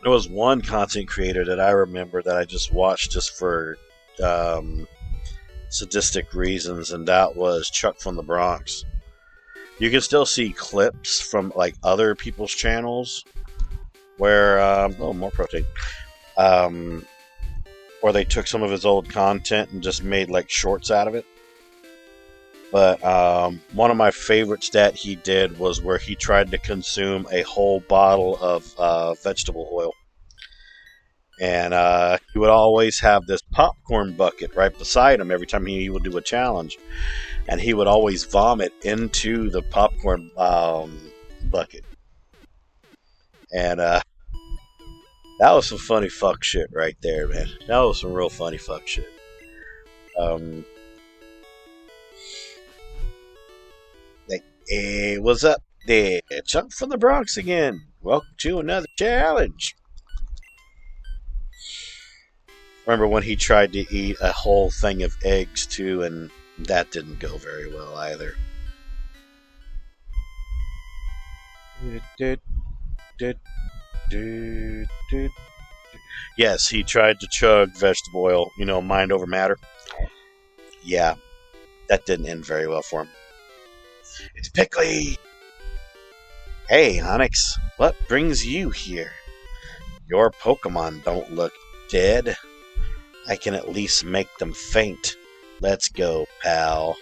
There was one content creator that I remember that I just watched just for sadistic reasons, and that was Chuck from the Bronx. You can still see clips from like other people's channels where oh, more protein, where they took some of his old content and just made like shorts out of it. But one of my favorites that he did was where he tried to consume a whole bottle of vegetable oil. And he would always have this popcorn bucket right beside him every time he would do a challenge. And he would always vomit into the popcorn bucket. And that was some funny fuck shit right there, man. That was some real funny fuck shit. Hey, what's up there? Chuck from the Bronx again. Welcome to another challenge. Remember when he tried to eat a whole thing of eggs too, and that didn't go very well either. Yes, he tried to chug vegetable oil, you know, mind over matter. Yeah, that didn't end very well for him. It's Pickley! Hey, Onyx, what brings you here? Your Pokemon don't look dead. I can at least make them faint. Let's go, pal.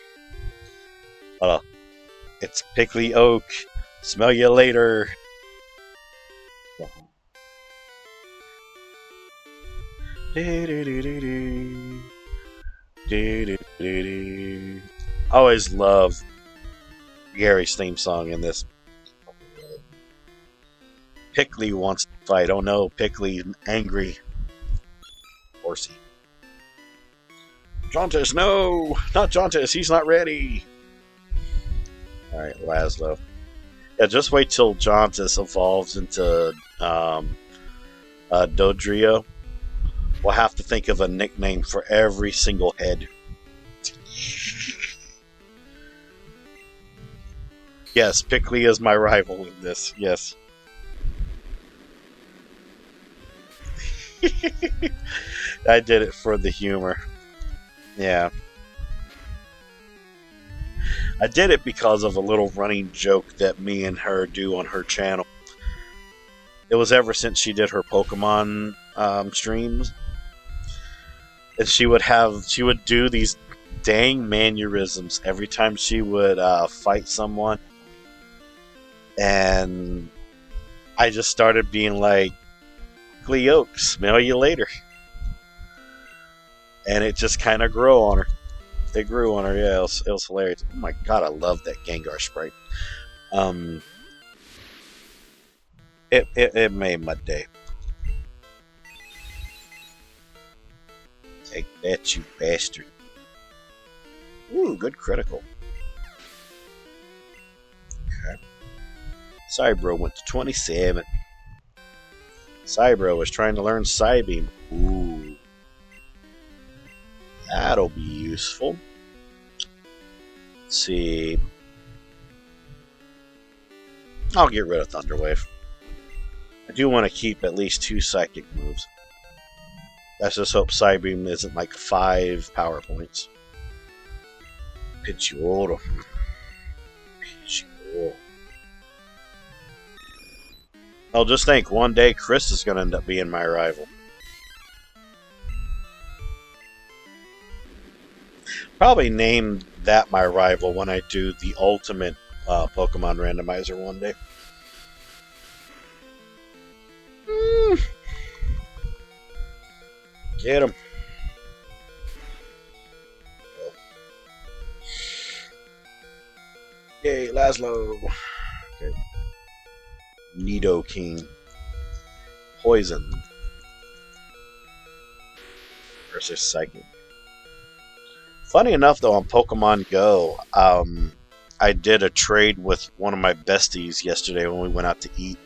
It's Pickley Oak. Smell you later. Always love Gary's theme song in this. Pickley wants to fight. Oh no, Pickley angry. Horsey. Jauntus, no! Not Jauntus, he's not ready! Alright, Laszlo. Yeah, just wait till Jauntus evolves into Dodrio. We'll have to think of a nickname for every single head. Yes, Pickley is my rival in this, yes. I did it for the humor. Yeah. I did it because of a little running joke that me and her do on her channel. It was ever since she did her Pokemon streams. And she would do these dang mannerisms every time she would fight someone. And I just started being like, Gleoke, smell you later. And it just kind of grew on her. It grew on her, yeah, it was hilarious. Oh my god, I love that Gengar sprite. It made my day. Take that, you bastard. Ooh, good critical. Okay. Cybro went to 27. Cybro was trying to learn Psybeam. Ooh. That'll be useful. Let's see. I'll get rid of Thunderwave. I do want to keep at least 2 psychic moves. Let's just hope Psybeam isn't like 5 power points. Pidgeotto. Pidgeotto. I'll just think one day Chris is going to end up being my rival. Probably name that my rival when I do the ultimate Pokemon randomizer one day. Get him. Yay, Laszlo. Okay. Nidoking. Poison. Versus Psychic. Funny enough, though, on Pokemon Go, I did a trade with one of my besties yesterday when we went out to eat.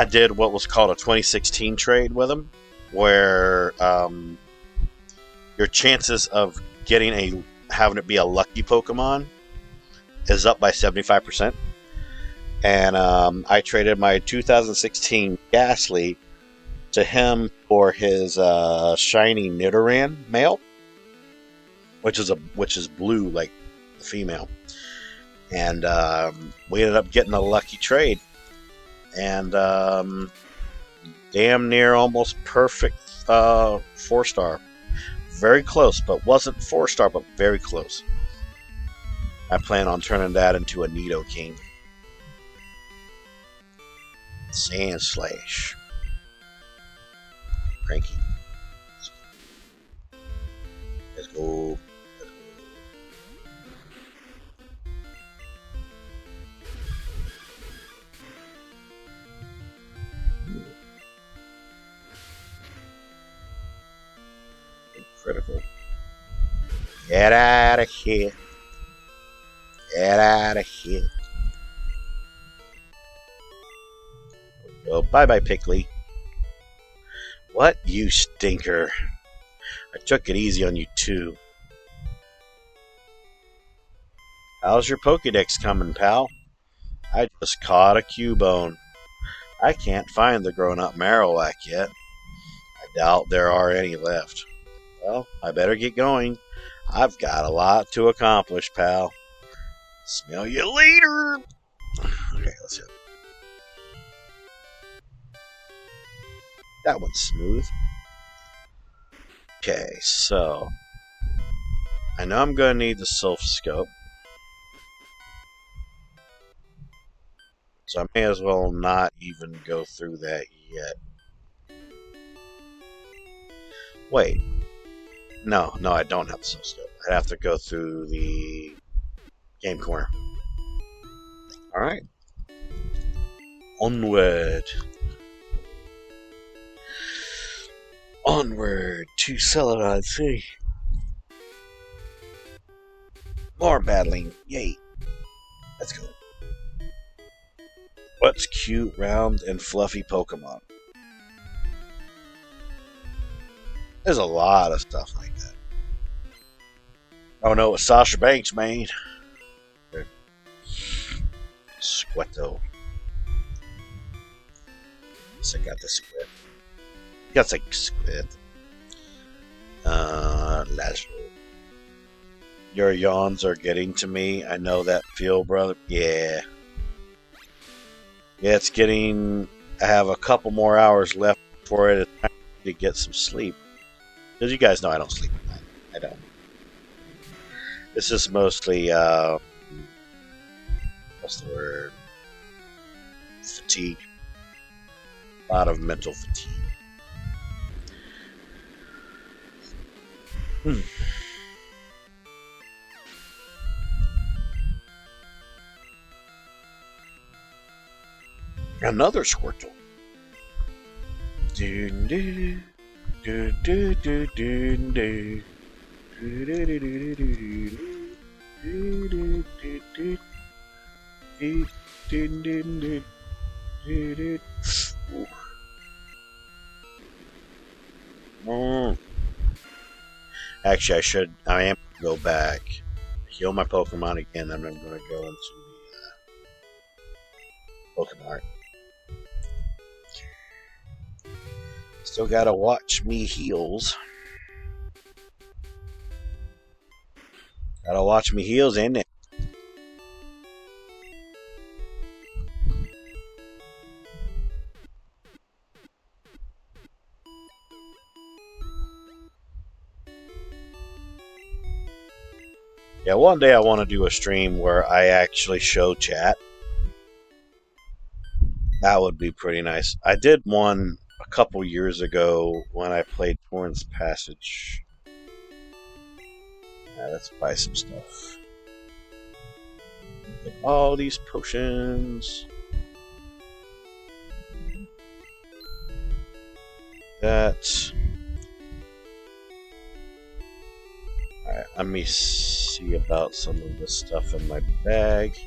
I did what was called a 2016 trade with him, where your chances of having it be a lucky Pokemon is up by 75%. And I traded my 2016 Ghastly to him for his shiny Nidoran male, which is blue like the female, and we ended up getting a lucky trade, and damn near almost perfect 4-star, very close, but wasn't 4-star, but very close. I plan on turning that into a Nidoking. Sand Slash. Cranky. Let's go. Critical. Get out of here. Get out of here. Oh, bye-bye, Pickley. What, you stinker? I took it easy on you, too. How's your Pokédex coming, pal? I just caught a Cubone. I can't find the grown-up Marowak yet. I doubt there are any left. Well, I better get going. I've got a lot to accomplish, pal. Smell you later! Okay, let's see. That one's smooth. Okay, so I know I'm going to need the Sylph Scope, so I may as well not even go through that yet. Wait. No, I don't have the Sylph Scope. I have to go through the game corner. Alright. Onward. Onward to Celadon City. More battling. Yay. Let's go. What's cute, round, and fluffy Pokemon? There's a lot of stuff like that. Oh no, it's Sasha Banks, man. Squetto. Guess I got the Squid. Got like Squid. Laszlo. Your yawns are getting to me. I know that feel, brother. Yeah. Yeah, it's getting... I have a couple more hours left before it is time to get some sleep. Because you guys know I don't sleep at night. I don't. This is mostly, what's the word? fatigue. A lot of mental fatigue. Another Squirtle. Actually, I am going to go back, heal my Pokemon again, and I'm going to go into the Pokemon. Still gotta watch me heals. Gotta watch me heals, ain't it? Yeah, one day I want to do a stream where I actually show chat. That would be pretty nice. I did one a couple years ago when I played Torrance Passage. Let's buy some stuff. Get all these potions. That. Alright, let me see about some of the stuff in my bag.